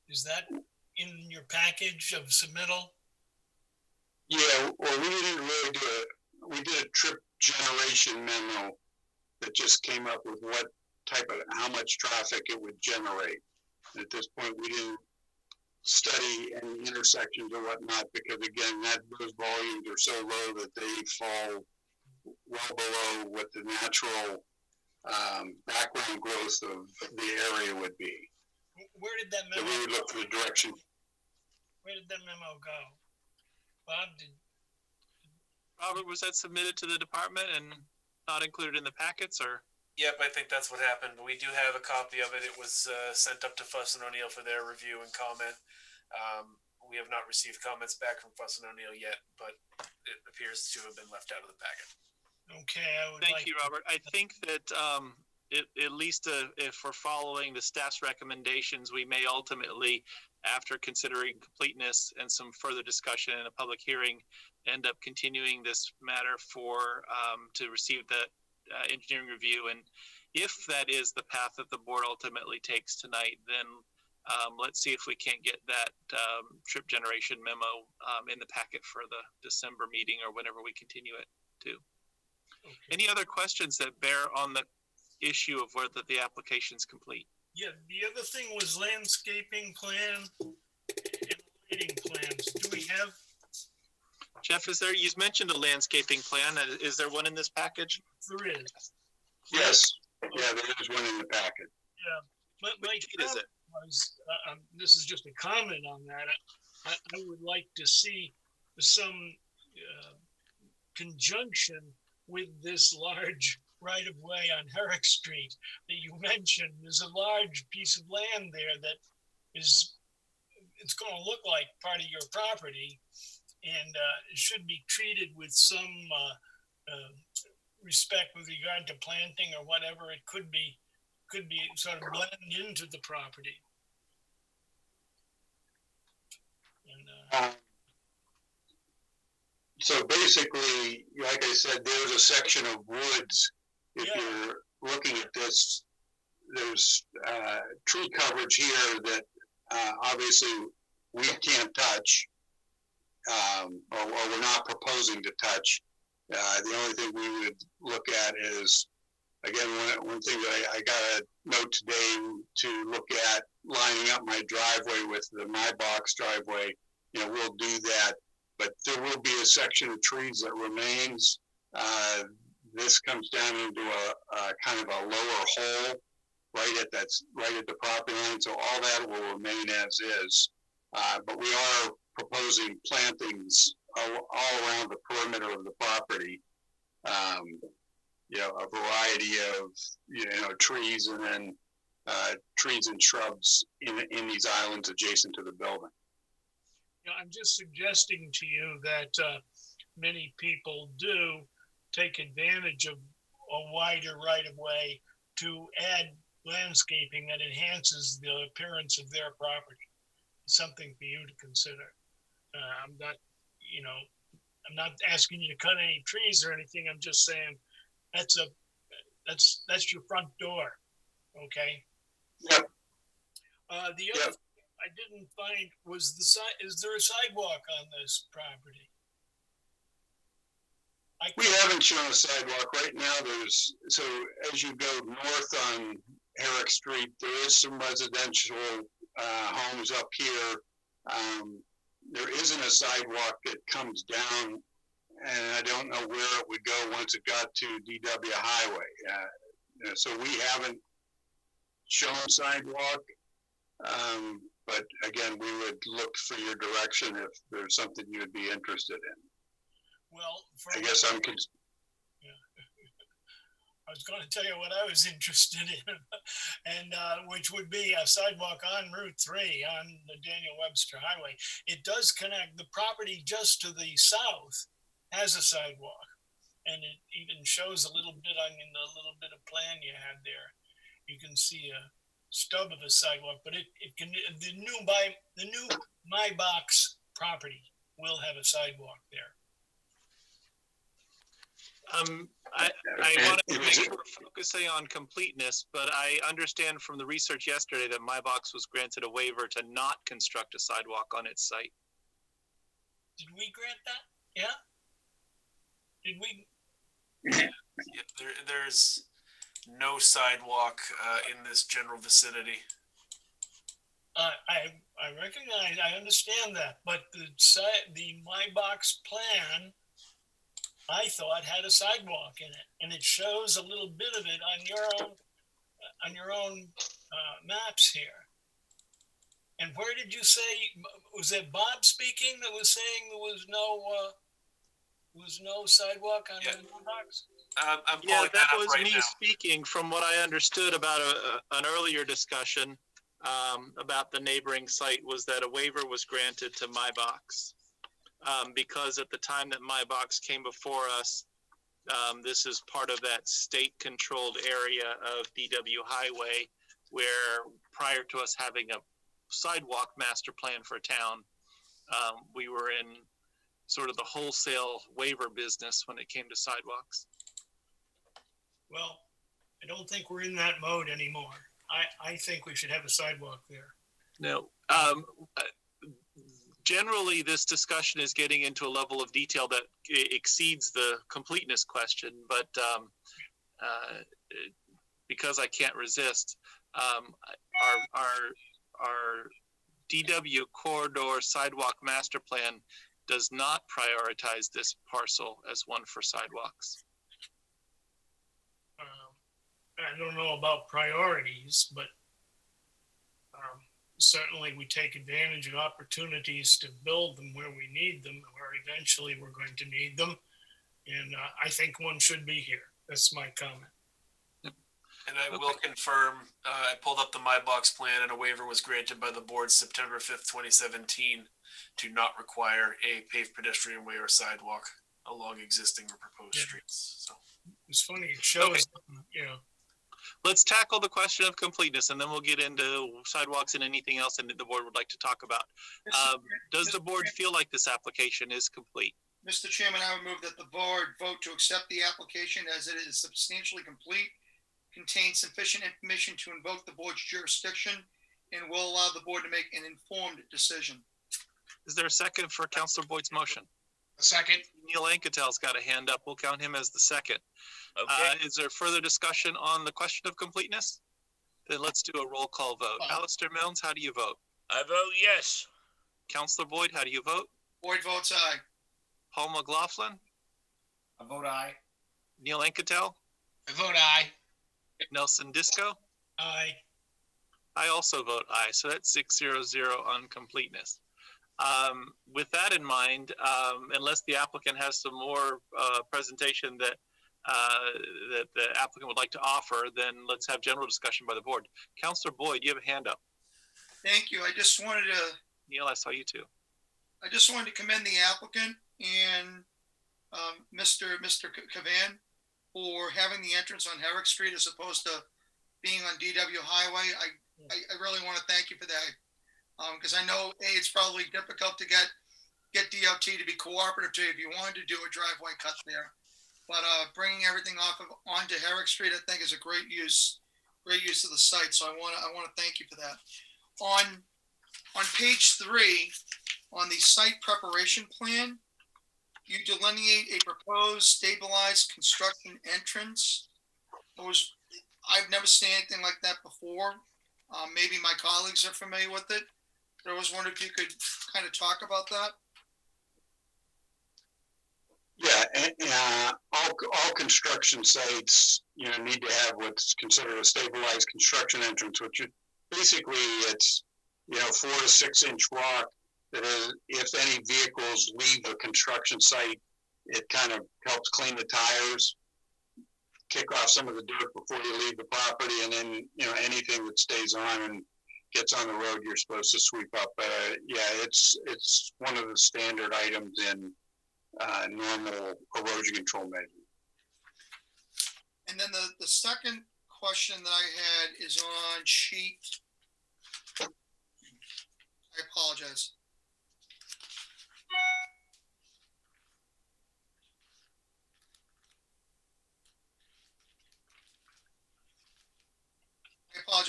H: is that in your package of submittal?
T: Yeah, well, we didn't really do it. We did a trip generation memo that just came up with what type of, how much traffic it would generate. And at this point, we didn't study any intersections or whatnot, because again, those volumes are so low that they fall well below what the natural background growth of the area would be.
H: Where did that memo
T: So we would look for the direction.
H: Where did that memo go? Bob,
G: Robert, was that submitted to the department and not included in the packets, or?
L: Yep, I think that's what happened. We do have a copy of it. It was sent up to Fuss and O'Neill for their review and comment. We have not received comments back from Fuss and O'Neill yet, but it appears to have been left out of the packet.
H: Okay, I would
G: Thank you, Robert. I think that at least if we're following the staff's recommendations, we may ultimately, after considering completeness and some further discussion in a public hearing, end up continuing this matter for to receive the engineering review. And if that is the path that the board ultimately takes tonight, then let's see if we can't get that trip generation memo in the packet for the December meeting or whenever we continue it to. Okay. Any other questions that bear on the issue of whether the application is complete?
H: Yeah, the other thing was landscaping plan and lighting plans. Do we have?
G: Jeff, is there, you mentioned a landscaping plan. Is there one in this package?
H: There is.
T: Yes. Yeah, there is one in the packet.
H: Yeah. But my comment was, this is just a comment on that. I would like to see some conjunction with this large right-of-way on Herrick Street that you mentioned. There's a large piece of land there that is, it's going to look like part of your property, and it should be treated with some respect with regard to planting or whatever. It could be sort of blended into the property. And,
T: so basically, like I said, there's a section of woods. If you're looking at this, there's tree coverage here that obviously we can't touch, or we're not proposing to touch. The only thing we would look at is, again, one thing that I got a note today to look at, lining up my driveway with my box driveway. You know, we'll do that, but there will be a section of trees that remains. This comes down into a kind of a lower hole right at the property line. So all that will remain as is. But we are proposing plantings all around the perimeter of the property. You know, a variety of, trees, and then trees and shrubs in these islands adjacent to the building.
H: You know, I'm just suggesting to you that many people do take advantage of a wider right-of-way to add landscaping that enhances the appearance of their property. Something for you to consider. I'm not, you know, I'm not asking you to cut any trees or anything. I'm just saying that's your front door. Okay.
T: Yep.
H: The other thing I didn't find was is there a sidewalk on this property?
T: We haven't shown a sidewalk right now. So as you go north on Herrick Street, there is some residential homes up here. There isn't a sidewalk that comes down, and I don't know where it would go once it got to DW Highway. So we haven't shown sidewalk, but again, we would look for your direction if there's something you would be interested in.
H: Well,
T: I guess I'm.
H: I was going to tell you what I was interested in, and which would be a sidewalk on Route 3 on the Daniel Webster Highway. It does connect the property just to the south has a sidewalk, and it even shows a little bit on the little bit of plan you had there. You can see a stub of a sidewalk, but it can the new My Box property will have a sidewalk there.
G: I want to make sure we're focusing on completeness, but I understand from the research yesterday that My Box was granted a waiver to not construct a sidewalk on its site.
H: Did we grant that? Yeah. Did we?
L: Yeah, there's no sidewalk in this general vicinity.
H: I recognize, I understand that, but the My Box plan, I thought, had a sidewalk in it, and it shows a little bit of it on your own maps here. And where did you say, was it Bob speaking that was saying there was no sidewalk on the My Box?
G: That was me speaking from what I understood about an earlier discussion about the neighboring site, was that a waiver was granted to My Box. Because at the time that My Box came before us, this is part of that state-controlled area of DW Highway, where prior to us having a sidewalk master plan for town, we were in sort of the wholesale waiver business when it came to sidewalks.
H: Well, I don't think we're in that mode anymore. I think we should have a sidewalk there.
G: No. Generally, this discussion is getting into a level of detail that exceeds the completeness question, but because I can't resist, our DW corridor sidewalk master plan does not prioritize this parcel as one for sidewalks.
H: I don't know about priorities, but certainly we take advantage of opportunities to build them where we need them, or eventually we're going to need them. And I think one should be here. That's my comment.
L: And I will confirm, I pulled up the My Box plan, and a waiver was granted by the board September 5th, 2017 to not require a paved pedestrian way or sidewalk along existing or proposed streets. So
H: it's funny, it shows, you know.
G: Let's tackle the question of completeness, and then we'll get into sidewalks and anything else that the board would like to talk about. Does the board feel like this application is complete?
K: Mr. Chairman, I would move that the board vote to accept the application as it is substantially complete, contains sufficient information to invoke the board's jurisdiction, and will allow the board to make an informed decision.
G: Is there a second for Councilor Boyd's motion?
J: A second.
G: Neil Ankatel's got a hand up. We'll count him as the second. Okay. Is there further discussion on the question of completeness? Then let's do a roll call vote. Alistair Milnes, how do you vote?
F: I vote yes.
G: Councilor Boyd, how do you vote?
K: Boyd votes aye.
G: Paul McLaughlin?
I: I vote aye.
G: Neil Anketel?
J: I vote aye.
G: Nelson Disco?
H: Aye.
G: I also vote aye. So that's 6-0-0 on completeness. With that in mind, unless the applicant has some more presentation that the applicant would like to offer, then let's have general discussion by the board. Councilor Boyd, you have a hand up.
K: Thank you. I just wanted to.
G: Neil, I saw you too.
K: I just wanted to commend the applicant and Mr. Cavan for having the entrance on Herrick Street as opposed to being on DW Highway. I really want to thank you for that. Because I know, it's probably difficult to get DOT to be cooperative to you if you wanted to do a driveway cut there. But bringing everything onto Herrick Street, I think, is a great use of the site. So I want to thank you for that. On page 3, on the site preparation plan, you delineate a proposed stabilized construction entrance. I've never seen anything like that before. Maybe my colleagues are familiar with it. But I was wondering if you could kind of talk about that.
T: Yeah, all construction sites, need to have what's considered a stabilized construction entrance, which basically it's 4 to 6 inch rock that is, if any vehicles leave the construction site, it kind of helps clean the tires, kick off some of the dirt before you leave the property, and then anything that stays on and gets on the road, you're supposed to sweep up. It's one of the standard items in normal erosion control measures.
K: And then the second question that I had is on sheet. I apologize.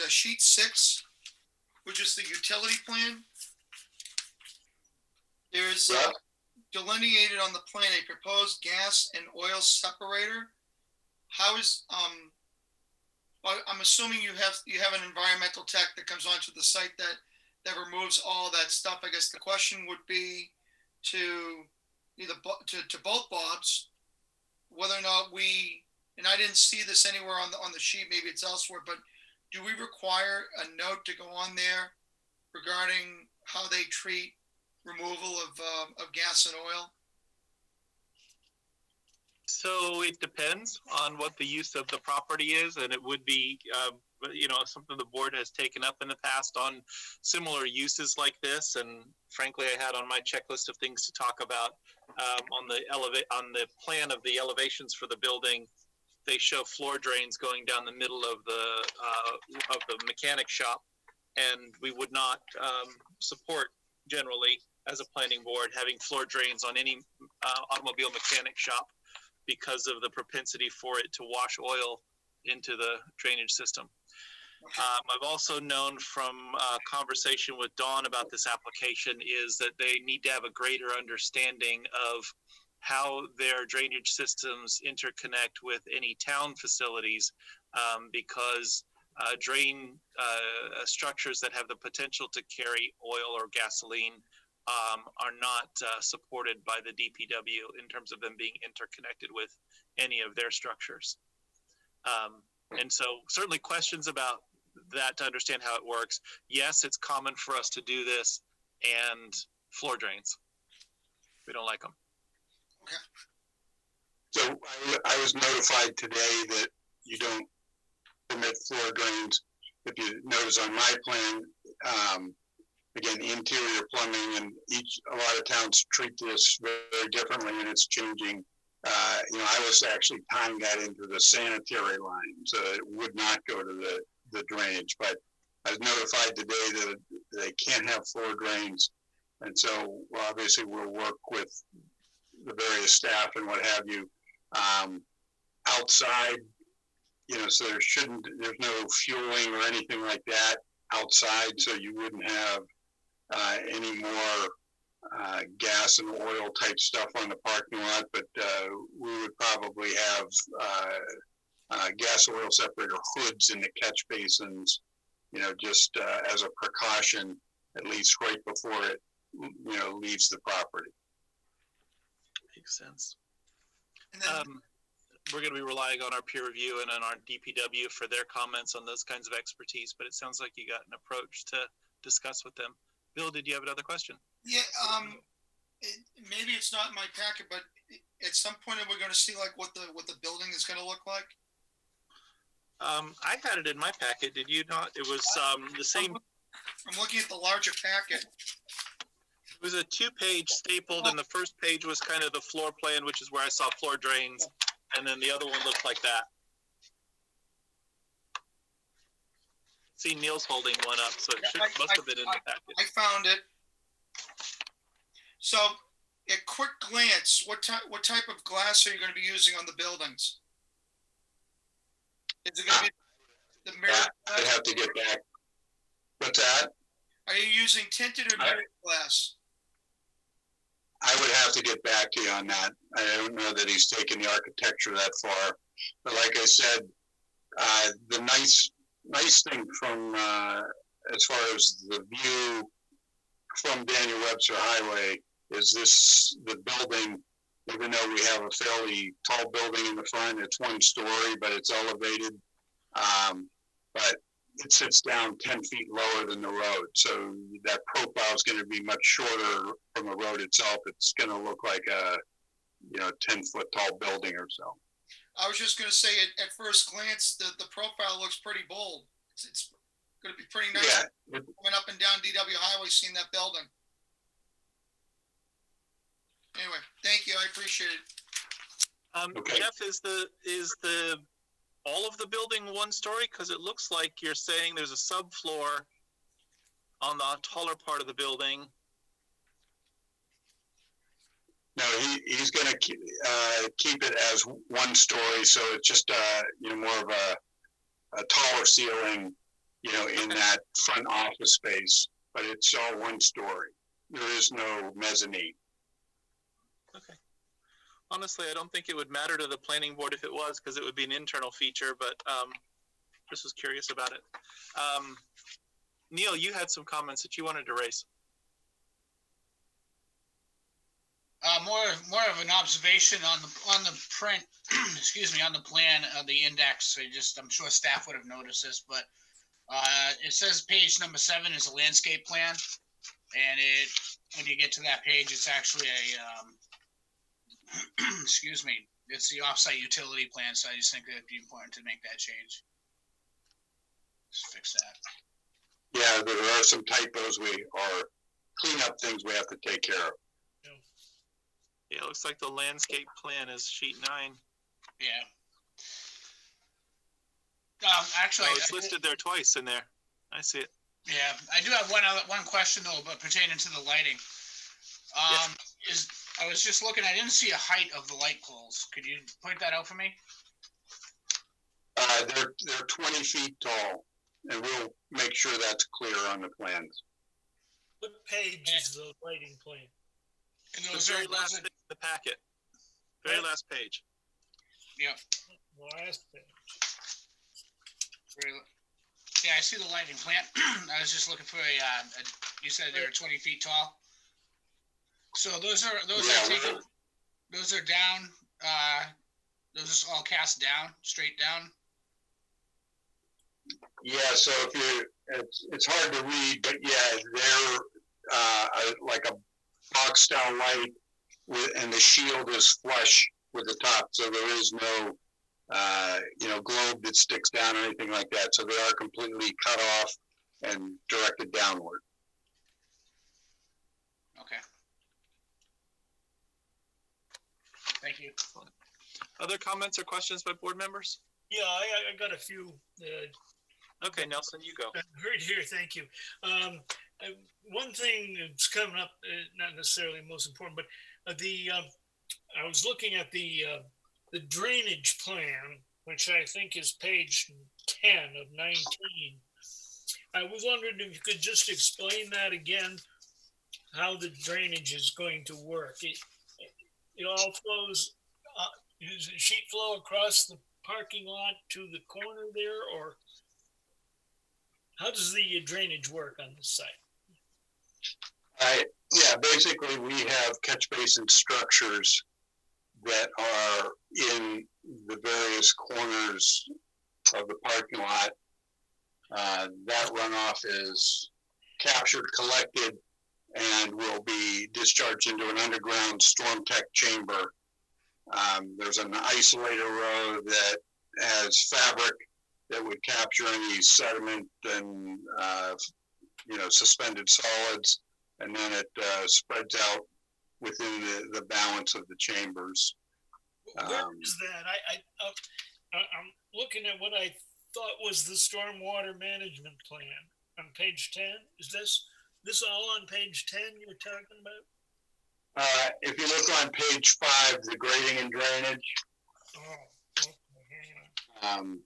K: Sheet 6, which is the utility plan. There's delineated on the plan a proposed gas and oil separator. How is I'm assuming you have an environmental tech that comes onto the site that removes all that stuff. I guess the question would be to either to both Bobs, whether or not and I didn't see this anywhere on the sheet, maybe it's elsewhere, but do we require a note to go on there regarding how they treat removal of gas and oil?
G: So it depends on what the use of the property is, and it would be, something the board has taken up in the past on similar uses like this. And frankly, I had on my checklist of things to talk about on the plan of the elevations for the building. They show floor drains going down the middle of the mechanic shop, and we would not support generally as a planning board having floor drains on any automobile mechanic shop because of the propensity for it to wash oil into the drainage system. I've also known from conversation with Dawn about this application is that they need to have a greater understanding of how their drainage systems interconnect with any town facilities, because drain structures that have the potential to carry oil or gasoline are not supported by the DPW in terms of them being interconnected with any of their structures. And so certainly questions about that to understand how it works. Yes, it's common for us to do this, and floor drains. We don't like them.
K: Okay.
T: So I was notified today that you don't permit floor drains. If you notice on my plan, again, interior plumbing, and a lot of towns treat this very differently, and it's changing. I was actually tying that into the sanitary line, so it would not go to the drainage. But I was notified today that they can't have floor drains, and so obviously we'll work with the various staff and what have you outside. So there's no fueling or anything like that outside, so you wouldn't have any more gas and oil type stuff on the parking lot, but we would probably have gas oil separator hoods in the catch basins, just as a precaution, at least right before it, leaves the property.
G: Makes sense. We're going to be relying on our peer review and on our DPW for their comments on those kinds of expertise, but it sounds like you got an approach to discuss with them. Bill, did you have another question?
K: Yeah, maybe it's not in my packet, but at some point we're going to see like what the building is going to look like.
G: I had it in my packet. Did you not? It was the same.
K: I'm looking at the larger packet.
G: It was a 2-page stapled, and the first page was kind of the floor plan, which is where I saw floor drains, and then the other one looked like that. see Neil's holding one up, so it must have been in the package.
K: I found it. So, at quick glance, what type of glass are you going to be using on the buildings? Is it going to be the mirror glass?
T: I'd have to get back. What's that?
K: Are you using tinted or mirror glass?
T: I would have to get back to you on that. I don't know that he's taken the architecture that far. But like I said, the nice thing from as far as the view from Daniel Webster Highway is the building, even though we have a fairly tall building in the front, it's one story, but it's elevated. But it sits down 10 feet lower than the road. So that profile is going to be much shorter from the road itself. It's going to look like a 10-foot tall building or so.
K: I was just going to say, at first glance, the profile looks pretty bold. It's going to be pretty nice.
T: Yeah.
K: Coming up and down DW Highway, seeing that building. Anyway, thank you. I appreciate it.
G: Okay. Jeff, is the all of the building one story? Because it looks like you're saying there's a subfloor on the taller part of the building.
T: No, he's going to keep it as one story, so it's just more of a taller ceiling, in that front office space, but it's all one story. There is no mezzanine.
G: Okay. Honestly, I don't think it would matter to the planning board if it was, because it would be an internal feature, but just was curious about it. Neil, you had some comments that you wanted to raise.
J: More of an observation on the print, excuse me, on the plan of the index. I'm sure staff would have noticed this, but it says page number 7 is a landscape plan, and when you get to that page, it's actually excuse me, it's the offsite utility plan. So I just think it'd be important to make that change. Just fix that.
T: Yeah, there are some typos clean up things we have to take care of.
G: Yeah, it looks like the landscape plan is sheet 9.
J: Yeah. Actually,
G: it's listed there twice in there. I see it.
J: Yeah, I do have one question though, but pertaining to the lighting. I was just looking. I didn't see a height of the light poles. Could you point that out for me?
T: They're 20 feet tall, and we'll make sure that's clear on the plans.
H: What page is the lighting plan?
J: And
G: the very last page of the packet. Very last page.
J: Yep.
H: Last page.
J: Yeah, I see the lighting plan. I was just looking for you said they were 20 feet tall. So those are down. Those are all cast down, straight down.
T: Yeah, so it's hard to read, but yeah, they're like a box style light and the shield is flush with the top, so there is no globe that sticks down or anything like that. So they are completely cut off and directed downward.
J: Okay. Thank you.
G: Other comments or questions by board members?
H: Yeah, I got a few.
G: Okay, Nelson, you go.
H: Right here, thank you. One thing that's coming up, not necessarily most important, but I was looking at the drainage plan, which I think is page 10 of 19. I was wondering if you could just explain that again, how the drainage is going to work. It all flows, is it sheet flow across the parking lot to the corner there, or how does the drainage work on this site?
T: Yeah, basically we have catch basin structures that are in the various corners of the parking lot. That runoff is captured, collected, and will be discharged into an underground storm tech chamber. There's an isolator row that has fabric that would capture any sediment and suspended solids, and then it spreads out within the balance of the chambers.
H: Where is that? I'm looking at what I thought was the stormwater management plan on page 10. Is this all on page 10 you're talking about?
T: If you look on page 5, the grading and drainage.
H: Oh, okay, hang on.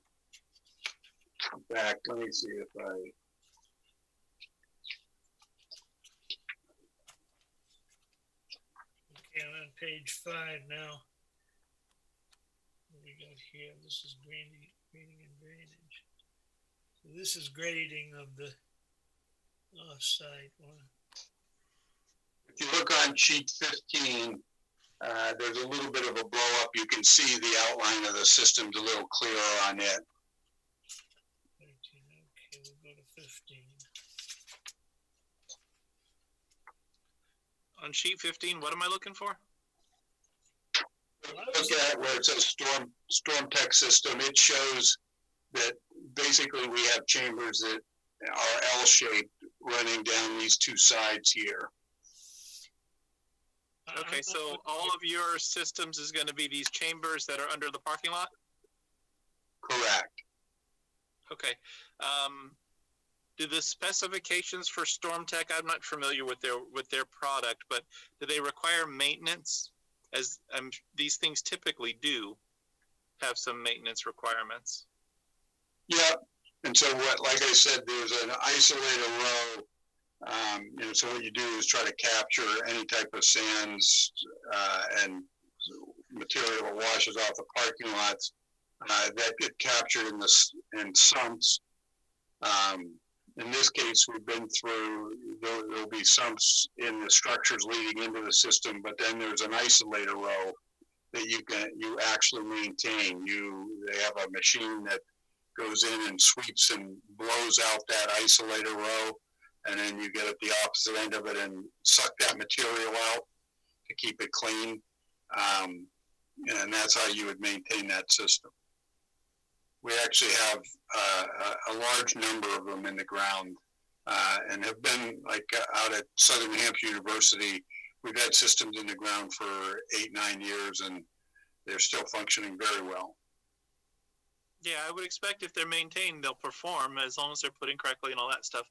T: Back, let me see if I.
H: Okay, I'm on page 5 now. What do we got here? This is grading and drainage. So this is grading of the off-site one.
T: If you look on sheet 15, there's a little bit of a blow up. You can see the outline of the system's a little clearer on it.
H: 13, okay, we'll go to 15.
G: On sheet 15, what am I looking for?
T: Look at where it says storm tech system. It shows that basically we have chambers that are L-shaped running down these two sides here.
G: Okay, so all of your systems is going to be these chambers that are under the parking lot?
T: Correct.
G: Okay. Do the specifications for StormTech, I'm not familiar with their product, but do they require maintenance? As these things typically do have some maintenance requirements.
T: Yeah, and so like I said, there's an isolator row. So what you do is try to capture any type of sands and material that washes off the parking lots that get captured in sumps. In this case, we've been through, there'll be sumps in the structures leading into the system, but then there's an isolator row that you actually maintain. They have a machine that goes in and sweeps and blows out that isolator row, and then you get at the opposite end of it and suck that material out to keep it clean. And that's how you would maintain that system. We actually have a large number of them in the ground and have been out at Southern New Hampshire University. We've had systems in the ground for 8-9 years, and they're still functioning very well.
G: Yeah, I would expect if they're maintained, they'll perform as long as they're put in correctly and all that stuff.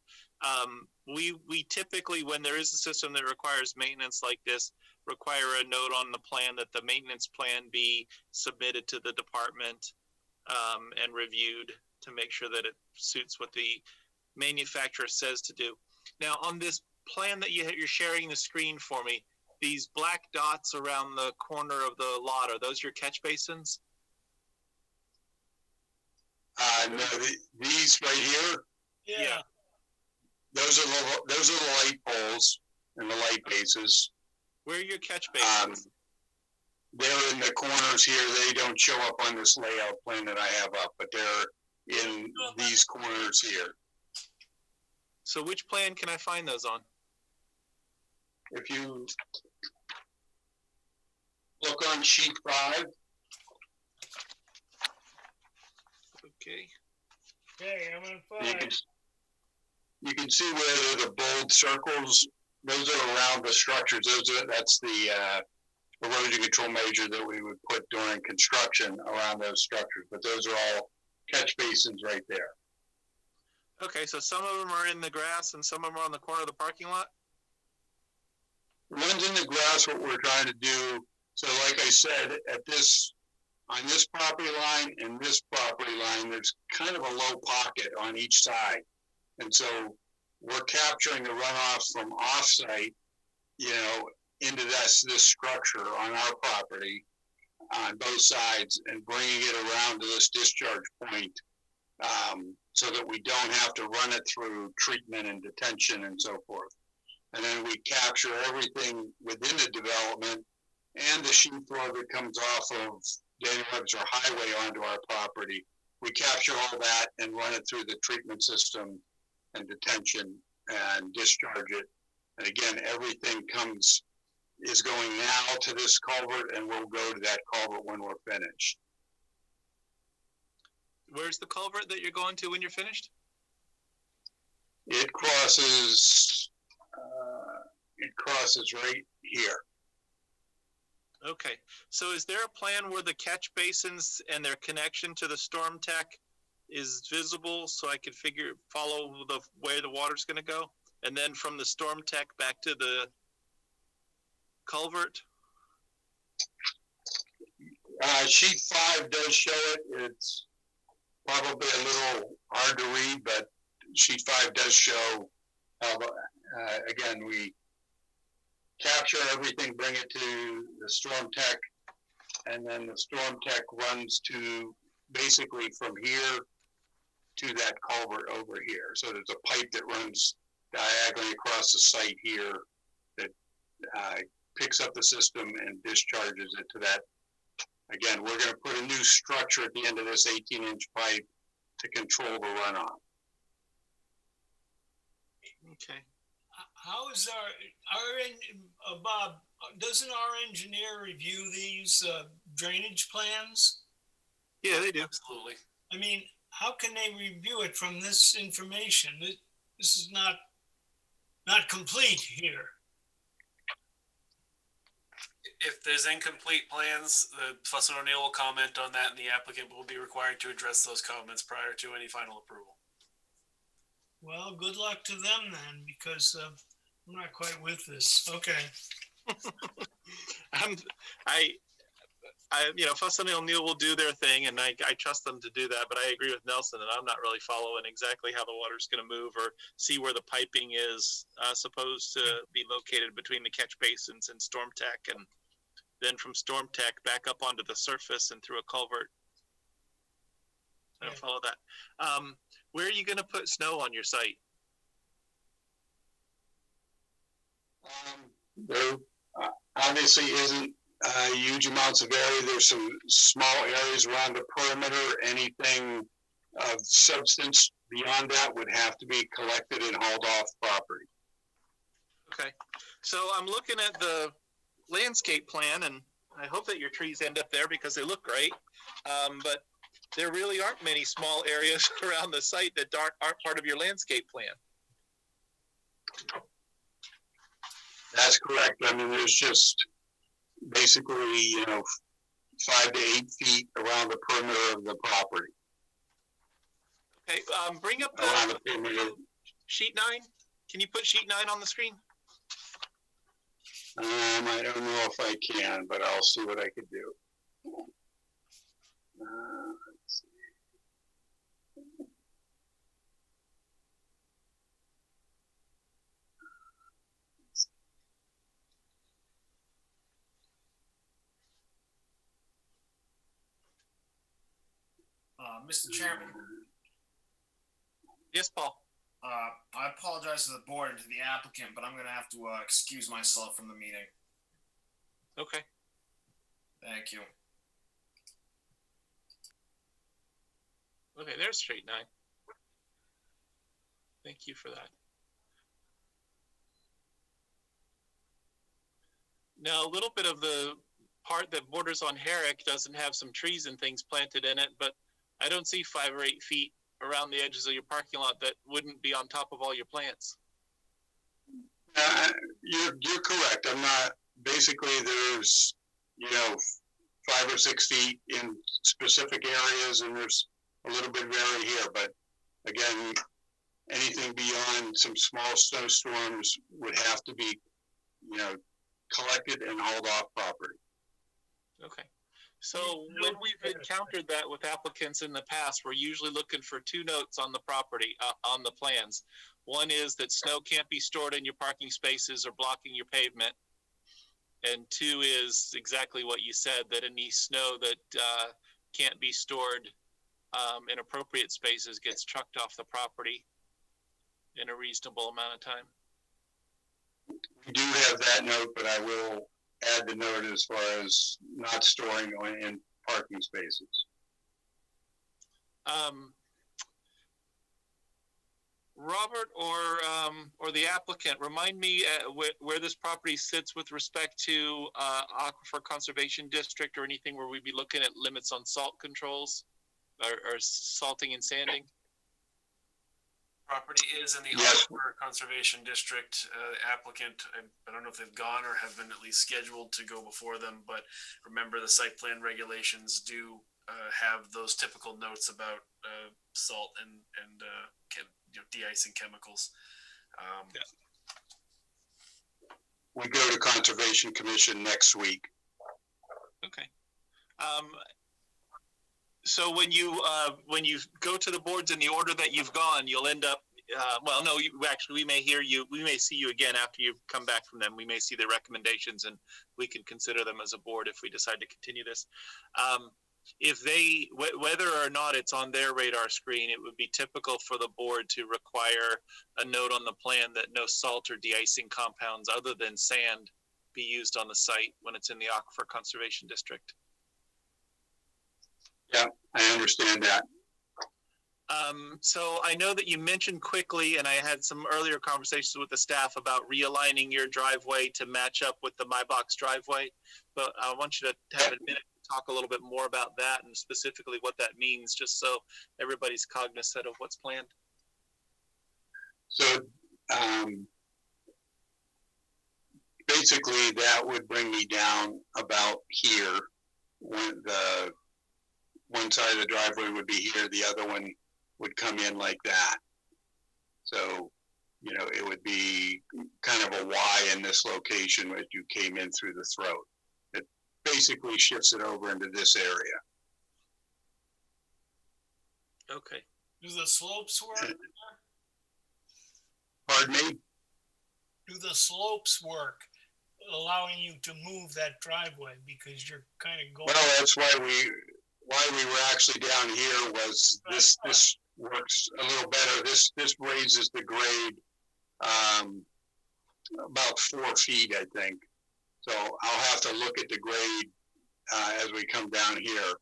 G: We typically, when there is a system that requires maintenance like this, require a note on the plan that the maintenance plan be submitted to the department and reviewed to make sure that it suits what the manufacturer says to do. Now, on this plan that you're sharing the screen for me, these black dots around the corner of the lot, are those your catch basins?
T: No, these right here.
H: Yeah.
T: Those are the light poles and the light bases.
G: Where are your catch basins?
T: They're in the corners here. They don't show up on this layout plan that I have up, but they're in these corners here.
G: So which plan can I find those on?
T: If you look on sheet 5.
G: Okay.
H: Okay, I'm on 5.
T: You can see where the bold circles, those are around the structures. That's the erosion control measure that we would put during construction around those structures. But those are all catch basins right there.
G: Okay, so some of them are in the grass and some of them are on the corner of the parking lot?
T: The ones in the grass, what we're trying to do, so like I said, on this property line and this property line, there's kind of a low pocket on each side. And so we're capturing the runoff from off-site, into this structure on our property on both sides and bringing it around to this discharge point so that we don't have to run it through treatment and detention and so forth. And then we capture everything within the development and the sheet flow that comes off of Daniel Webster Highway onto our property. We capture all that and run it through the treatment system and detention and discharge it. And again, everything is going now to this culvert and we'll go to that culvert when we're finished.
G: Where's the culvert that you're going to when you're finished?
T: It crosses right here.
G: Okay, so is there a plan where the catch basins and their connection to the StormTech is visible so I could follow where the water's gonna go? And then from the storm tech back to the culvert?
T: Sheet 5 does show it. It's probably a little hard to read, but sheet 5 does show how, again, we capture everything, bring it to the storm tech, and then the storm tech runs to basically from here to that culvert over here. So there's a pipe that runs diagonally across the site here that picks up the system and discharges it to that. Again, we're going to put a new structure at the end of this 18-inch pipe to control the runoff.
G: Okay.
H: How is Bob, doesn't our engineer review these drainage plans?
G: Yeah, they do.
L: Absolutely.
H: I mean, how can they review it from this information? This is not complete here.
L: If there's incomplete plans, Fuss and O'Neill will comment on that, and the applicant will be required to address those comments prior to any final approval.
H: Well, good luck to them then, because I'm not quite with this. Okay.
G: Fuss and O'Neill will do their thing, and I trust them to do that. But I agree with Nelson that I'm not really following exactly how the water's going to move or see where the piping is supposed to be located between the catch basins and storm tech, and then from storm tech back up onto the surface and through a culvert. I don't follow that. Where are you going to put snow on your site?
T: There obviously isn't huge amounts of area. There's some small areas around the perimeter. Anything of substance beyond that would have to be collected and hauled off property.
G: Okay. So I'm looking at the landscape plan, and I hope that your trees end up there because they look great. But there really aren't many small areas around the site that aren't part of your landscape plan.
T: That's correct. I mean, there's just basically, 5 to 8 feet around the perimeter of the property.
G: Okay, bring up the sheet 9. Can you put sheet 9 on the screen?
T: I don't know if I can, but I'll see what I could do. Let's see.
I: Mr. Chairman.
G: Yes, Paul.
I: I apologize to the board and to the applicant, but I'm going to have to excuse myself from the meeting.
G: Okay.
I: Thank you.
G: Okay, there's street 9. Thank you for that. Now, a little bit of the part that borders on Herrick doesn't have some trees and things planted in it, but I don't see 5 or 8 feet around the edges of your parking lot that wouldn't be on top of all your plants.
T: You're correct. I'm not, basically there's, 5 or 6 feet in specific areas, and there's a little bit of area here, but again, anything beyond some small snowstorms would have to be, collected and hauled off property.
G: Okay. So when we've encountered that with applicants in the past, we're usually looking for 2 notes on the property, on the plans. One is that snow can't be stored in your parking spaces or blocking your pavement. And 2 is exactly what you said, that any snow that can't be stored in appropriate spaces gets trucked off the property in a reasonable amount of time.
T: We do have that note, but I will add the note as far as not storing in parking spaces.
G: Robert or the applicant, remind me where this property sits with respect to Aquifer Conservation District or anything where we'd be looking at limits on salt controls or salting and sanding.
L: Property is in the Aquifer Conservation District. Applicant, I don't know if they've gone or have been at least scheduled to go before them, but remember the site plan regulations do have those typical notes about salt and de-icing chemicals.
T: We go to Conservation Commission next week.
G: Okay. So when you go to the boards in the order that you've gone, you'll end up. Well, no, we may hear you. We may see you again after you've come back from them. We may see the recommendations, and we can consider them as a board if we decide to continue this. If they, whether or not it's on their radar screen, it would be typical for the board to require a note on the plan that no salt or de-icing compounds other than sand be used on the site when it's in the Aquifer Conservation District.
T: Yeah, I understand that.
G: So I know that you mentioned quickly, and I had some earlier conversations with the staff about realigning your driveway to match up with the MyBox driveway, but I want you to have a minute to talk a little bit more about that and specifically what that means, just so everybody's cognizant of what's planned.
T: So basically that would bring me down about here. When the one side of the driveway would be here, the other one would come in like that. So, you know, it would be kind of a Y in this location as you came in through the throat. It basically shifts it over into this area.
G: Okay.
H: Do the slopes work?
T: Pardon me?
H: Do the slopes work, allowing you to move that driveway because you're kind of going?
T: Well, that's why we were actually down here was this works a little better. This raises the grade about 4 feet, I think. So I'll have to look at the grade as we come down here.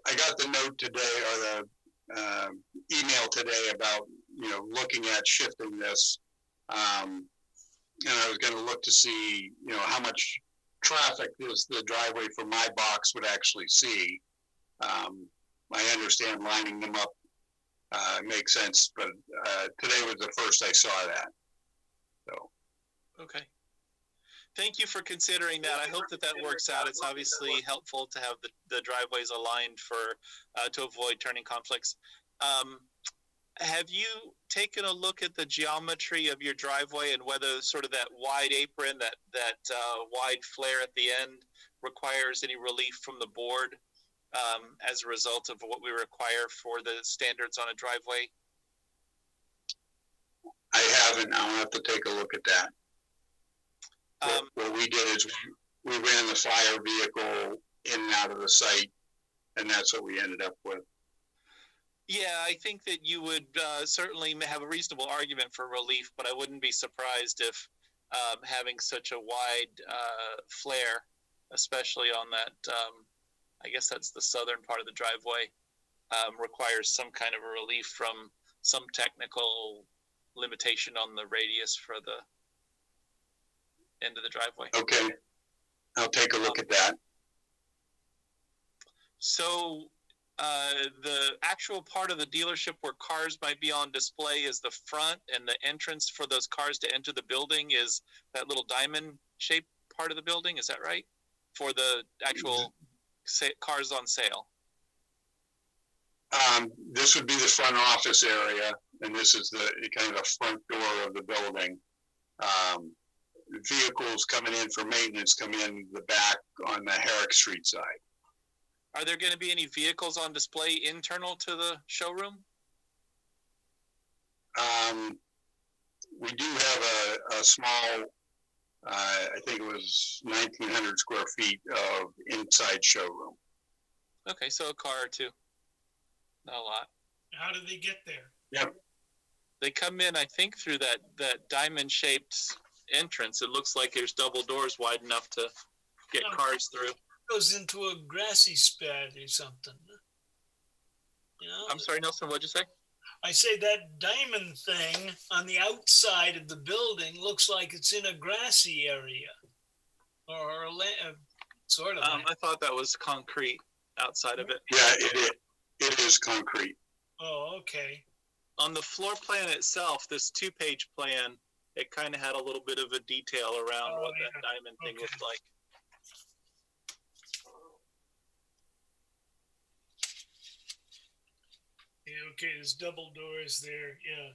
T: I got the note today, or the email today about, you know, looking at shifting this. And I was going to look to see, you know, how much traffic the driveway for MyBox would actually see. I understand lining them up makes sense, but today was the first I saw that. So.
G: Okay. Thank you for considering that. I hope that works out. It's obviously helpful to have the driveways aligned for to avoid turning conflicts. Have you taken a look at the geometry of your driveway and whether sort of that wide apron, that wide flare at the end requires any relief from the board as a result of what we require for the standards on a driveway?
T: I haven't. I'll have to take a look at that. What we did is we ran the fire vehicle in and out of the site, and that's what we ended up with.
G: Yeah, I think that you would certainly have a reasonable argument for relief, but I wouldn't be surprised if having such a wide flare, especially on that, I guess that's the southern part of the driveway, requires some kind of a relief from some technical limitation on the radius for the end of the driveway.
T: Okay, I'll take a look at that.
G: So the actual part of the dealership where cars might be on display is the front, and the entrance for those cars to enter the building is that little diamond shaped part of the building. Is that right? For the actual cars on sale.
T: This would be the front office area, and this is the kind of the front door of the building. Vehicles coming in for maintenance come in the back on the Herrick Street side.
G: Are there going to be any vehicles on display internal to the showroom?
T: We do have a small, I think it was 1,900 square feet of inside showroom.
G: Okay, so a car or two. Not a lot.
H: How do they get there?
T: Yep.
G: They come in, I think, through that diamond-shaped entrance. It looks like there's double doors wide enough to get cars through.
H: Goes into a grassy spad or something. You know?
G: I'm sorry, Nelson, what'd you say?
H: I say that diamond thing on the outside of the building looks like it's in a grassy area, or sort of.
G: I thought that was concrete outside of it.
T: Yeah, it is concrete.
H: Oh, okay.
G: On the floor plan itself, this 2-page plan, it kind of had a little bit of a detail around what that diamond thing looked like.
H: Yeah, okay, there's double doors there, yeah.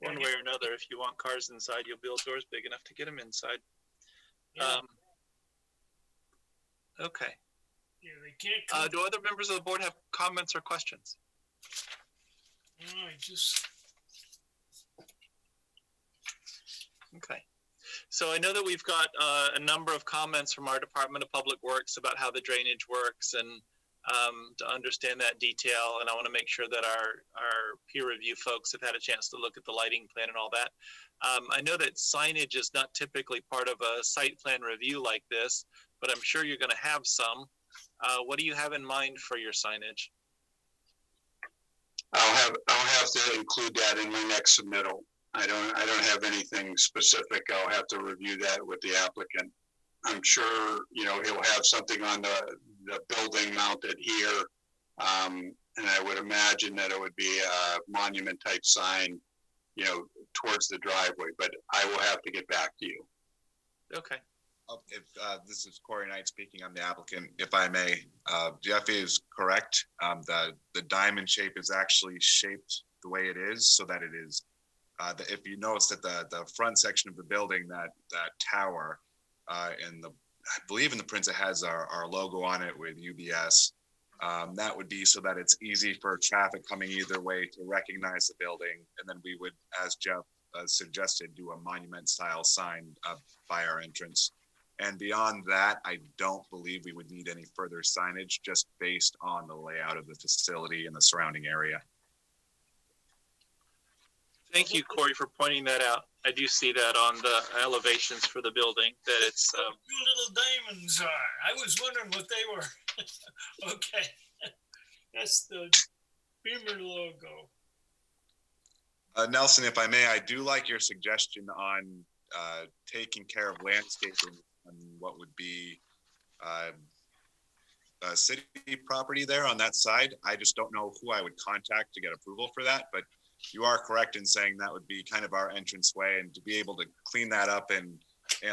G: One way or another, if you want cars inside, you'll build doors big enough to get them inside.
H: Yeah.
G: Okay.
H: Yeah, they can't come.
G: Do other members of the board have comments or questions?
H: No, I just,
G: Okay. So I know that we've got a number of comments from our Department of Public Works about how the drainage works and to understand that detail. And I want to make sure that our peer review folks have had a chance to look at the lighting plan and all that. I know that signage is not typically part of a site plan review like this, but I'm sure you're going to have some. What do you have in mind for your signage?
T: I'll have to include that in my next submittal. I don't have anything specific. I'll have to review that with the applicant. I'm sure, you know, he'll have something on the building mounted here. And I would imagine that it would be a monument type sign, you know, towards the driveway, but I will have to get back to you.
G: Okay.
U: If this is Corey Knight speaking, I'm the applicant. If I may, Jeff is correct. The diamond shape is actually shaped the way it is, so that it is. If you notice that the front section of the building, that tower, and I believe in the prints it has our logo on it with UBS. That would be so that it's easy for traffic coming either way to recognize the building, and then we would, as Jeff suggested, do a monument style sign by our entrance. And beyond that, I don't believe we would need any further signage, just based on the layout of the facility and the surrounding area.
G: Thank you, Corey, for pointing that out. I do see that on the elevations for the building, that it's...
H: two little diamonds are. I was wondering what they were. Okay. That's the Beamer logo.
U: Nelson, if I may, I do like your suggestion on taking care of landscaping on what would be a city property there on that side. I just don't know who I would contact to get approval for that, but you are correct in saying that would be kind of our entranceway, and to be able to clean that up and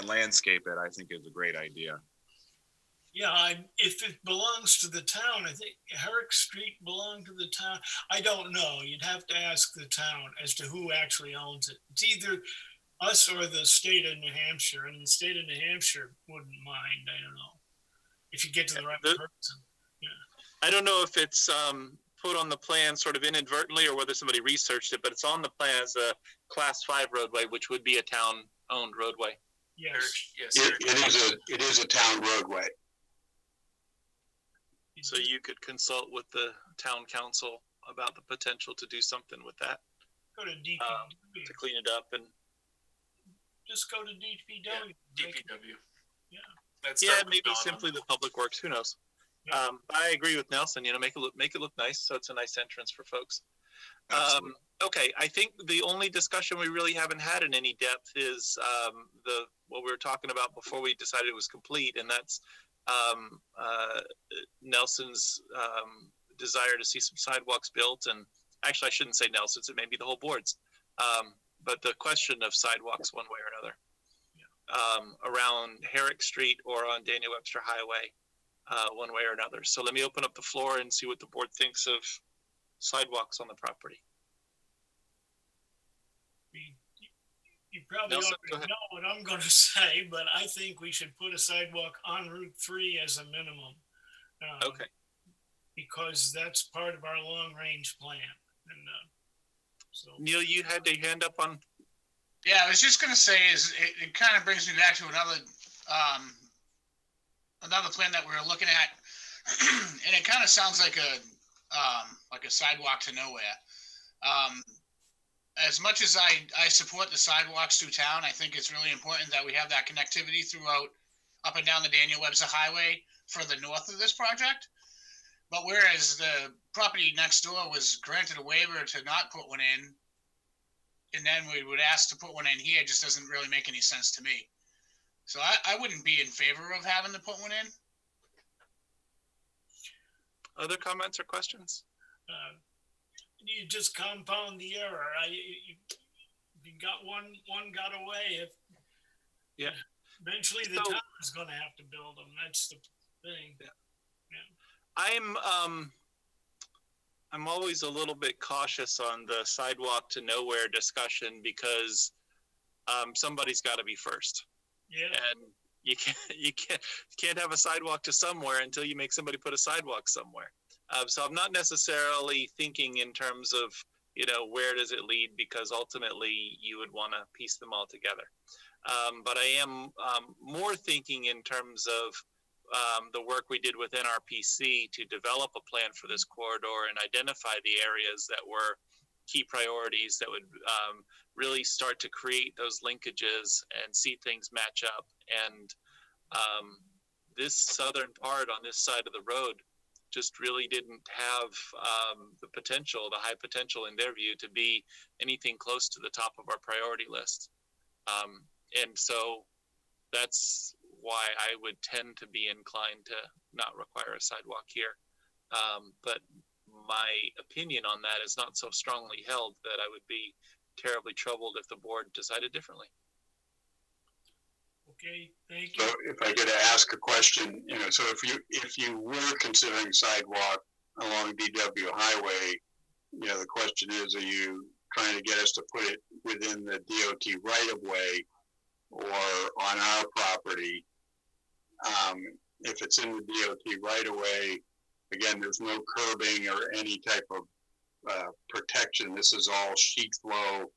U: landscape it, I think is a great idea.
H: Yeah, if it belongs to the town, I think Herrick Street belonged to the town. I don't know. You'd have to ask the town as to who actually owns it. It's either us or the state of New Hampshire, and the state of New Hampshire wouldn't mind. I don't know if you get to the right person. Yeah.
G: I don't know if it's put on the plan sort of inadvertently or whether somebody researched it, but it's on the plan as a Class 5 roadway, which would be a town-owned roadway.
H: Yes.
T: It is a town roadway.
G: So you could consult with the town council about the potential to do something with that.
H: Go to DPW.
G: To clean it up and
H: Just go to DPW.
L: DPW.
H: Yeah.
G: Maybe simply the Public Works. Who knows?
H: Yeah.
G: I agree with Nelson. You know, make it look nice, so it's a nice entrance for folks. Okay, I think the only discussion we really haven't had in any depth is what we were talking about before we decided it was complete, and that's Nelson's desire to see some sidewalks built. And actually, I shouldn't say Nelson's; it may be the whole board's. But the question of sidewalks, one way or another, around Herrick Street or on Daniel Webster Highway. One way or another. So let me open up the floor and see what the board thinks of sidewalks on the property.
H: You probably already know what I'm going to say, but I think we should put a sidewalk on Route 3 as a minimum.
G: Okay.
H: Because that's part of our long-range plan. And so,
G: Neil, you had your hand up on.
J: Yeah, I was just going to say it kind of brings me back to another plan that we were looking at, and it kind of sounds like a sidewalk to nowhere. As much as I support the sidewalks through town, I think it's really important that we have that connectivity throughout up and down the Daniel Webster Highway further north of this project. But whereas the property next door was granted a waiver to not put one in, and then we would ask to put one in here, it just doesn't really make any sense to me. So I wouldn't be in favor of having to put one in.
G: Other comments or questions?
H: You just compound the error. You got one got away.
G: Yeah.
H: Eventually the town is going to have to build them. That's the thing.
G: Yeah. I'm always a little bit cautious on the sidewalk to nowhere discussion because somebody's got to be first.
H: Yeah.
G: And you can't have a sidewalk to somewhere until you make somebody put a sidewalk somewhere. So I'm not necessarily thinking in terms of, where does it lead, because ultimately you would want to piece them all together. But I am more thinking in terms of the work we did with NRPC to develop a plan for this corridor and identify the areas that were key priorities that would really start to create those linkages and see things match up. And this southern part on this side of the road just really didn't have the high potential in their view to be anything close to the top of our priority list. And so that's why I would tend to be inclined to not require a sidewalk here. But my opinion on that is not so strongly held that I would be terribly troubled if the board decided differently.
H: Okay, thank you.
T: So if I could ask a question, so if you were considering sidewalk along DW Highway, the question is, are you trying to get us to put it within the DOT right of way or on our property? If it's in the DOT right of way, again, there's no curbing or any type of protection. This is all sheet flow,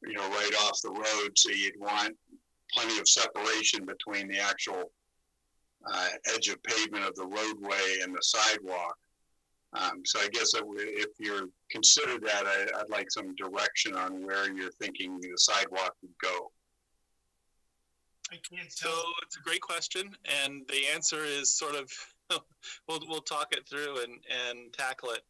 T: right off the road. So you'd want plenty of separation between the actual edge of pavement of the roadway and the sidewalk. So I guess if you're considered that, I'd like some direction on where you're thinking the sidewalk would go.
H: I can't tell.
G: So it's a great question, and the answer is sort of we'll talk it through and tackle it.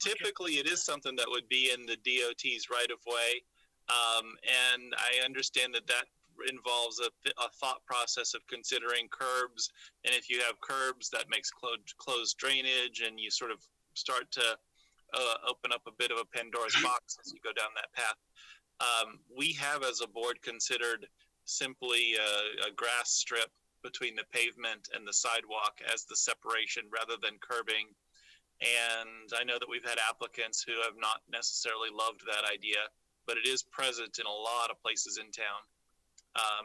G: Typically, it is something that would be in the DOT's right of way, and I understand that involves a thought process of considering curbs, and if you have curbs, that makes closed drainage, and you sort of start to open up a bit of a Pandora's box as you go down that path. We have, as a board, considered simply a grass strip between the pavement and the sidewalk as the separation rather than curbing. And I know that we've had applicants who have not necessarily loved that idea, but it is present in a lot of places in town.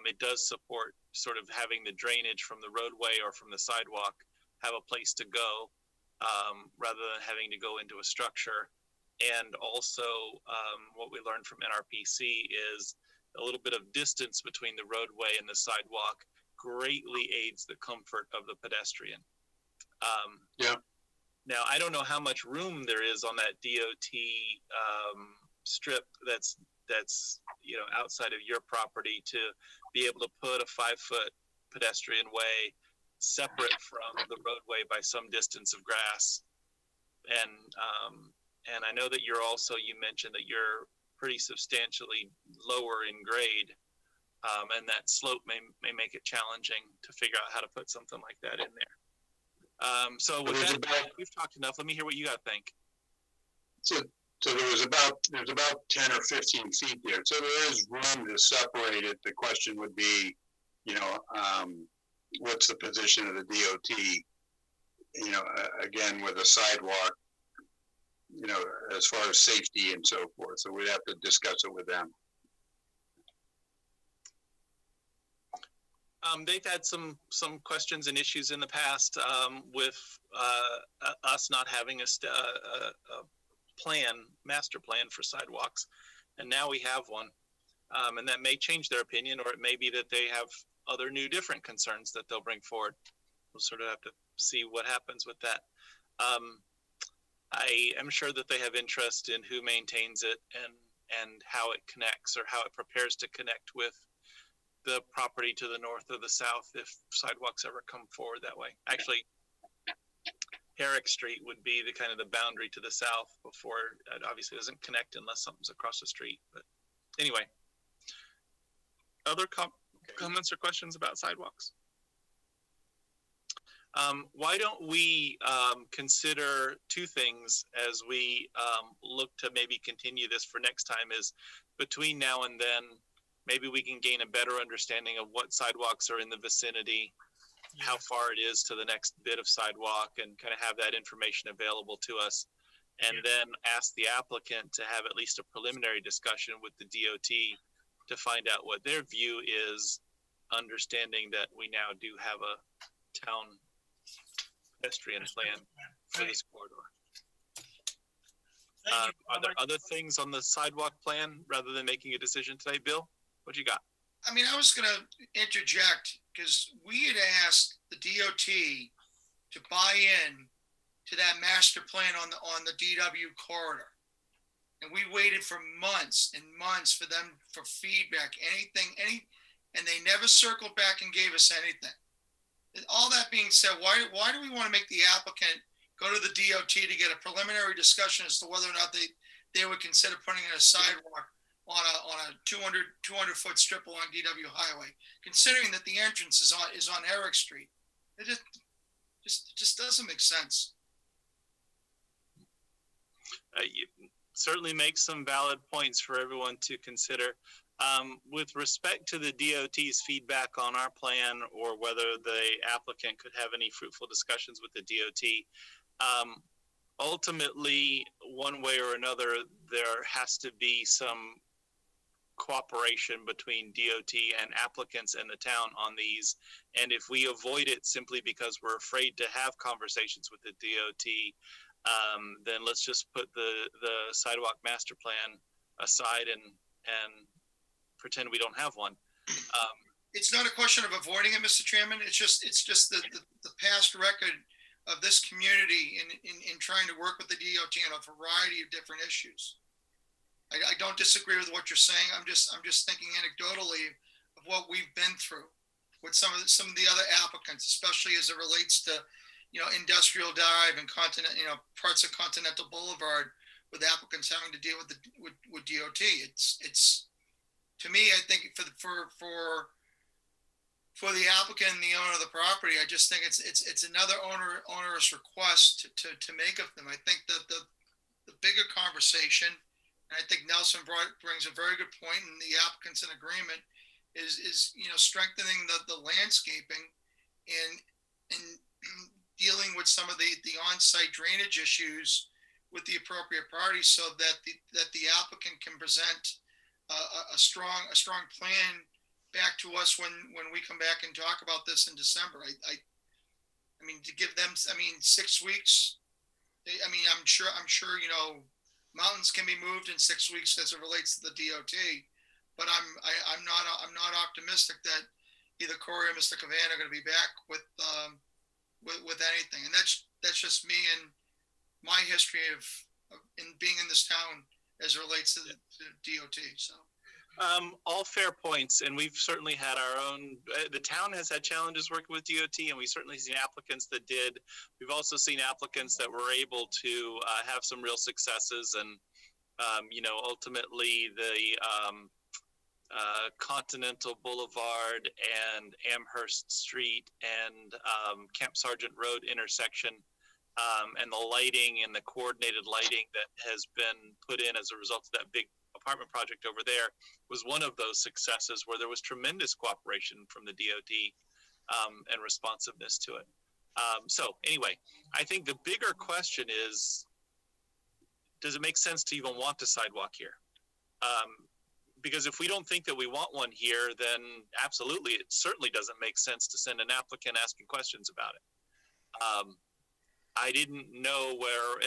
G: It does support sort of having the drainage from the roadway or from the sidewalk have a place to go rather than having to go into a structure. And also what we learned from NRPC is a little bit of distance between the roadway and the sidewalk greatly aids the comfort of the pedestrian. Now, I don't know how much room there is on that DOT strip that's outside of your property to be able to put a 5-foot pedestrian way separate from the roadway by some distance of grass. And I know that you mentioned that you're pretty substantially lower in grade, and that slope may make it challenging to figure out how to put something like that in there. So with that, we've talked enough. Let me hear what you got to think.
T: So there's about 10 or 15 feet there. So there is room to separate it. The question would be, what's the position of the DOT, again, with a sidewalk, as far as safety and so forth. So we'd have to discuss it with them.
G: They've had some questions and issues in the past with us not having a master plan for sidewalks, and now we have one, and that may change their opinion, or it may be that they have other new different concerns that they'll bring forward. We'll sort of have to see what happens with that. I am sure that they have interest in who maintains it and how it connects, or how it prepares to connect with the property to the north or the south if sidewalks ever come forward that way. Actually, Herrick Street would be the kind of the boundary to the south before it obviously doesn't connect unless something's across the street. But anyway, other comments or questions about sidewalks? Why don't we consider two things as we look to maybe continue this for next time? Is between now and then, maybe we can gain a better understanding of what sidewalks are in the vicinity
B: how far it is to the next bit of sidewalk and kind of have that information available to us. And then ask the applicant to have at least a preliminary discussion with the DOT to find out what their view is, understanding that we now do have a town pedestrian plan for this corridor. Are there other things on the sidewalk plan rather than making a decision today, Bill? What you got?
K: I mean, I was going to interject because we had asked the DOT to buy in to that master plan on the DW corridor. And we waited for months and months for them for feedback, and they never circled back and gave us anything. And all that being said, why do we want to make the applicant go to the DOT to get a preliminary discussion as to whether or not they would consider putting in a sidewalk on a 200 foot strip along DW Highway, considering that the entrance is on Eric Street? It just doesn't make sense.
B: You certainly make some valid points for everyone to consider. With respect to the DOT's feedback on our plan, or whether the applicant could have any fruitful discussions with the DOT, ultimately, one way or another, there has to be some cooperation between DOT and applicants and the town on these. And if we avoid it simply because we're afraid to have conversations with the DOT, then let's just put the sidewalk master plan aside and pretend we don't have one.
K: It's not a question of avoiding it, Mr. Chairman. It's just the past record of this community in trying to work with the DOT on a variety of different issues. I don't disagree with what you're saying. I'm just thinking anecdotally of what we've been through with some of the other applicants, especially as it relates to Industrial Drive and parts of Continental Boulevard, with applicants having to deal with DOT. It's to me, I think for the applicant and the owner of the property, I just think it's another onerous request to make of them. I think that the bigger conversation, and I think Nelson brings a very good point, and the applicant's in agreement, is strengthening the landscaping and dealing with some of the on-site drainage issues with the appropriate parties, so that the applicant can present a strong plan back to us when we come back and talk about this in December. I mean, to give them 6 weeks. I'm sure mountains can be moved in 6 weeks as it relates to the DOT, but I'm not optimistic that either Corey or Mr. Cavan are going to be back with anything. And that's just me and my history of in being in this town as it relates to the DOT. So
B: all fair points, and we've certainly had our own. The town has had challenges working with DOT, and we've certainly seen applicants that did. We've also seen applicants that were able to have some real successes, and ultimately the Continental Boulevard and Amherst Street and Camp Sargent Road intersection, and the lighting and the coordinated lighting that has been put in as a result of that big apartment project over there was one of those successes where there was tremendous cooperation from the DOT and responsiveness to it. So anyway, I think the bigger question is, does it make sense to even want a sidewalk here? Because if we don't think that we want one here, then absolutely, it certainly doesn't make sense to send an applicant asking questions about it. I didn't know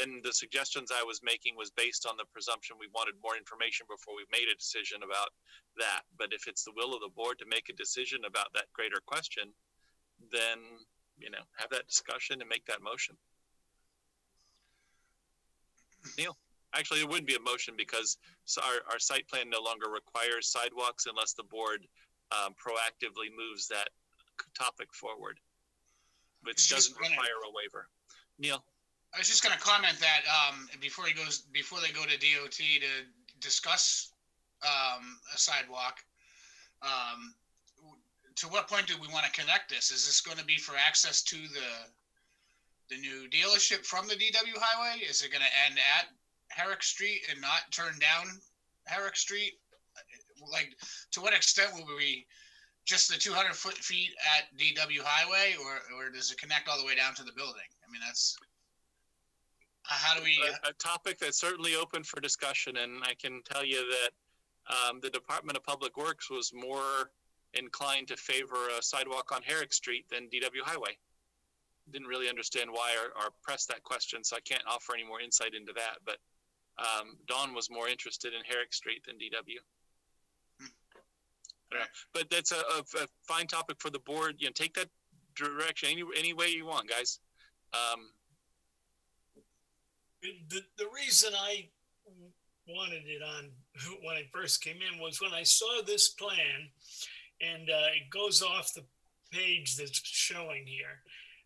B: and the suggestions I was making was based on the presumption we wanted more information before we made a decision about that. But if it's the will of the board to make a decision about that greater question, then, have that discussion and make that motion. Neil? Actually, it wouldn't be a motion because our site plan no longer requires sidewalks unless the board proactively moves that topic forward, which doesn't require a waiver. Neil?
J: I was just going to comment that before they go to DOT to discuss a sidewalk, to what point do we want to connect this? Is this going to be for access to the new dealership from the DW Highway? Is it going to end at Herrick Street and not turn down Herrick Street? Like, to what extent will we just the 200 feet at DW Highway, or does it connect all the way down to the building? I mean, that's, how do we?
B: A topic that's certainly open for discussion, and I can tell you that the Department of Public Works was more inclined to favor a sidewalk on Herrick Street than DW Highway. Didn't really understand why or press that question, so I can't offer any more insight into that. But Dawn was more interested in Herrick Street than DW. But that's a fine topic for the board. You know, take that direction any way you want, guys.
H: The reason I wanted it on when I first came in was when I saw this plan, and it goes off the page that's showing here.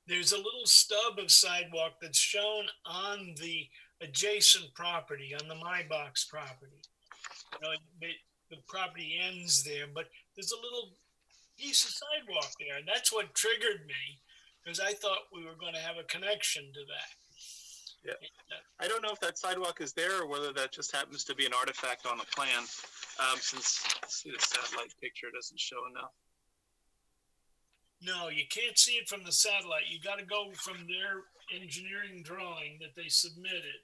H: There's a little stub of sidewalk that's shown on the adjacent property, on the MyBox property. You know, the property ends there, but there's a little piece of sidewalk there, and that's what triggered me, because I thought we were going to have a connection to that.
B: Yeah, I don't know if that sidewalk is there or whether that just happens to be an artifact on the plan. Since see the satellite picture doesn't show enough.
H: No, you can't see it from the satellite. You got to go from their engineering drawing that they submitted.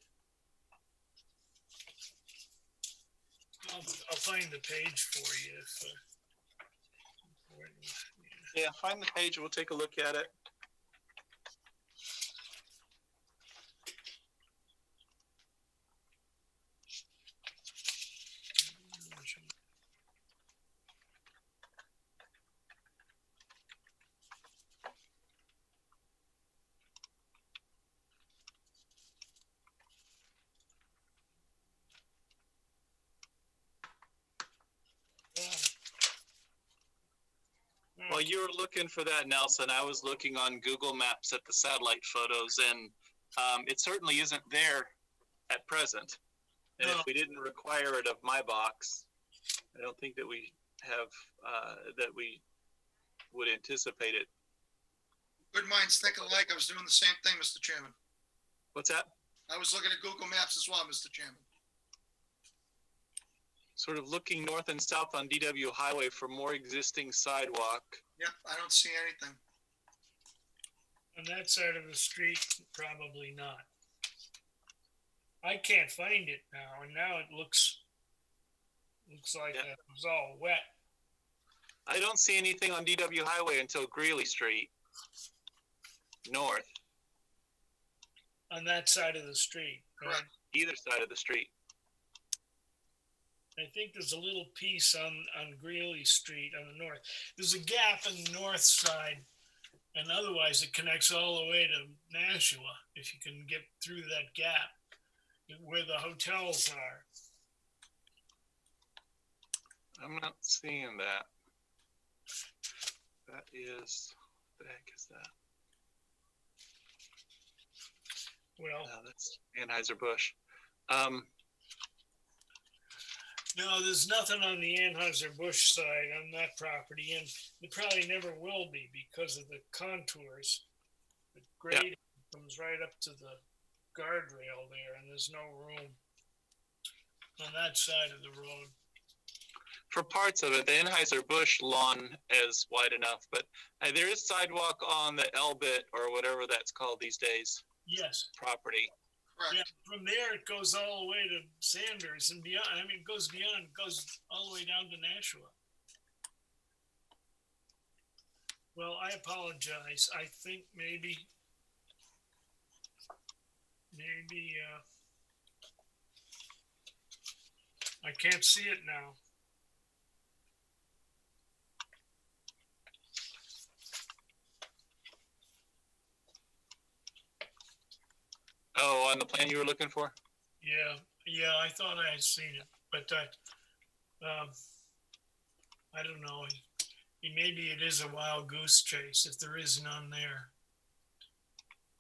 H: I'll find the page for you.
B: Yeah, find the page and we'll take a look at it. While you were looking for that, Nelson, I was looking on Google Maps at the satellite photos, and it certainly isn't there at present. And if we didn't require it of MyBox, I don't think that we have, that we would anticipate it.
K: Good minds think alike. I was doing the same thing, Mr. Chairman.
B: What's that?
K: I was looking at Google Maps as well, Mr. Chairman.
B: Sort of looking north and south on DW Highway for more existing sidewalk.
K: Yep, I don't see anything.
H: On that side of the street, probably not. I can't find it now, and now it looks like it was all wet.
B: I don't see anything on DW Highway until Greeley Street, north.
H: On that side of the street, right?
B: Correct. Either side of the street.
H: I think there's a little piece on Greeley Street on the north. There's a gap on the north side, and otherwise it connects all the way to Nashua, if you can get through that gap where the hotels are.
B: I'm not seeing that. That is, what the heck is that?
H: Well,
B: that's Anheuser-Busch.
H: No, there's nothing on the Anheuser-Busch side on that property, and it probably never will be because of the contours. The grade comes right up to the guardrail there, and there's no room on that side of the road.
B: For parts of it, the Anheuser-Busch lawn is wide enough, but there is sidewalk on the Elbit or whatever that's called these days.
H: Yes.
B: Property.
H: Yeah, from there it goes all the way to Sanders and beyond. I mean, it goes beyond, it goes all the way down to Nashua. Well, I apologize. I think maybe I can't see it now.
B: Oh, on the plan you were looking for?
H: Yeah, I thought I had seen it, but I don't know. Maybe it is a wild goose chase if there is none there.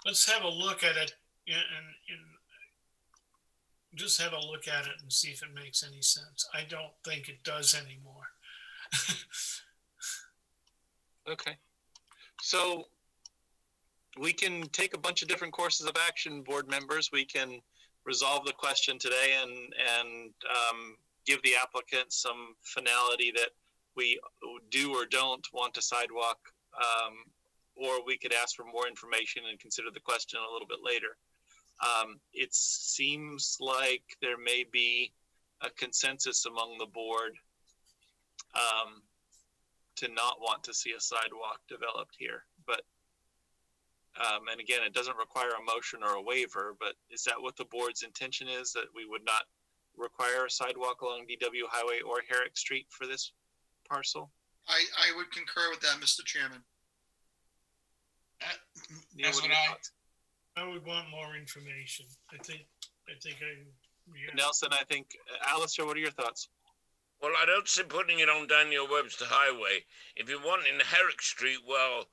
H: Let's have a look at it and just have a look at it and see if it makes any sense. I don't think it does anymore.
B: Okay. So we can take a bunch of different courses of action, board members. We can resolve the question today and give the applicant some finality that we do or don't want a sidewalk, or we could ask for more information and consider the question a little bit later. It seems like there may be a consensus among the board to not want to see a sidewalk developed here, but and again, it doesn't require a motion or a waiver, but is that what the board's intention is, that we would not require a sidewalk along DW Highway or Herrick Street for this parcel?
K: I would concur with that, Mr. Chairman.
J: That's what
H: I would want more information. I think yeah.
B: Nelson, I think, Alistair, what are your thoughts?
F: Well, I don't see putting it on Daniel Webster Highway. If you want in Herrick Street, well,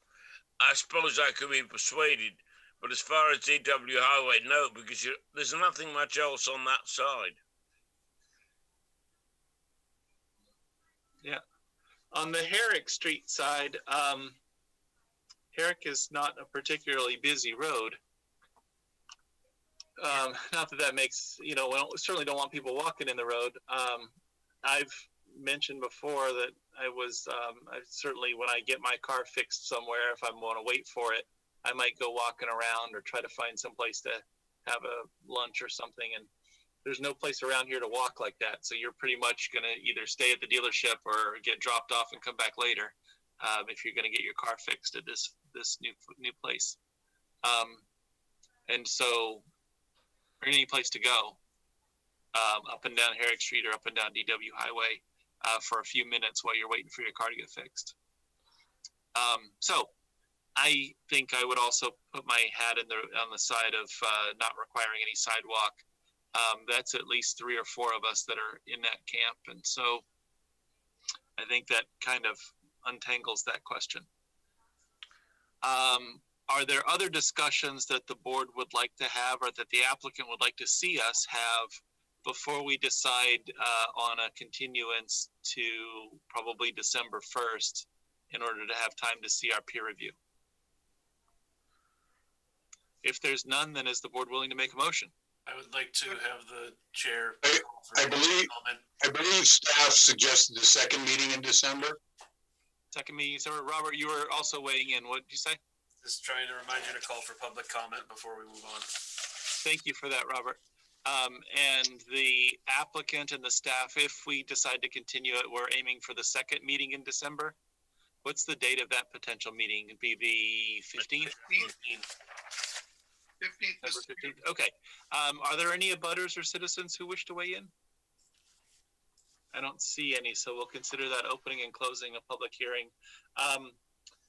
F: I suppose I could be persuaded. But as far as DW Highway, no, because there's nothing much else on that side.
B: Yeah. On the Herrick Street side, Herrick is not a particularly busy road. Not that makes, we certainly don't want people walking in the road. I've mentioned before that I certainly, when I get my car fixed somewhere, if I want to wait for it, I might go walking around or try to find some place to have a lunch or something. And there's no place around here to walk like that. So you're pretty much going to either stay at the dealership or get dropped off and come back later if you're going to get your car fixed at this new place. And so, or any place to go up and down Herrick Street or up and down DW Highway for a few minutes while you're waiting for your car to get fixed. So I think I would also put my hat on the side of not requiring any sidewalk. That's at least 3 or 4 of us that are in that camp. And so I think that kind of untangles that question. Are there other discussions that the board would like to have, or that the applicant would like to see us have before we decide on a continuance to probably December 1st in order to have time to see our peer review? If there's none, then is the board willing to make a motion?
L: I would like to have the chair.
T: I believe staff suggested the second meeting in December.
B: Second meeting, so Robert, you were also weighing in. What did you say?
L: Just trying to remind you to call for public comment before we move on.
B: Thank you for that, Robert. And the applicant and the staff, if we decide to continue it, we're aiming for the second meeting in December. What's the date of that potential meeting? It'd be the 15th? 15th. Okay. Are there any abutters or citizens who wish to weigh in? I don't see any, so we'll consider that opening and closing a public hearing.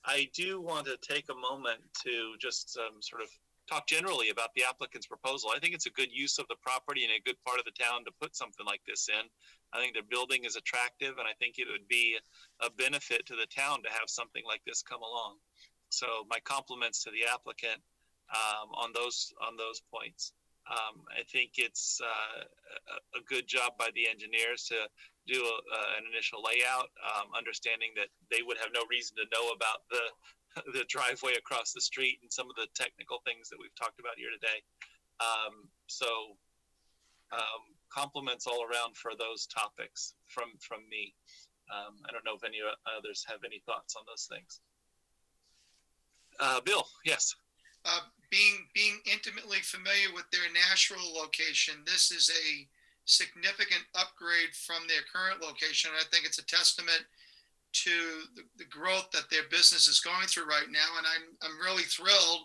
B: I do want to take a moment to just sort of talk generally about the applicant's proposal. I think it's a good use of the property and a good part of the town to put something like this in. I think the building is attractive, and I think it would be a benefit to the town to have something like this come along. So my compliments to the applicant on those points. I think it's a good job by the engineers to do an initial layout, understanding that they would have no reason to know about the driveway across the street and some of the technical things that we've talked about here today. So compliments all around for those topics from me. I don't know if any others have any thoughts on those things. Bill, yes.
K: Being intimately familiar with their Nashville location, this is a significant upgrade from their current location. I think it's a testament to the growth that their business is going through right now. And I'm really thrilled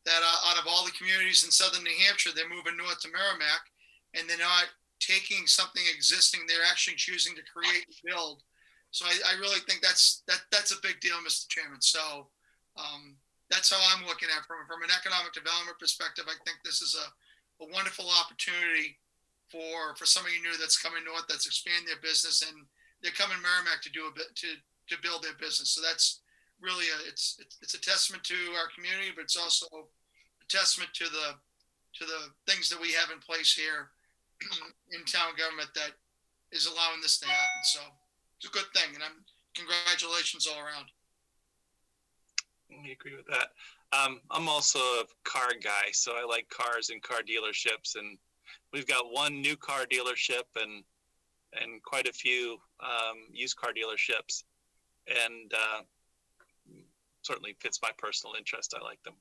K: that out of all the communities in Southern New Hampshire, they're moving north to Merrimack, and they're not taking something existing. They're actually choosing to create and build. So I really think that's a big deal, Mr. Chairman. So that's how I'm looking at it from an economic development perspective. I think this is a wonderful opportunity for somebody new that's coming north, that's expanding their business, and they're coming Merrimack to do to build their business. So that's really it's a testament to our community, but it's also a testament to the things that we have in place here in town government that is allowing this to happen. So it's a good thing, and congratulations all around.
B: I agree with that. I'm also a car guy, so I like cars and car dealerships, and we've got one new car dealership, and and quite a few used car dealerships, and certainly fits my personal interest. I like them.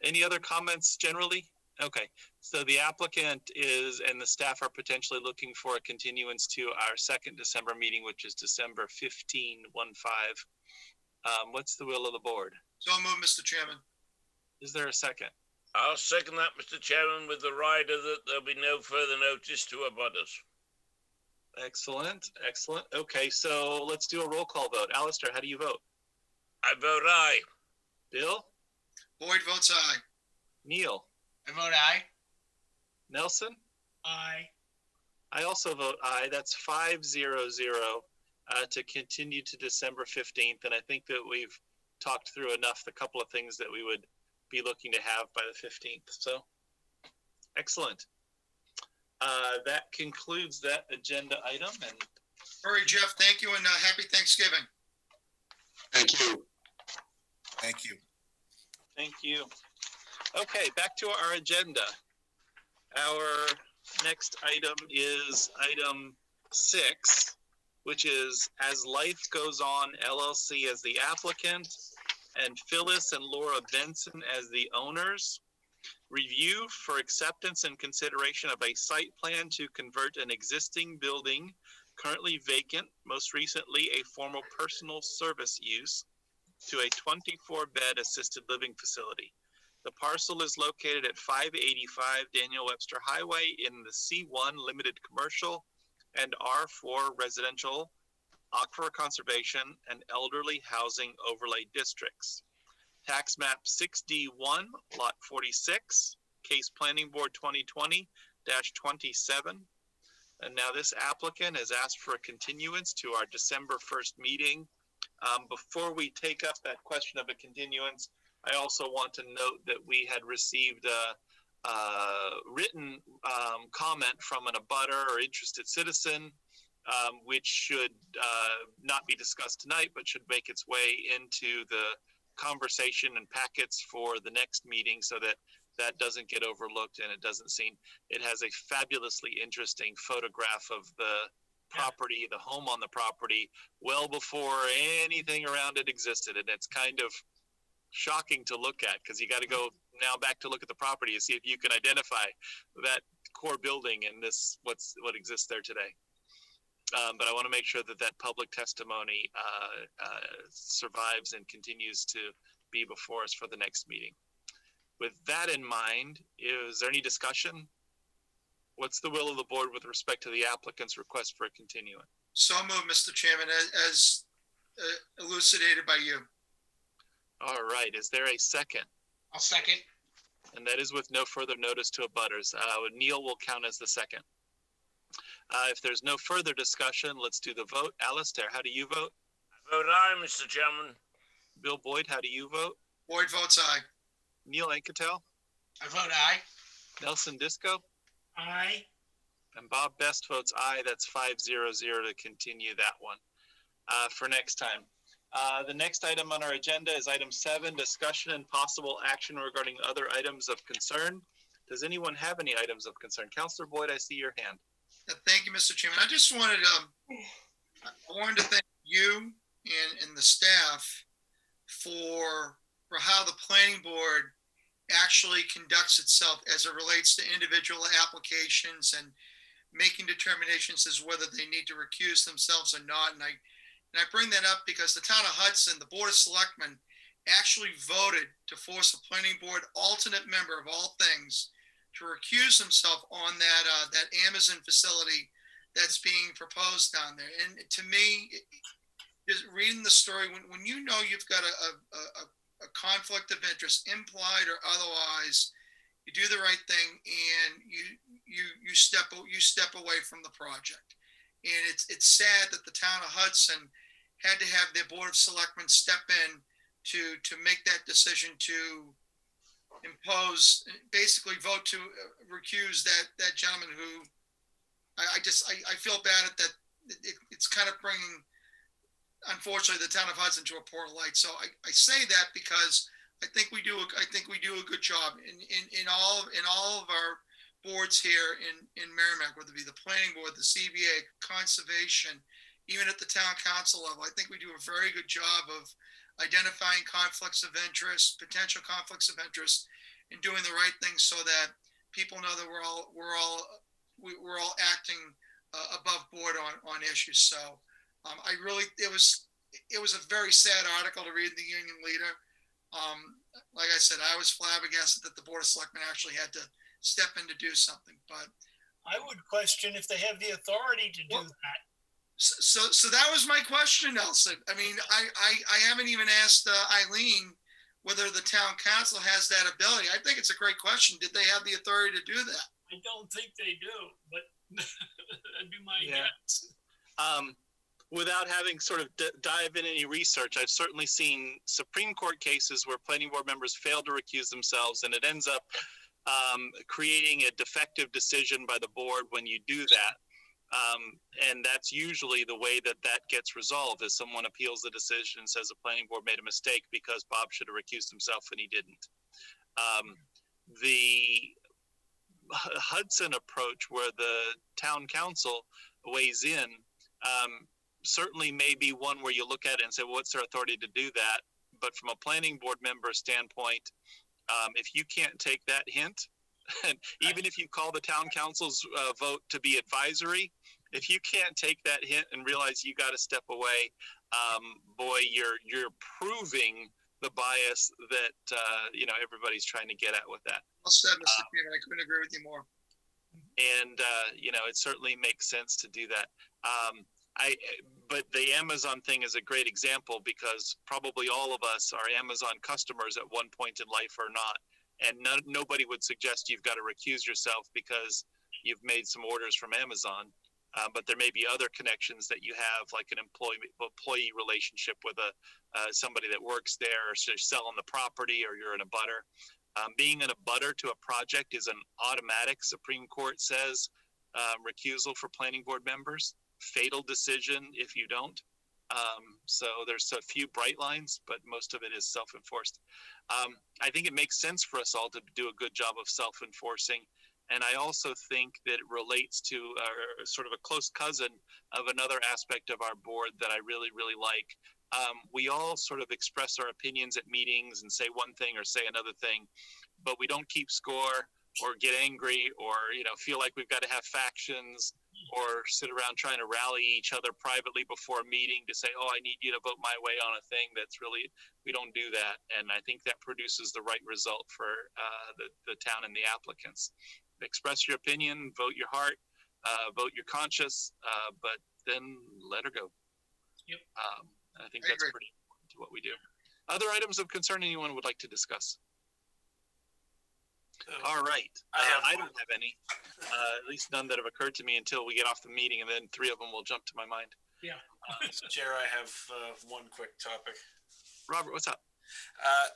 B: Any other comments generally? Okay, so the applicant is, and the staff are potentially looking for a continuance to our second December meeting, which is December 15. What's the will of the board?
K: So moved, Mr. Chairman.
B: Is there a second?
F: I'll second that, Mr. Chairman, with the rider that there'll be no further notice to abutters.
B: Excellent, excellent. Okay, so let's do a roll call vote. Alistair, how do you vote?
F: I vote aye.
B: Bill?
K: Boyd votes aye.
B: Neil?
J: I vote aye.
B: Nelson?
H: Aye.
B: I also vote aye. That's 5-0-0 to continue to December 15th. And I think that we've talked through enough, the couple of things that we would be looking to have by the 15th. So excellent. That concludes that agenda item. And
K: all right, Jeff, thank you, and happy Thanksgiving.
T: Thank you.
U: Thank you.
B: Thank you. Okay, back to our agenda. Our next item is item 6, which is As Life Goes On LLC as the applicant and Phyllis and Laura Benson as the owners. Review for acceptance and consideration of a site plan to convert an existing building currently vacant, most recently a formal personal service use, to a 24-bed assisted living facility. The parcel is located at 585 Daniel Webster Highway in the C1 Limited Commercial and R4 Residential, Aquifer Conservation, and Elderly Housing Overlay Districts. Tax map 6D1, lot 46, case planning board 2020-27. And now this applicant has asked for a continuance to our December 1st meeting. Before we take up that question of a continuance, I also want to note that we had received a written comment from an abutter or interested citizen, which should not be discussed tonight, but should make its way into the conversation and packets for the next meeting so that that doesn't get overlooked and it doesn't seem. It has a fabulously interesting photograph of the property, the home on the property, well before anything around it existed. And it's kind of shocking to look at because you got to go now back to look at the property to see if you can identify that core building and this what exists there today. But I want to make sure that that public testimony survives and continues to be before us for the next meeting. With that in mind, is there any discussion? What's the will of the board with respect to the applicant's request for a continuance?
K: So moved, Mr. Chairman, as elucidated by you.
B: All right. Is there a second?
J: I'll second.
B: And that is with no further notice to abutters. Neil will count as the second. If there's no further discussion, let's do the vote. Alistair, how do you vote?
F: I vote aye, Mr. Chairman.
B: Bill Boyd, how do you vote?
K: Boyd votes aye.
B: Neil Anketel?
J: I vote aye.
B: Nelson Disco?
H: Aye.
B: And Bob Best votes aye. That's 5-0-0 to continue that one for next time. The next item on our agenda is item 7, discussion and possible action regarding other items of concern. Does anyone have any items of concern? Councilor Boyd, I see your hand.
K: Thank you, Mr. Chairman. I just wanted to thank you and the staff for how the planning board actually conducts itself as it relates to individual applications and making determinations as whether they need to recuse themselves or not. And I bring that up because the town of Hudson, the Board of Selectmen, actually voted to force a planning board alternate member of all things to recuse himself on that Amazon facility that's being proposed down there. And to me, just reading the story, when you know you've got a conflict of interest, implied or otherwise, you do the right thing and you step away from the project. And it's sad that the town of Hudson had to have their Board of Selectmen step in to make that decision to impose, basically vote to recuse that gentleman who I feel bad at that. It's kind of bringing, unfortunately, the town of Hudson to a poor light. So I say that because I think we do a good job in all of our boards here in Merrimack, whether it be the planning board, the CBA, conservation, even at the town council level. I think we do a very good job of identifying conflicts of interest, potential conflicts of interest, and doing the right thing so that people know that we're all acting above board on issues. So it was a very sad article to read in the Union Leader. Like I said, I was flabbergasted that the Board of Selectmen actually had to step in to do something, but
H: I would question if they have the authority to do that.
K: So that was my question, Nelson. I mean, I haven't even asked Eileen whether the town council has that ability. I think it's a great question. Did they have the authority to do that?
H: I don't think they do, but that'd be my guess.
B: Without having sort of dive in any research, I've certainly seen Supreme Court cases where planning board members fail to recuse themselves, and it ends up creating a defective decision by the board when you do that. And that's usually the way that gets resolved, is someone appeals the decision and says the planning board made a mistake because Bob should have recused himself and he didn't. The Hudson approach, where the town council weighs in, certainly may be one where you look at it and say, well, what's their authority to do that? But from a planning board member standpoint, if you can't take that hint, and even if you call the town council's vote to be advisory, if you can't take that hint and realize you got to step away, boy, you're proving the bias that everybody's trying to get at with that.
K: Well said, Mr. Chairman. I couldn't agree with you more.
B: And it certainly makes sense to do that. But the Amazon thing is a great example, because probably all of us are Amazon customers at one point in life or not. And nobody would suggest you've got to recuse yourself because you've made some orders from Amazon. But there may be other connections that you have, like an employee relationship with somebody that works there, or selling the property, or you're in a butter. Being in a butter to a project is an automatic, Supreme Court says, recusal for planning board members. Fatal decision if you don't. So there's a few bright lines, but most of it is self-enforced. I think it makes sense for us all to do a good job of self-enforcing. And I also think that it relates to sort of a close cousin of another aspect of our board that I really, really like. We all sort of express our opinions at meetings and say one thing or say another thing, but we don't keep score or get angry or, feel like we've got to have factions or sit around trying to rally each other privately before a meeting to say, oh, I need you to vote my way on a thing. We don't do that. And I think that produces the right result for the town and the applicants. Express your opinion, vote your heart, vote your conscience, but then let her go.
H: Yep.
B: I think that's pretty important to what we do. Other items of concern anyone would like to discuss? All right. I don't have any, at least none that have occurred to me until we get off the meeting, and then three of them will jump to my mind.
H: Yeah.
L: Chair, I have one quick topic.
B: Robert, what's up?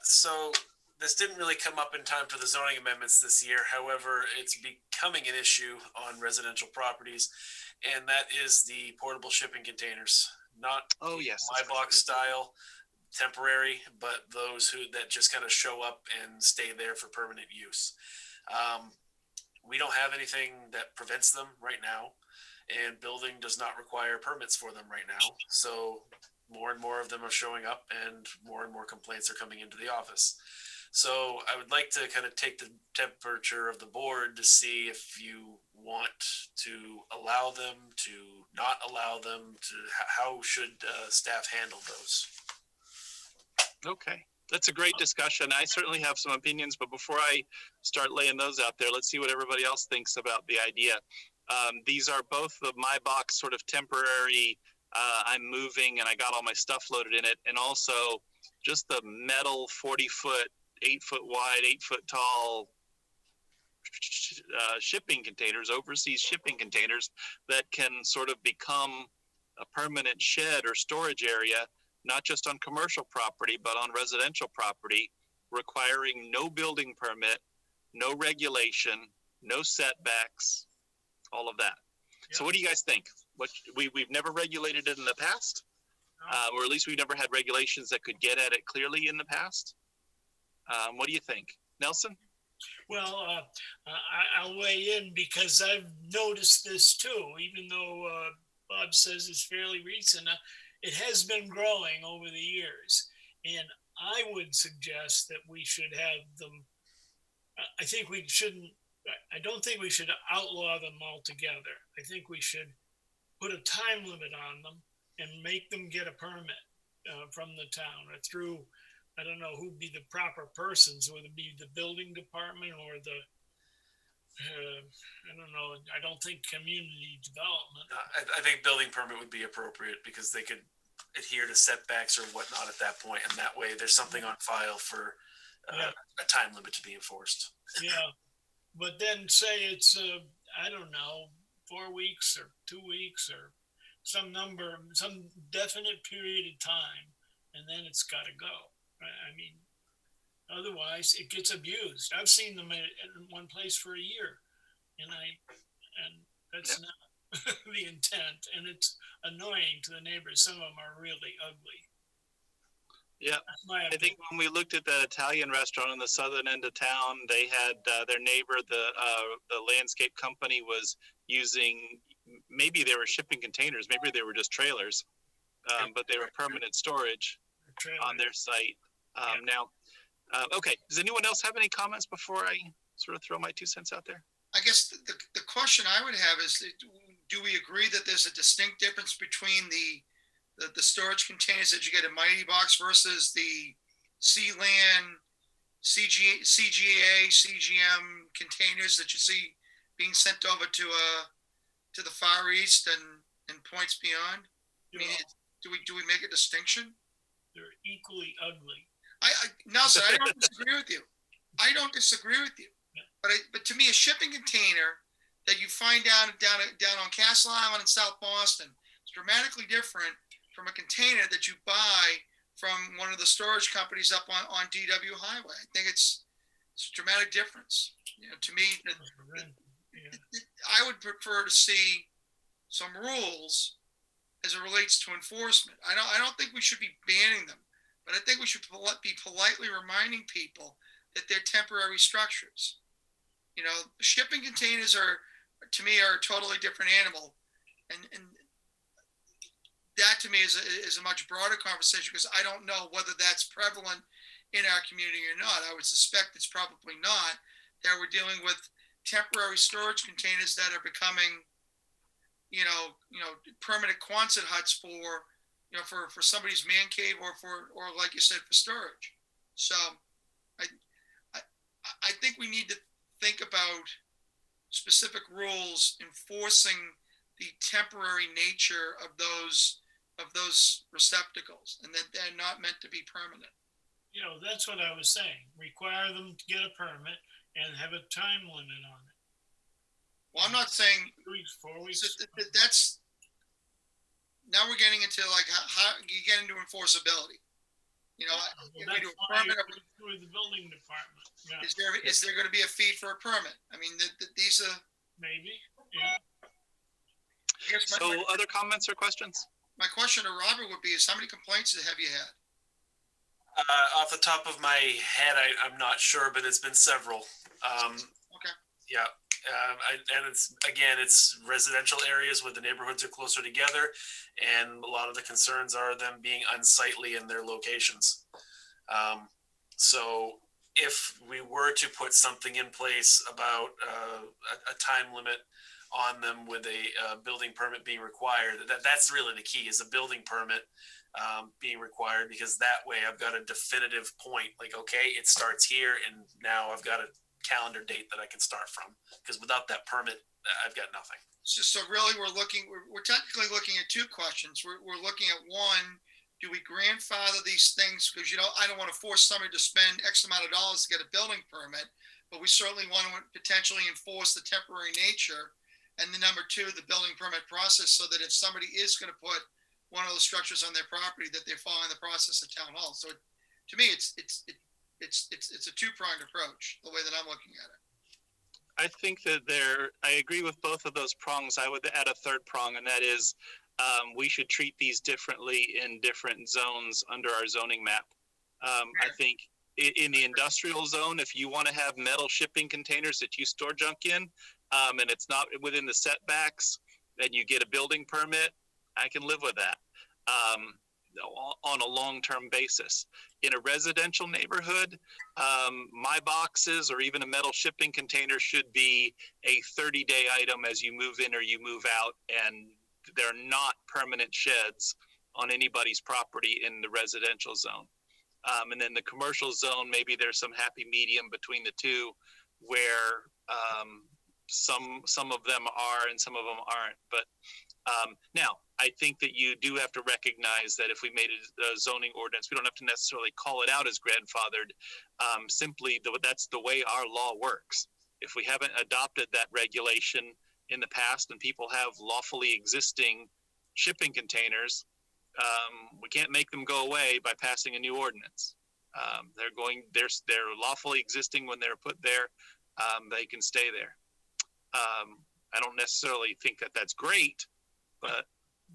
L: So this didn't really come up in time for the zoning amendments this year. However, it's becoming an issue on residential properties, and that is the portable shipping containers. Not my box style, temporary, but those that just kind of show up and stay there for permanent use. We don't have anything that prevents them right now, and building does not require permits for them right now. So more and more of them are showing up, and more complaints are coming into the office. So I would like to kind of take the temperature of the board to see if you want to allow them, to not allow them, to how should staff handle those?
B: Okay, that's a great discussion. I certainly have some opinions, but before I start laying those out there, let's see what everybody else thinks about the idea. These are both the My Box sort of temporary, I'm moving and I got all my stuff loaded in it, and also just the metal 40-foot, 8-foot wide, 8-foot tall shipping containers, overseas shipping containers that can sort of become a permanent shed or storage area, not just on commercial property, but on residential property, requiring no building permit, no regulation, no setbacks, all of that. Yep. So what do you guys think? We've never regulated it in the past, or at least we've never had regulations that could get at it clearly in the past. What do you think? Nelson?
H: Well, I'll weigh in because I've noticed this too, even though Bob says it's fairly recent. It has been growing over the years. And I would suggest that we should have them. I think we shouldn't, I don't think we should outlaw them altogether. I think we should put a time limit on them and make them get a permit from the town or through, I don't know who'd be the proper persons, whether it be the building department or the, I don't know, I don't think community development.
L: I think building permit would be appropriate because they could adhere to setbacks or whatnot at that point, and that way there's something on file for a time limit to be enforced.
H: Yeah, but then say it's, I don't know, 4 weeks or 2 weeks or some number, some definite period of time, and then it's got to go. I mean, otherwise it gets abused. I've seen them in one place for a year, and that's not the intent, and it's annoying to the neighbors. Some of them are really ugly.
B: Yeah, I think when we looked at the Italian restaurant on the southern end of town, they had their neighbor, the landscape company, was using, maybe they were shipping containers, maybe they were just trailers, but they were permanent storage on their site. Now, okay, does anyone else have any comments before I sort of throw my 2 cents out there?
K: I guess the question I would have is, do we agree that there's a distinct difference between the storage containers that you get at Mighty Box versus the Sealand, CGA, CGM containers that you see being sent over to the Far East and points beyond? I mean, do we make a distinction?
H: They're equally ugly.
K: Nelson, I don't disagree with you. I don't disagree with you. But to me, a shipping container that you find down on Castle Island in South Boston is dramatically different from a container that you buy from one of the storage companies up on DW Highway. I think it's a dramatic difference. You know, to me, I would prefer to see some rules as it relates to enforcement. I don't think we should be banning them, but I think we should be politely reminding people that they're temporary structures. You know, shipping containers to me, are a totally different animal, and that to me is a much broader conversation, because I don't know whether that's prevalent in our community or not. I would suspect it's probably not. That we're dealing with temporary storage containers that are becoming, you know, permanent Quonset huts for somebody's man cave or like you said, for storage. So I think we need to think about specific rules enforcing the temporary nature of those receptacles, and that they're not meant to be permanent.
H: You know, that's what I was saying. Require them to get a permit and have a time limit on it.
K: Well, I'm not saying
H: 3 weeks, 4 weeks.
K: That's, now we're getting into like how you get into enforceability. You know,
H: Well, that's why you're through the building department. Yeah.
K: is there going to be a fee for a permit? I mean, these are
H: maybe. Yeah.
B: So other comments or questions?
K: My question to Robert would be: is how many complaints have you had?
L: Off the top of my head, I'm not sure, but it's been several.
K: Okay.
L: Yeah. And it's residential areas where the neighborhoods are closer together, and a lot of the concerns are them being unsightly in their locations. So if we were to put something in place about a time limit on them with a building permit being required, that's really the key, is a building permit being required, because that way I've got a definitive point, like, okay, it starts here and now I've got a calendar date that I can start from, because without that permit, I've got nothing.
K: So really we're technically looking at 2 questions. We're looking at one, do we grandfather these things? Because, you know, I don't want to force somebody to spend X amount of dollars to get a building permit, but we certainly want to potentially enforce the temporary nature. And the number 2, the building permit process, so that if somebody is going to put one of those structures on their property, that they're following the process at town hall. So to me, it's a 2-pronged approach, the way that I'm looking at it.
B: I think that I agree with both of those prongs. I would add a 3rd prong, and that is we should treat these differently in different zones under our zoning map. I think in the industrial zone, if you want to have metal shipping containers that you store junk in, and it's not within the setbacks, and you get a building permit, I can live with that on a long-term basis. In a residential neighborhood, my boxes or even a metal shipping container should be a 30-day item as you move in or you move out, and they're not permanent sheds on anybody's property in the residential zone. And then the commercial zone, maybe there's some happy medium between the two where some of them are and some of them aren't. But now, I think that you do have to recognize that if we made a zoning ordinance, we don't have to necessarily call it out as grandfathered. Simply, that's the way our law works. If we haven't adopted that regulation in the past and people have lawfully existing shipping containers, we can't make them go away by passing a new ordinance. They're lawfully existing when they're put there. They can stay there. I don't necessarily think that that's great, but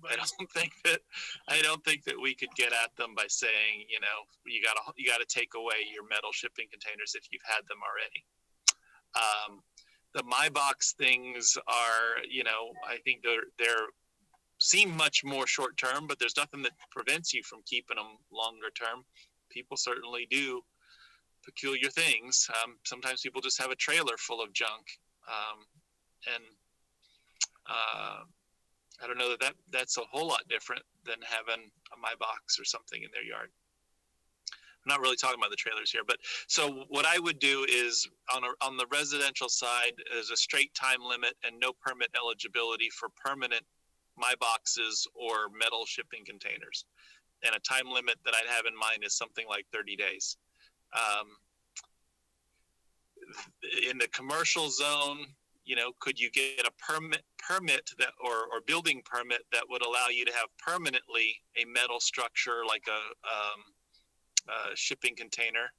B: I don't think that we could get at them by saying, you gotta take away your metal shipping containers if you've had them already. The MyBox things are, I think they're seem much more short term, but there's nothing that prevents you from keeping them longer term. People certainly do peculiar things. Sometimes people just have a trailer full of junk, and I don't know that's a whole lot different than having a MyBox or something in their yard. I'm not really talking about the trailers here, but so what I would do is on the residential side, there's a straight time limit and no permit eligibility for permanent MyBoxes or metal shipping containers. And a time limit that I'd have in mind is something like 30 days. In the commercial zone, could you get a permit that or building permit that would allow you to have permanently a metal structure like a shipping container?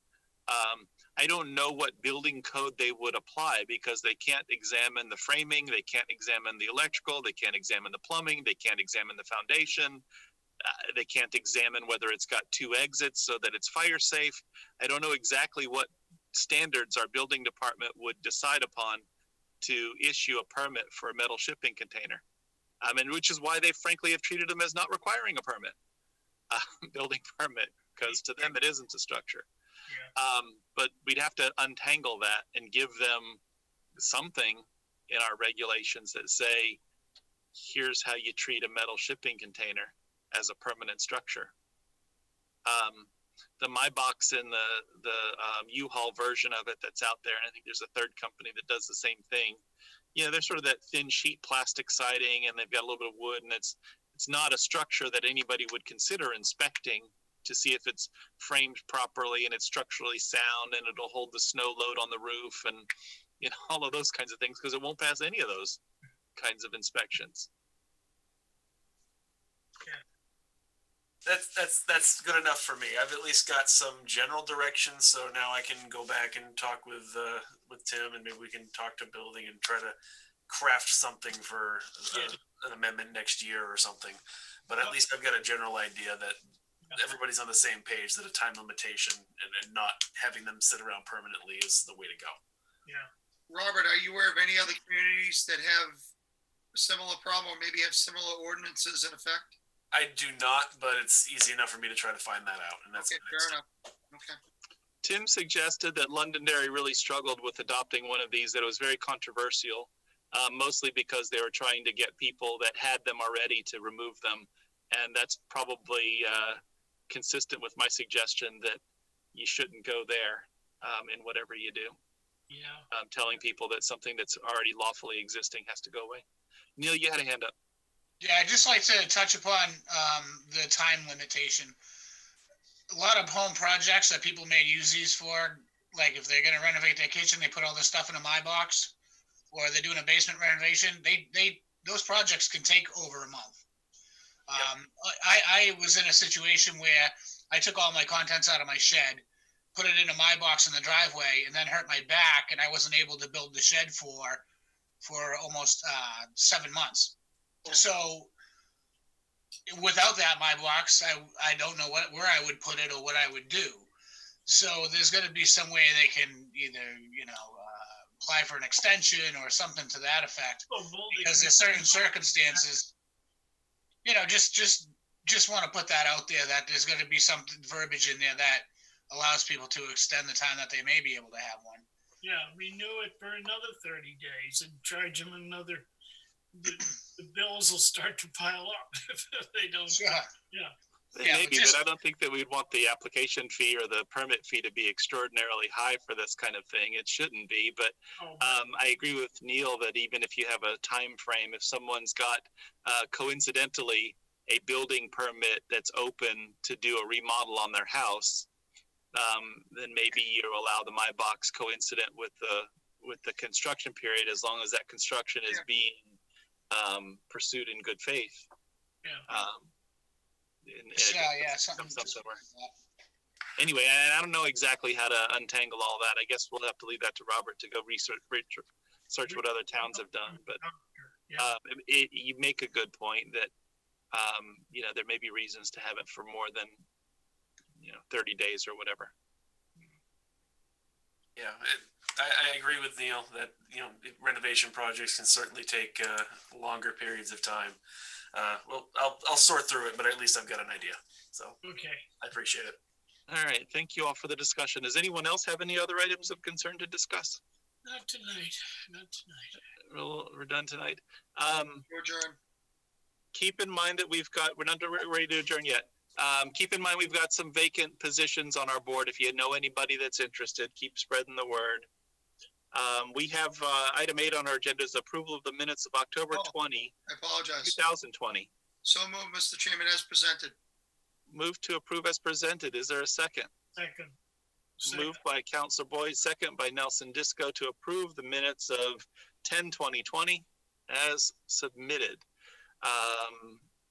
B: I don't know what building code they would apply because they can't examine the framing, they can't examine the electrical, they can't examine the plumbing, they can't examine the foundation, they can't examine whether it's got 2 exits so that it's fire safe. I don't know exactly what standards our building department would decide upon to issue a permit for a metal shipping container. And which is why they frankly have treated them as not requiring a permit, building permit, because to them it isn't a structure. But we'd have to untangle that and give them something in our regulations that say, here's how you treat a metal shipping container as a permanent structure. The MyBox and the U-Haul version of it that's out there, and I think there's a third company that does the same thing. They're sort of that thin sheet plastic siding, and they've got a little bit of wood, and it's not a structure that anybody would consider inspecting to see if it's framed properly and it's structurally sound and it'll hold the snow load on the roof and all of those kinds of things, because it won't pass any of those kinds of inspections.
L: That's good enough for me. I've at least got some general directions, so now I can go back and talk with Tim, and maybe we can talk to building and try to craft something for an amendment next year or something. But at least I've got a general idea that everybody's on the same page, that a time limitation and not having them sit around permanently is the way to go.
K: Yeah. Robert, are you aware of any other communities that have a similar problem or maybe have similar ordinances in effect?
L: I do not, but it's easy enough for me to try to find that out. And that's
K: okay, fair enough. Okay.
B: Tim suggested that Londonderry really struggled with adopting one of these, that it was very controversial, mostly because they were trying to get people that had them already to remove them. And that's probably consistent with my suggestion that you shouldn't go there in whatever you do.
H: Yeah.
B: Telling people that something that's already lawfully existing has to go away. Neil, you had a hand up.
J: Yeah, I'd just like to touch upon the time limitation. A lot of home projects that people may use these for, like if they're going to renovate their kitchen, they put all this stuff in a MyBox, or they're doing a basement renovation. Those projects can take over a month. I was in a situation where I took all my contents out of my shed, put it in a MyBox in the driveway, and then hurt my back, and I wasn't able to build the shed for almost 7 months. So without that MyBox, I don't know where I would put it or what I would do. So there's going to be some way they can either, apply for an extension or something to that effect. Because there's certain circumstances, just want to put that out there that there's going to be some verbiage in there that allows people to extend the time that they may be able to have one.
H: Yeah, renew it for another 30 days and charge them another. The bills will start to pile up if they don't.
J: Sure.
H: Yeah.
B: Maybe, but I don't think that we'd want the application fee or the permit fee to be extraordinarily high for this kind of thing. It shouldn't be, but I agree with Neil that even if you have a time frame, if someone's got coincidentally a building permit that's open to do a remodel on their house, then maybe you allow the My Box coincident with the construction period, as long as that construction is being pursued in good faith.
H: Yeah.
B: Anyway, I don't know exactly how to untangle all that. I guess we'll have to leave that to Robert to go research what other towns have done. But you make a good point that there may be reasons to have it for more than 30 days or whatever.
L: Yeah, I agree with Neil that renovation projects can certainly take longer periods of time. Well, I'll sort through it, but at least I've got an idea. So
H: okay,
L: I appreciate it.
B: All right, thank you all for the discussion. Does anyone else have any other items of concern to discuss?
H: Not tonight.
B: We're done tonight.
K: Adjourn.
B: Keep in mind that we're not ready to adjourn yet. Keep in mind we've got some vacant positions on our board. If you know anybody that's interested, keep spreading the word. We have item 8 on our agenda is approval of the minutes of October 20,
K: I apologize.
B: 2020.
K: So moved, Mr. Chairman, as presented.
B: Move to approve as presented. Is there a second?
H: Second.
B: Moved by Councilor Boyd, second by Nelson Disco to approve the minutes of 10/20/20 as submitted.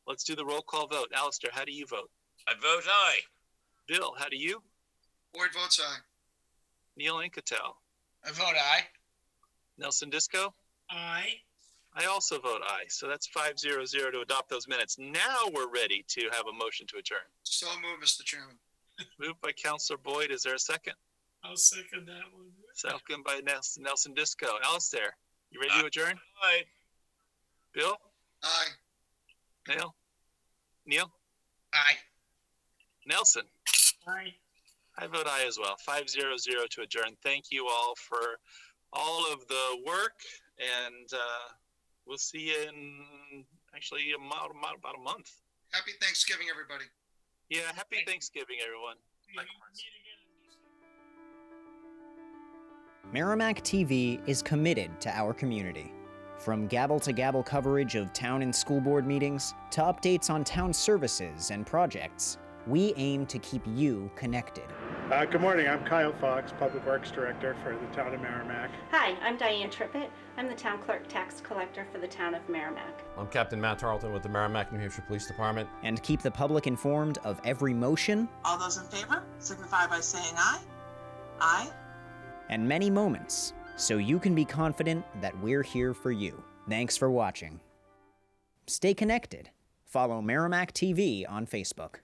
B: Let's do the roll call vote. Alistair, how do you vote?
F: I vote aye.
B: Bill, how do you?
K: Boyd votes aye.
B: Neil Incatel.
J: I vote aye.
B: Nelson Disco?
H: Aye.
B: I also vote aye. So that's 5-0-0 to adopt those minutes. Now we're ready to have a motion to adjourn.
K: So moved, Mr. Chairman.
B: Moved by Councilor Boyd. Is there a second?
H: I'll second that one.
B: Second by Nelson Disco. Alistair, you ready to adjourn?
F: Aye.
B: Bill?
K: Aye.
B: Neil?
J: Aye.
B: Nelson?
H: Aye.
B: I vote aye as well. 5-0-0 to adjourn. Thank you all for all of the work, and we'll see you in actually about a month.
K: Happy Thanksgiving, everybody.
B: Yeah, happy Thanksgiving, everyone.
A: Merrimack TV is committed to our community. From gavel-to-gavel coverage of town and school board meetings to updates on town services and projects, we aim to keep you connected.
C: Good morning, I'm Kyle Fox, Public Works Director for the town of Merrimack.
V: Hi, I'm Diane Trippett. I'm the town clerk tax collector for the town of Merrimack.
D: I'm Captain Matt Tarleton with the Merrimack, New Hampshire Police Department.
A: And keep the public informed of every motion.
E: All those in favor signify by saying aye. Aye.
A: And many moments, so you can be confident that we're here for you. Thanks for watching. Stay connected. Follow Merrimack TV on Facebook.